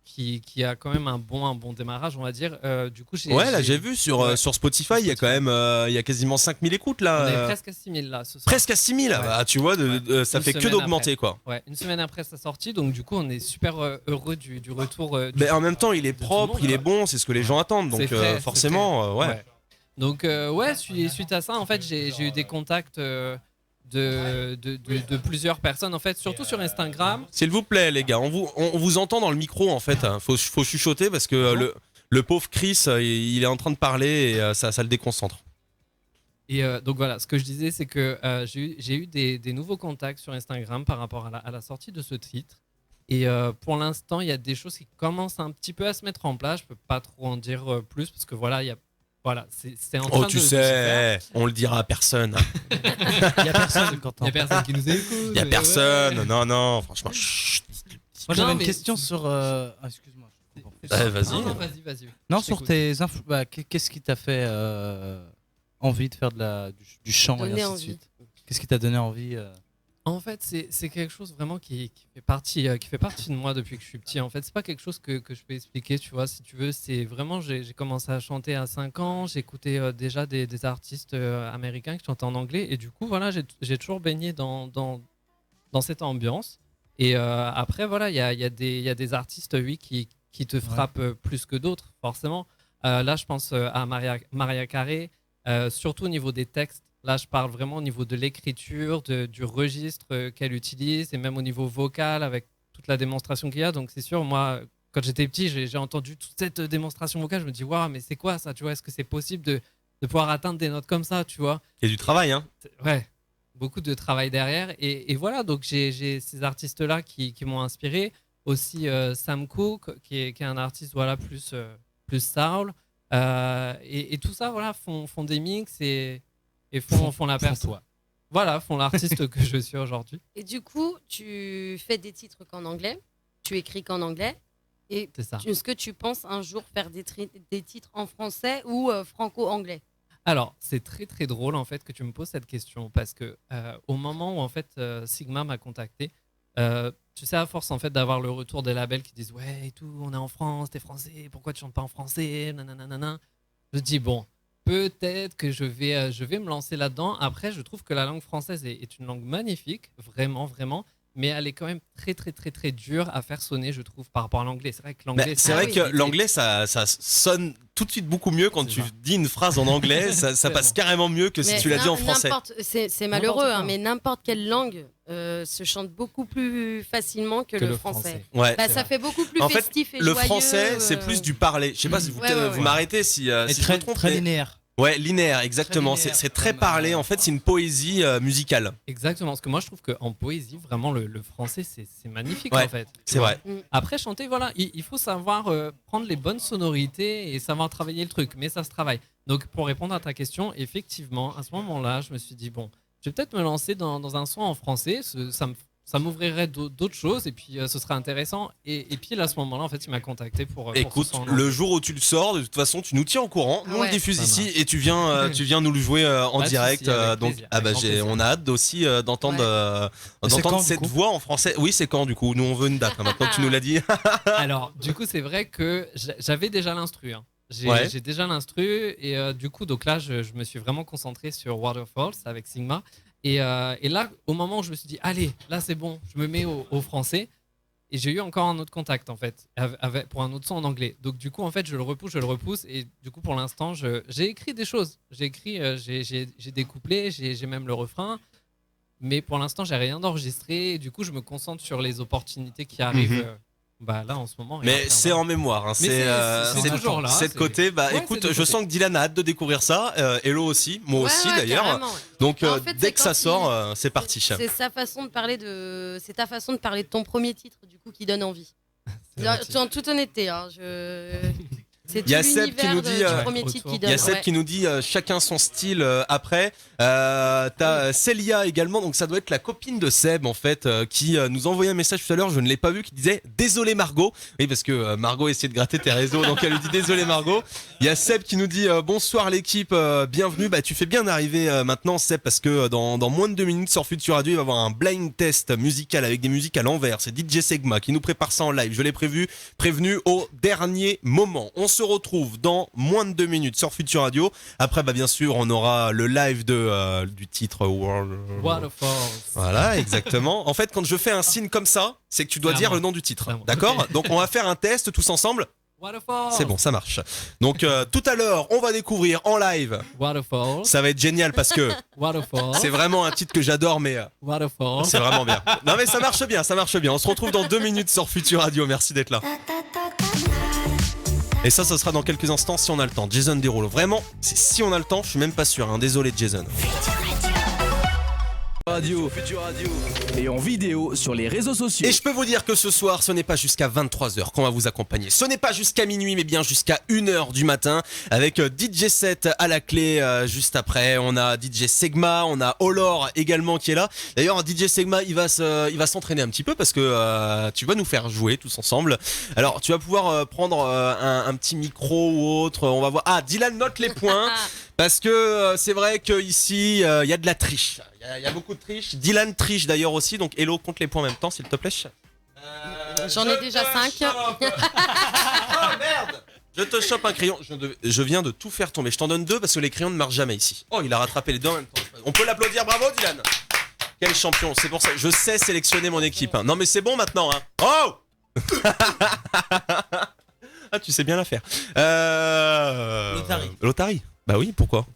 qui a quand même un bon démarrage, on va dire. Du coup, j'ai vu sur Spotify, il y a quand même il y a quasiment 5000 écoutes là. On est presque à 6000 là ce soir. Presque à 6000, Ouais. bah, tu vois, ça Une fait que semaine d'augmenter après. quoi. Ouais, une semaine après sa sortie, donc du coup, on est super heureux du retour. Mais en même temps, il est de tout le propre, monde, il est ouais. bon, c'est ce que les gens attendent, donc C'est frais, forcément, c'est frais. ouais. Donc suite à ça, en fait, j'ai eu des contacts de plusieurs personnes, en fait, surtout sur Instagram. S'il vous plaît, les gars, on vous entend dans le micro en fait. Faut chuchoter parce que le pauvre Chris, il est en train de parler et ça le déconcentre. Et donc voilà, ce que je disais, c'est que j'ai eu des nouveaux contacts sur Instagram par rapport à la sortie de ce titre. Et pour l'instant, il y a des choses qui commencent un petit peu à se mettre en place. Je peux pas trop en dire plus parce que voilà, c'est en train Oh, de tu se sais, faire. on le dira à personne. Il y a personne, Quentin. Il y a personne qui nous écoute. Il y a personne. Non, franchement. chut. Moi j'avais Non, une mais- question sur. Excuse-moi. je comprends. vas-y. Non, Vas-y. Non, Je sur t'écoute. tes qu'est-ce qui t'a fait envie de faire du chant et Donner ainsi de envie. suite? Qu'est-ce qui t'a donné envie En fait, c'est quelque chose vraiment qui fait partie de moi depuis que je suis petit. En fait, c'est pas quelque chose que je peux expliquer, tu vois, si tu veux. C'est vraiment, j'ai commencé à chanter à 5 ans. J'écoutais déjà des artistes américains qui chantaient en anglais. Et du coup, voilà, j'ai toujours baigné dans cette ambiance. Et après, voilà, il y a des artistes, oui, qui te frappent plus que d'autres, forcément. Là, je pense à Mariah Carey, surtout au niveau des textes. Là, je parle vraiment au niveau de l'écriture, du registre qu'elle utilise et même au niveau vocal avec toute la démonstration qu'il y a. Donc, c'est sûr, moi, quand j'étais petit, j'ai entendu toute cette démonstration vocale. Je me dis, waouh, mais c'est quoi ça? Tu vois, est-ce que c'est possible de pouvoir atteindre des notes comme ça, tu vois? Il y a du travail, hein. Ouais, beaucoup de travail derrière. Et voilà, donc j'ai ces artistes-là qui m'ont inspiré. Aussi Sam Cooke, qui est un artiste voilà, plus soul. Et tout ça, voilà, font des mix et font la personne. Voilà, font l'artiste que je suis aujourd'hui. Et du coup, tu fais des titres qu'en anglais, tu écris qu'en anglais. Et C'est ça. est-ce que tu penses un jour faire des titres en français ou franco-anglais? Alors, c'est très très drôle en fait que tu me poses cette question parce que au moment où en fait Sigma m'a contacté, tu sais, à force en fait d'avoir le retour des labels qui disent ouais et tout, on est en France, t'es français, pourquoi tu chantes pas en français, nanana. Je dis bon, peut-être que je vais me lancer là-dedans. Après, je trouve que la langue française est une langue magnifique, vraiment, vraiment. Mais elle est quand même très, très, très, très dure à faire sonner, je trouve, par rapport à l'anglais. C'est vrai que l'anglais. C'est vrai que l'anglais, ça sonne tout de suite beaucoup mieux quand tu dis une phrase en anglais. ça passe carrément mieux que si tu l'as dit en français. C'est malheureux, hein, mais n'importe quelle langue se chante beaucoup plus facilement que le français. Ouais. Bah, ça fait beaucoup plus En fait, festif et le joyeux. français, c'est plus du parler. Je sais pas si vous, vous m'arrêtez si, si je me trompe, très mais- linéaire. Ouais, linéaire, exactement. Très linéaire, C'est très comme, parlé. En fait, c'est une poésie musicale. Exactement, parce que moi je trouve qu'en poésie, vraiment le français c'est magnifique Ouais, en fait. c'est vrai. Après chanter, voilà, il faut savoir prendre les bonnes sonorités et savoir travailler le truc, mais ça se travaille. Donc pour répondre à ta question, effectivement, à ce moment-là, je me suis dit, bon, je vais peut-être me lancer dans un son en français, ça m'ouvrirait d'autres choses et puis ce serait intéressant. Et puis à ce moment-là, en fait, il m'a contacté pour Écoute, ce son en le jour où tu le sors, de toute façon, tu nous tiens au courant. Nous, on Ouais. le diffuse Ça ici marche. et tu viens nous le jouer en Pas de direct. souci, avec Donc, plaisir, avec grand plaisir. on a hâte aussi d'entendre Et c'est quand, du cette coup voix en français. Oui, c'est quand du coup? Nous, on veut une date. Hein, maintenant que tu nous l'as dit. Alors, du coup, c'est vrai que j'avais déjà l'instru. Hein. Ouais. J'ai déjà l'instru et du coup, donc là, je me suis vraiment concentré sur Waterfalls avec Sigma. Et là, au moment où je me suis dit, allez, là c'est bon, je me mets au français. Et j'ai eu encore un autre contact en fait, pour un autre son en anglais. Donc du coup, en fait, je le repousse. Et du coup, pour l'instant, j'ai écrit des choses. J'ai écrit, j'ai des couplets, j'ai même le refrain. Mais pour l'instant, j'ai rien d'enregistré. Et du coup, je me concentre sur les opportunités qui arrivent. Là en ce moment. Et Mais après, c'est on va- en mémoire. Hein. Mais C'est toujours là. c'est de côté. Bah, Ouais, écoute, c'est de je côté. sens que Dylan a hâte de découvrir ça. Hello aussi, moi Ouais, aussi ouais, d'ailleurs. carrément, ouais. Donc En fait, dès c'est que ça quand sort, c'est parti. C'est sa façon de parler c'est ta façon de parler de ton premier titre, du coup, qui donne envie. En toute honnêteté, hein, c'est Il y a tout Seb qui l'univers nous dit, du premier titre qui Il donne. y a Seb ouais. qui nous dit chacun son style après. T'as Célia également, donc ça doit être la copine de Seb en fait, qui nous a envoyé un message tout à l'heure, je ne l'ai pas vu, qui disait désolé Margot. Oui, parce que Margot essayait de gratter tes réseaux, donc elle lui dit désolé Margot. Il y a Seb qui nous dit bonsoir l'équipe, bienvenue. Bah tu fais bien d'arriver maintenant Seb, parce que dans moins de 2 minutes sur Futur Radio, il va y avoir un blind test musical avec des musiques à l'envers. C'est DJ Segma qui nous prépare ça en live. Je l'ai prévenu au dernier moment. On se retrouve dans moins de 2 minutes sur Futur Radio. Après, bah bien sûr, on aura le live du titre Waterfalls. Voilà, exactement. En fait, quand je fais un signe comme ça, c'est que tu dois C'est à dire moi. le nom du titre. C'est à moi. D'accord? Ok. Donc on va faire un test tous ensemble. Waterfalls. C'est bon, ça marche. Donc tout à l'heure, on va découvrir en live. Waterfalls. Ça va être génial parce que Waterfalls. c'est vraiment un titre que j'adore, mais Waterfalls. c'est vraiment bien. Non mais ça marche bien, ça marche bien. On se retrouve dans 2 minutes sur Futur Radio. Merci d'être là. Et ça sera dans quelques instants si on a le temps. Jason Derulo. Vraiment, c'est si on a le temps, je suis même pas sûr. Hein. Désolé Jason. Radio. Et en vidéo sur les réseaux sociaux. Et je peux vous dire que ce soir, ce n'est pas jusqu'à 23h qu'on va vous accompagner. Ce n'est pas jusqu'à minuit, mais bien jusqu'à 1h du matin. Avec DJ Set à la clé juste après. On a DJ Segma, on a Olor également qui est là. D'ailleurs, DJ Segma, il va s'entraîner un petit peu parce que tu vas nous faire jouer tous ensemble. Alors, tu vas pouvoir prendre un petit micro ou autre. On va voir. Ah, Dylan note les points. Parce que c'est vrai qu'ici, il y a de la triche. Il y a beaucoup de triche. Dylan triche d'ailleurs aussi. Donc, Hello, compte les points en même temps, s'il te plaît. J'en ai déjà 5. Oh merde! Je te chope un crayon. Je viens de tout faire tomber. Je t'en donne 2 parce que les crayons ne marchent jamais ici. Oh, il a rattrapé les 2 en même temps. On peut l'applaudir. Bravo, Dylan! Quel champion. C'est pour ça. Je sais sélectionner mon équipe. Hein. Non, mais c'est bon maintenant. Hein. Oh! Ah, tu sais bien la faire. Lotari. Bah oui, pourquoi?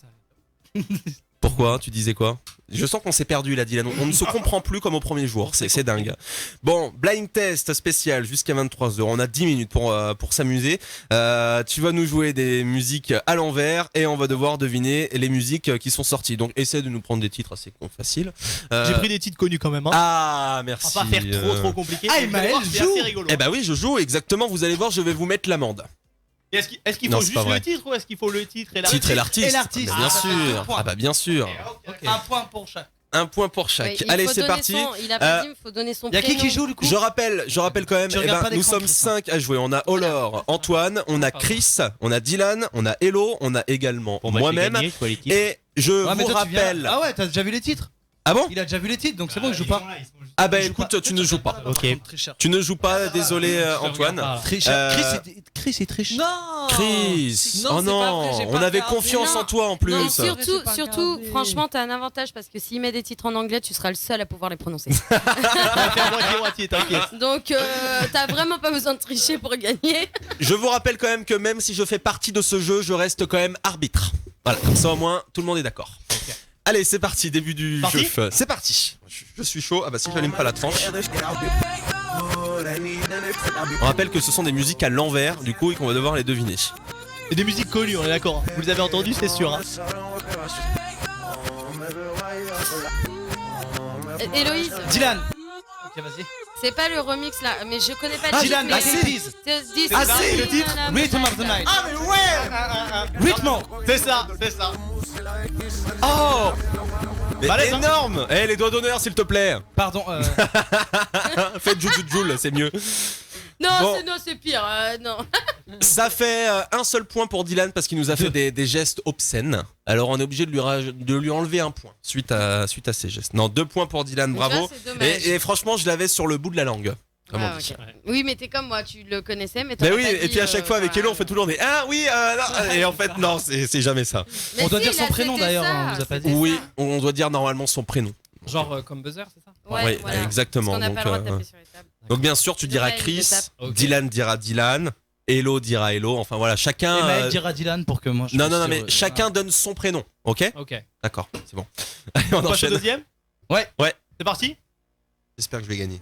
Pourquoi? Tu disais quoi? Je sens qu'on s'est perdu là, Dylan. On ne se comprend plus comme au premier jour. C'est dingue. Bon, blind test spécial jusqu'à 23h. On a 10 minutes pour s'amuser. Tu vas nous jouer des musiques à l'envers et on va devoir deviner les musiques qui sont sorties. Donc, essaie de nous prendre des titres assez faciles. J'ai pris des titres connus quand même. Hein. Ah, merci. On va pas faire trop compliqué. Ah, Maël joue. C'est rigolo. Eh bah oui, je joue exactement. Vous allez voir, je vais vous mettre l'amende. Est-ce qu'il Non, faut c'est pas juste vrai. le titre ou est-ce qu'il faut le titre et l'artiste? Titre et l'artiste. Et l'artiste. Bien sûr. Ah bah bien sûr. Un point pour chaque. Un point pour chaque. Allez, c'est parti. Il a pas dit, il faut donner son Il y a prénom. qui joue du coup? Je rappelle quand même, Tu regardes pas nous l'écran, sommes Chris. 5 à jouer. On a Olor, Antoine, on a Chris, on a Dylan, on a Hello, on a également moi-même. Et je vous rappelle. Ah ouais, t'as déjà vu les titres? Ah bon? Il a déjà vu les titres, donc c'est bon, il joue pas. Ah bah écoute, tu ne joues pas. Ok. Tu ne joues pas, désolé Antoine. Chris, il triche. Non Chris, Non, oh c'est pas non, vrai, j'ai on pas avait regardé. confiance en Non. toi en plus. Non, J'ai surtout, pas regardé. franchement, t'as un avantage parce que s'il met des titres en anglais, tu seras le seul à pouvoir les prononcer. On va faire moitié, t'inquiète. Donc, t'as vraiment pas besoin de tricher pour gagner. Je vous rappelle quand même que même si je fais partie de ce jeu, je reste quand même arbitre. Voilà, comme ça au moins tout le monde est d'accord. Allez, c'est parti, début du jeu. C'est parti. Je suis chaud. Ah bah si j'allume pas la tranche. On rappelle que ce sont des musiques à l'envers, du coup, et qu'on va devoir les deviner. Et des musiques connues, on est d'accord. Vous les avez entendues, c'est sûr. Hein. Héloïse, Dylan. Ok, vas-y. c'est pas le remix là, mais je connais pas le titre. Dylan, mais- This. This Ah, is si, le titre. Dylan. Rhythm of the Night. Ah mais ouais. Rythme. C'est ça. Oh mais Balèze, hein. énorme. Eh, les doigts d'honneur, s'il te plaît. Pardon. Faites Joule, c'est mieux. Non, Bon. c'est pire. Non. Ça fait un seul point pour Dylan parce qu'il nous a fait des gestes obscènes. Alors on est obligé de lui enlever un point suite à ces gestes. Non, 2 points pour Dylan, Donc là, bravo. c'est dommage. Et franchement, je l'avais sur le bout de la langue. Comme Ah, on dit. ok. Oui, mais t'es comme moi, tu le connaissais, mais Mais t'aurais oui, pas et dit, puis à chaque fois avec voilà. Hello, on fait toujours des ah oui, non. Et en fait, non, c'est jamais ça. Mais On doit si, dire là, son prénom c'était d'ailleurs, ça, on vous a pas dit. c'était Oui, ça. on doit dire normalement son prénom. Genre comme buzzer, c'est ça? Ouais, Oui, voilà. exactement. Parce qu'on n'a Donc, pas le droit de taper sur les tables. donc bien sûr, tu diras Ouais, il Chris, le tape. Ok. Dylan dira Dylan, Hello dira Hello. Enfin voilà, chacun. Et Maël dira Dylan pour que moi. je Non, puisse non, mais dire, chacun donne son prénom, ok? Ok. D'accord, c'est bon. Allez, on On passe au enchaîne. deuxième. Ouais. C'est parti. J'espère que je vais gagner.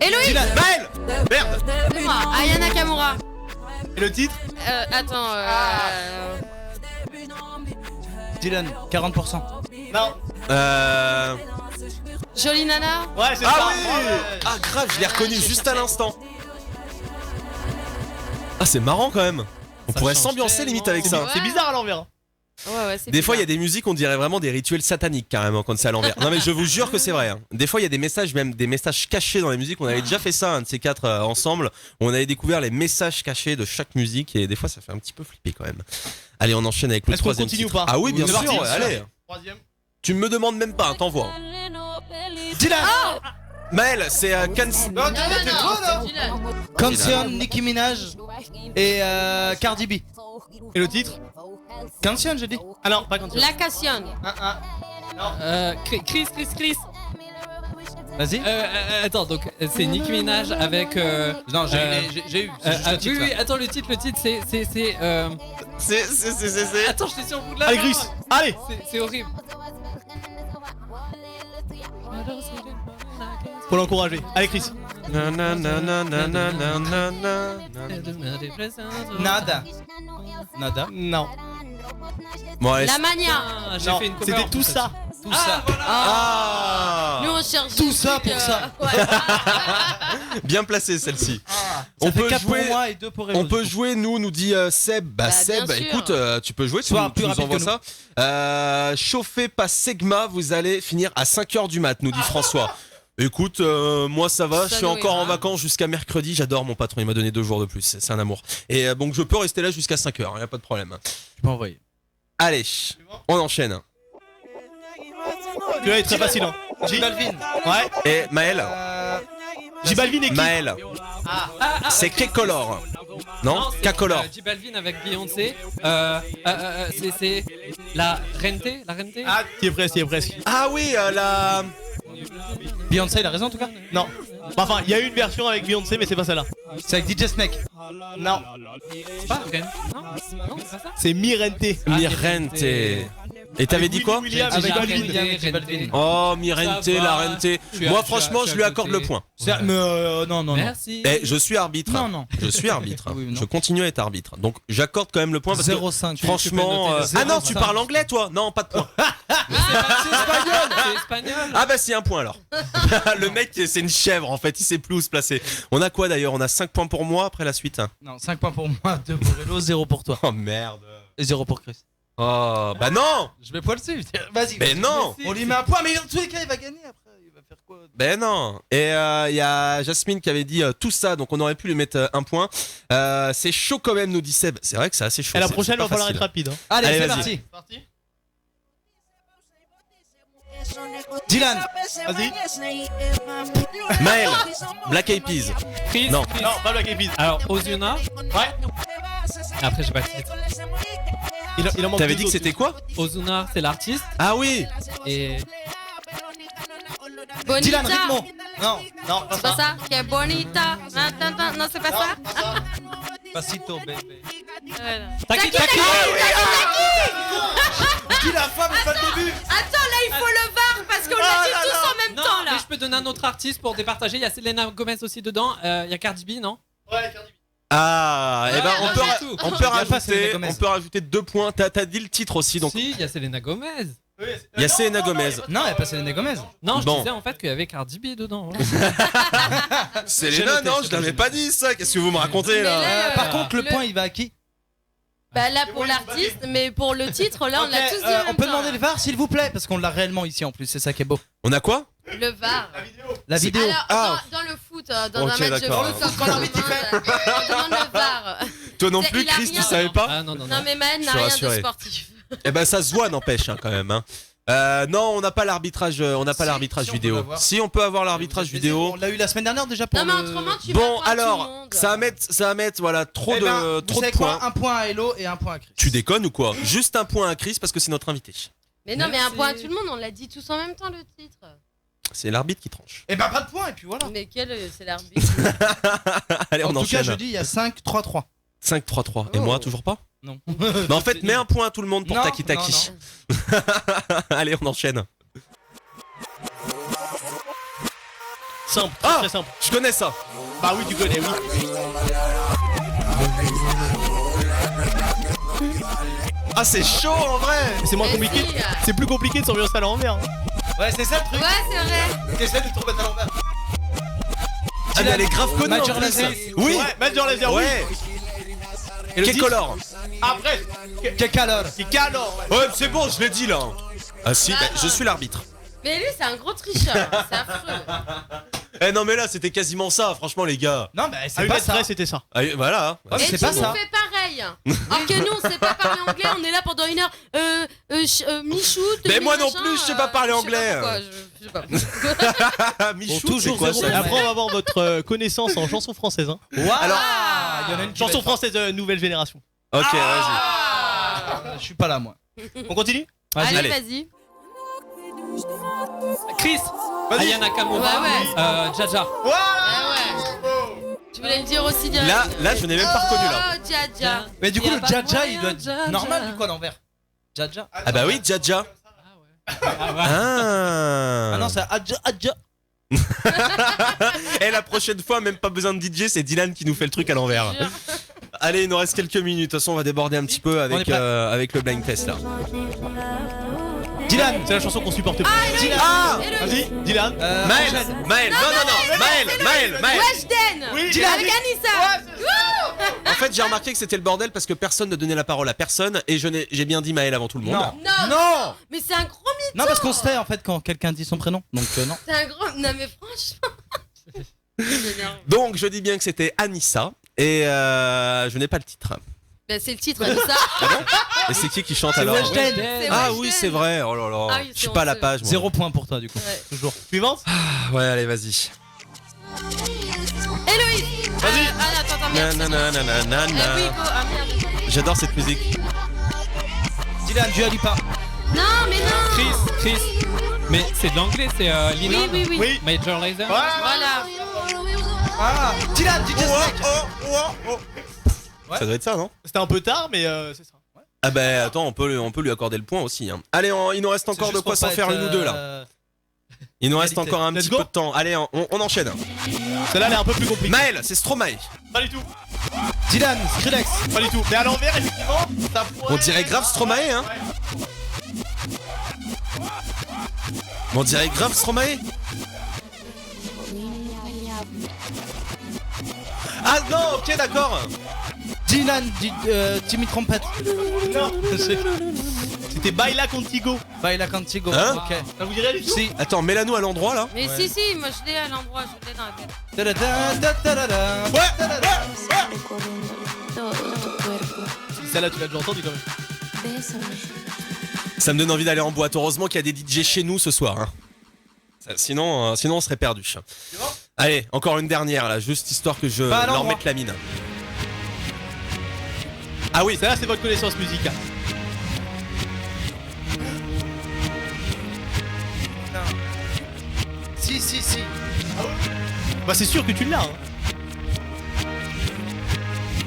Héloïse, Dylan. Maël! Merde! moi, Ayana Kamura. Et le titre? Attends, Dylan, 40%. Non. Jolie Nana. Ouais, c'est Ah ça. oui! Ah grave, je l'ai reconnu juste à l'instant. Ah c'est marrant quand même. On Ça pourrait change s'ambiancer limite avec ça. Ouais. C'est bizarre à l'envers. Ouais, c'est Des fois il y a bizarre. des musiques, on dirait vraiment des rituels sataniques carrément quand c'est à l'envers. Non mais je vous jure que c'est vrai. Hein. Des fois il y a des messages, même des messages cachés dans les musiques. On avait déjà fait ça, un de ces quatre ensemble. Où on avait découvert les messages cachés de chaque musique et des fois ça fait un petit peu flipper quand même. Allez, on enchaîne avec le Est-ce qu'on troisième continue titre. ou pas? Ah oui, bien C'est sûr. parti. Ouais, allez. Troisième. Tu me demandes même pas, hein, t'envoies. Dylan. Maël, c'est Non, non, Dylan. Canción, Nicki Minaj et Cardi B. Et le titre? Canción, j'ai dit. Ah non, pas quand La Cassione. Chris. Vas-y. Attends, donc c'est Nicki Minaj avec. Non, j'ai eu. C'est juste le titre, oui, là. attends, le titre, c'est. C'est. Attends, je suis sur le bout de la Allez, langue. Chris. Allez. C'est horrible. Faut l'encourager. Allez, Chris. Nada. Nada. Non. Bon, allez, La mania. Ah, j'ai Non, fait une cover. c'était tout ça. Tout ça. Ah Nous on cherche Tout des ça trucs, pour ça. ouais. Bien placé celle-ci. Ça fait 4 pour moi et 2 pour Hello. On peut jouer, nous dit Seb. Bah, Seb, bien sûr. écoute, tu peux jouer, tu Sois nous, plus tu nous rapide envoies que ça. Chauffez pas Segma, vous allez finir à 5h du mat, nous dit François. Écoute, moi ça va, Ça je suis nous encore ira. en vacances jusqu'à mercredi, j'adore mon patron, il m'a donné 2 jours de plus, c'est un amour. Et donc je peux rester là jusqu'à 5h, y a pas de problème. Tu peux envoyer. Allez, on enchaîne. Tu vois, il est très facile. Hein. J Balvin. Ouais. Et Maël, J Balvin et qui Maël, c'est K-Color. Non, c'est K-Color. J Balvin avec Beyoncé. C'est la Rente. La Rente. Ah, t'y es presque, t'y es presque. Ah oui, la... Beyoncé, il a raison en tout cas. Non. Enfin, il y a une version avec Beyoncé, mais c'est pas celle-là. C'est avec DJ Snake. Non. Pas Rente. Non, non, c'est pas ça. C'est Mirente. Mirente. Et t'avais dit quoi? Williams, Avec J Balvin. Balvin. William et J Balvin. Oh, Mirente, Ça va. la Rente. Tu as- Moi tu franchement, as- tu je as lui accorde côté. le point. Mais non, non. Merci. Eh, je suis arbitre. Non, non. Je suis arbitre. Oui, non. Je continue à être arbitre. Donc j'accorde quand même le point parce que 0,5. franchement. Tu peux noter Ah non, tu 0,5. parles anglais toi? Non, pas de point. C'est espagnol. C'est espagnol. Ah bah c'est un point alors. Le mec c'est une chèvre en fait, il sait plus où se placer. On a quoi d'ailleurs? On a 5 points pour moi après la suite. Non, 5 points pour moi, 2 pour Hello, 0 pour toi. Oh merde. Et 0 pour Chris. Oh bah non. Je vais pas le suivre. Vas-y. Mais non. On lui met un point, mais dans tous les cas, il va gagner après. Il va faire quoi? Ben non. Et il y a Jasmine qui avait dit tout ça, donc on aurait pu lui mettre un point. C'est chaud quand même, nous dit Seb. C'est vrai que c'est assez chaud. Et la c'est- prochaine, c'est pas va falloir facile. être rapide. Hein. Allez, Allez, c'est vas-y. parti. Dylan. Vas-y. Maël, Black Eyed Peas. Chris. Non. Non, pas Black Eyed Peas. Alors, Ozuna. Ouais. Après, j'ai pas le titre. Il en manque T'avais deux dit que autres. c'était quoi? Ozuna, c'est l'artiste. Ah oui. Et Bonita. Dylan Ritmo. Non. Non, C'est pas ça? Que bonita. Non, c'est pas ça? Pasito, bébé. Voilà. Taki Taki. Qui la femme, c'est pas le début. Attends, là, il faut le VAR parce qu'on l'a dit tous en même Non, temps, mais là. je peux donner un autre artiste pour départager. Il y a Selena Gomez aussi dedans. Il y a Cardi B, non? Ouais, Cardi B. Ah, et ben Ouais, on non, peut, c'est tout. on peut Il y a pas rajouter, Selena Gomez. on peut rajouter 2 points. T'as dit le titre aussi, donc Si, il y a Selena Gomez. il y a Selena Gomez. Non, il n'y a pas Selena Gomez. Non, je Bon. disais en fait qu'il y avait Cardi B dedans. Selena, noté, non, c'est je l'avais pas pas dit ça. Qu'est-ce que vous me racontez Mais là? là, Par contre, le point, il va à qui? Bah là pour l'artiste, mais pour le titre, là on l'a tous dit en même On peut temps, demander là. le VAR, s'il vous plaît, parce qu'on l'a réellement ici en plus, c'est ça qui est beau. On a quoi? Le VAR. La vidéo. Alors, Ah. dans le foot, dans Ok, un match de d'accord. foot, quand l'arbitre on demande le VAR. Toi non C'est- plus, il a Chris, rien. tu savais pas? Ah non, non, non. Non mais Maël n'a Je suis rien rassuré. de sportif. Eh ben ça se voit, n'empêche quand même. Hein. Non, on n'a pas l'arbitrage, on n'a pas Si, l'arbitrage si, on peut vidéo. l'avoir. Si on peut avoir l'arbitrage vidéo. On l'a eu la semaine dernière déjà pour Non mais le- autrement tu vas Bon prendre tout le alors, monde. ça va mettre voilà trop Eh ben, de vous trop de savez quoi, points. un point à Hello et un point à Chris. Tu déconnes ou quoi? Juste un point à Chris parce que c'est notre invité. Mais non mais un Merci. point à tout le monde, on l'a dit tous en même temps le titre. C'est l'arbitre qui tranche. Eh ben pas de point et puis voilà. Mais quel c'est l'arbitre. Allez, En on tout cas, enchaîne. je dis il y a 5-3-3. 5-3-3. Et Oh. moi, toujours pas? Non. Bah en fait, mets un point à tout le monde pour Non, Taki Taki. non, Allez, on enchaîne. Simple, Ah très simple. Je connais ça. Bah oui, tu connais, oui. Ah, c'est chaud en vrai. C'est moins Mais compliqué. si. C'est plus compliqué de s'ambiancer à l'envers. Ouais, c'est ça le truc. Ouais c'est vrai. T'essaies de te remettre à l'envers. Ah, mais elle est grave connue. Major en plus. Lazer. Oui. Ouais, Major Lazer, oui. Ouais. Et le Quel titre color? Après, Quel alors? c'est Calo. Ouais, c'est bon, je l'ai dit là. Ah si, bah, je suis l'arbitre. Mais lui c'est un gros tricheur, c'est affreux. Eh non mais là c'était quasiment ça, franchement les gars. Non, mais À c'est une pas lettre ça. près, c'était ça. Ah, voilà. hein. Ouais, mais Et c'est tu pas nous ça. fais pareil. Alors que nous on sait pas parler anglais, on est là pendant une heure. Michou. Mais moi non plus, je sais pas parler anglais. Je sais pas. Michou, Bon, toujours c'est quoi zéro. ça? Après, on va voir votre connaissance en chanson française. Hein. Alors, Ah, il y en a une qui Chanson va être- française nouvelle génération. Ok, vas-y. Ah. Je suis pas là moi. On continue? Allez, Allez. vas-y. Chris. Aya Nakamura. Ouais, Jaja. Ah ouais. Tu voulais le dire aussi direct. Là, je n'ai même pas reconnu là. Oh, Dja. Mais du coup, Y a le pas Jaja, il moyen, doit Jaja. être normal du coup à l'envers. Jaja. Ah bah oui, Jaja. Ah Ah. non, c'est Adja Adja. Et la prochaine fois, même pas besoin de DJ, c'est Dylan qui nous fait le truc à l'envers. allez, il nous reste quelques minutes. De toute façon, on va déborder un petit peu On est avec, prêt. avec le blind test là. Dylan, c'est la chanson qu'on supporte pas. Héloïse. Ah Héloïse. Vas-y, Dylan. Maël, Maël, non, Maël. Weshden. Oui, Dylan. Avec Anissa. En fait, j'ai remarqué que c'était le bordel parce que personne ne donnait la parole à personne et j'ai bien dit Maël avant tout le monde. Non. Non. Mais c'est un gros mytho. Non, parce qu'on se tait en fait quand quelqu'un dit son prénom. Donc non. C'est un gros. Non mais franchement. Ça m'énerve. Donc, je dis bien que c'était Anissa et je n'ai pas le titre. Bah, c'est le titre, Anissa. Et c'est qui chante C'est alors Weshden. C'est Ah Weshden. oui, c'est vrai. Oh là là. Ah oui, Je suis c'est pas à la honteux. page. Moi. 0 point pour toi du coup. Ouais. Toujours. Suivante. Ouais, allez, vas-y. Héloïse. Vas-y. Attends, merde. Nananana. Oui, go. Ah merde. J'adore cette musique. Dylan, Dua Lipa. Non, mais non. Chris. Mais c'est de l'anglais, c'est Lina. Oui. Oui. Major Lazer. Voilà. Ah, Dylan, DJ Snake. Ouais. Ça doit être ça, non? C'était un peu tard, mais c'est ça. Ah bah attends, on peut lui accorder le point aussi. Hein. Allez, il nous reste encore C'est de juste quoi pour s'en pas faire être, une ou deux là. Il nous reste égalité. encore un Let's petit go. peu de temps. Allez, on enchaîne. Celle-là, elle est un peu plus compliquée. Maël, c'est Stromae. Pas du tout. Dylan, Skrillex. Pas du tout. Mais à l'envers, effectivement, ça pourrait. On dirait grave Stromae, hein. On dirait grave Stromae. Ah non, ok, d'accord. Dylan, Timmy Trompette. Non. C'était Baila Contigo. Baila Cantigo. Hein Ok. Ça vous dirait du tout? Si. Attends, mets-la-nous à l'endroit là. Mais Ouais. si, moi je l'ai à l'endroit, je l'ai dans la tête. Ta-da-da, ta-da-da. Celle-là, tu l'as déjà entendu quand même. Ça me donne envie d'aller en boîte. Heureusement qu'il y a des DJ chez nous ce soir. Hein. Sinon, on serait perdu. Allez, encore une dernière là, juste histoire que je Pas à leur l'endroit. mette la mine. Ah oui, Celle-là, c'est votre connaissance musicale. Si. Bah, c'est sûr que tu l'as. Hein.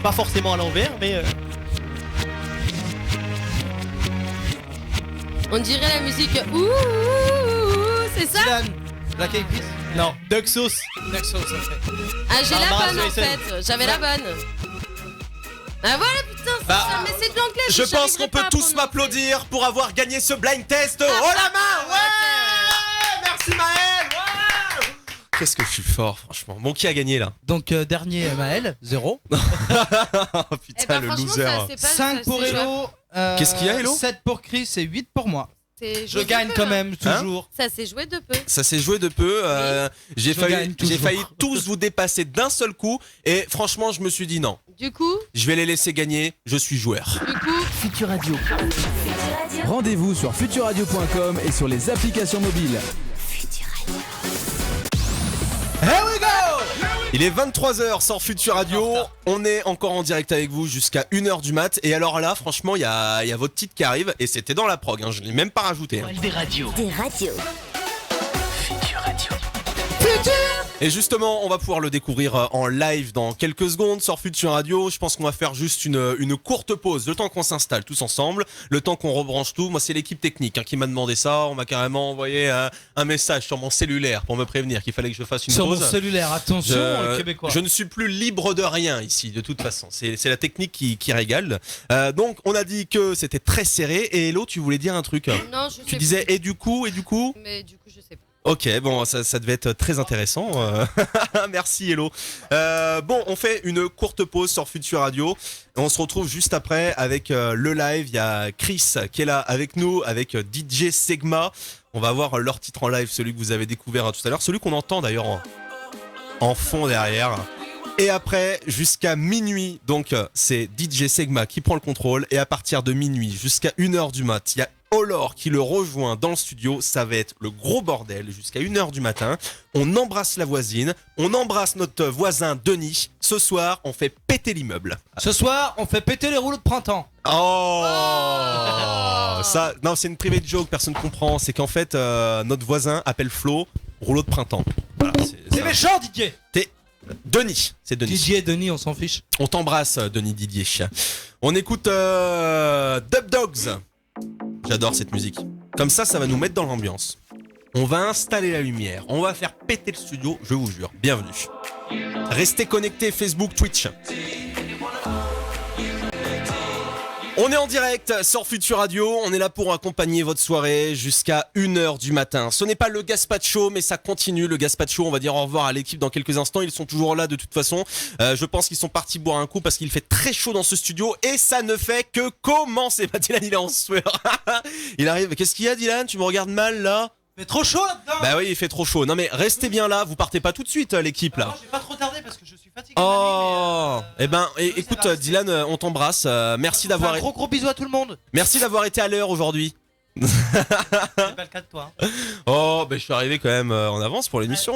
Pas forcément à l'envers, mais. On dirait la musique. C'est ça? Dylan, Black Eyed Peas. Non, Duck Sauce. Nexus, ok. Ah, j'ai la Barbara bonne en Streisand. fait. J'avais la bonne. Ah voilà, putain, c'est Bah, ça. Mais c'est de l'anglais. je pense j'arriverai qu'on peut pas à tous prononcer. m'applaudir pour avoir gagné ce blind test. Oh la main, ouais. Merci Maël. Ouais. Qu'est-ce que je suis fort, franchement. Bon, qui a gagné là? Donc dernier Maël, 0. Oh Eh putain, ben, le franchement, loser. ça, c'est pas- 5 ça, pour c'est jouable. Hello. Qu'est-ce qu'il y a, Hello 7 pour Chris et 8 pour moi. C'est Je joué de gagne peu, quand hein. même, toujours. Ça s'est joué de peu. Ça s'est joué de peu. J'ai Je gagne toujours. failli tous vous dépasser d'un seul coup. Et franchement, je me suis dit non. Du coup, Je vais les laisser gagner. Je suis joueur. Futur Radio. Rendez-vous sur futurradio.com et sur les applications mobiles. Il est 23h sur Futur Radio. On est encore en direct avec vous jusqu'à 1h du mat. Et alors là, franchement, il y a votre titre qui arrive. Et c'était dans la prog. Hein. Je l'ai même pas rajouté. Hein. L'étoile des radios. Des radios. Futur Radio. Et justement, on va pouvoir le découvrir en live dans quelques secondes sur Futur Radio. Je pense qu'on va faire juste une courte pause, le temps qu'on s'installe tous ensemble, le temps qu'on rebranche tout. Moi, c'est l'équipe technique qui m'a demandé ça. On m'a carrément envoyé un message sur mon cellulaire pour me prévenir qu'il fallait que je fasse une Sur pause. mon cellulaire, attention, le québécois. Je ne suis plus libre de rien ici, de toute façon. C'est la technique qui régale. Donc, on a dit que c'était très serré. Et Hello, tu voulais dire un truc. non, je sais Tu disais et du coup. Mais du coup, je sais pas. Ok, bon, ça devait être très intéressant. Merci Hello. Bon, on fait une courte pause sur Futur Radio. Et on se retrouve juste après avec le live. Il y a Chris qui est là avec nous, avec DJ Segma. On va voir leur titre en live, celui que vous avez découvert tout à l'heure, celui qu'on entend d'ailleurs en fond derrière. Et après, jusqu'à minuit, donc c'est DJ Segma qui prend le contrôle. Et à partir de minuit jusqu'à 1h du mat, il y a Olor qui le rejoint dans le studio. Ça va être le gros bordel jusqu'à 1h du matin. On embrasse la voisine, on embrasse notre voisin Denis. Ce soir, on fait péter l'immeuble. Ce soir, on fait péter les rouleaux de printemps. Oh, ça, non, c'est une private joke, personne comprend. C'est qu'en fait, notre voisin appelle Flo rouleau de printemps. Voilà, C'est méchant, Didier. Denis, c'est Denis. Didier et Denis, on s'en fiche. On t'embrasse, Denis Didier. On écoute Dub Dogs. J'adore cette musique. Comme ça va nous mettre dans l'ambiance. On va installer la lumière. On va faire péter le studio, je vous jure. Bienvenue. Restez connectés Facebook, Twitch. On est en direct sur Futur Radio, on est là pour accompagner votre soirée jusqu'à 1h du matin. Ce n'est pas le Gaspacho, mais ça continue le Gaspacho. On va dire au revoir à l'équipe dans quelques instants, ils sont toujours là de toute façon. Je pense qu'ils sont partis boire un coup parce qu'il fait très chaud dans ce studio et ça ne fait que commencer. Bah, Dylan, il est en sueur. Il arrive, qu'est-ce qu'il y a Dylan? Tu me regardes mal là? Mais trop chaud là-dedans. Bah oui, il fait trop chaud. Non mais restez bien là, vous partez pas tout de suite l'équipe là. Non, j'ai pas trop tardé parce que je suis fatigué. Oh, de la nuit, mais, écoute ça va, Dylan, on t'embrasse. Merci d'avoir Un gros bisou à tout le monde. Merci d'avoir été à l'heure aujourd'hui. C'est pas le cas de toi. Hein. Oh, je suis arrivé quand même en avance pour l'émission.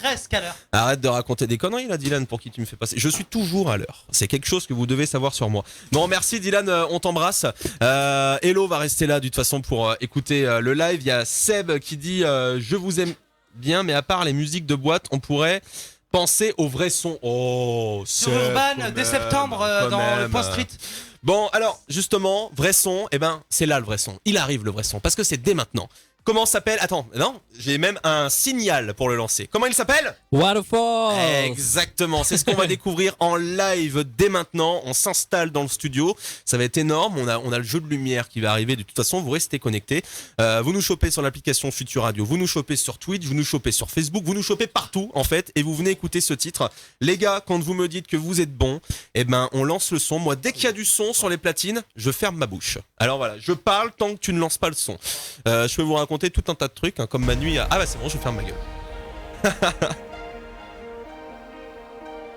Presque à l'heure. Arrête de raconter des conneries là, Dylan, pour qui tu me fais passer. Je suis toujours à l'heure. C'est quelque chose que vous devez savoir sur moi. Bon, merci Dylan, on t'embrasse. Hello va rester là de toute façon pour écouter le live. Il y a Seb qui dit je vous aime bien, mais à part les musiques de boîte, on pourrait penser au vrai son. Oh, Sur Seb, Urban, quand dès même, septembre, quand dans le même. Point Street. Bon, alors, justement, vrai son, c'est là le vrai son. Il arrive le vrai son, parce que c'est dès maintenant. Comment s'appelle? Attends, non, j'ai même un signal pour le lancer. Comment il s'appelle? Waterfall. Exactement, c'est ce qu'on va découvrir en live dès maintenant. On s'installe dans le studio, ça va être énorme. On a le jeu de lumière qui va arriver. De toute façon, vous restez connectés. Vous nous chopez sur l'application Futur Radio, vous nous chopez sur Twitch, vous nous chopez sur Facebook, vous nous chopez partout en fait, et vous venez écouter ce titre. Les gars, quand vous me dites que vous êtes bons, on lance le son. Moi, dès qu'il y a du son sur les platines, je ferme ma bouche. Alors voilà, je parle tant que tu ne lances pas le son. Je peux vous raconter tout un tas de trucs, hein, comme ma nuit. Ah bah c'est bon, je ferme ma gueule.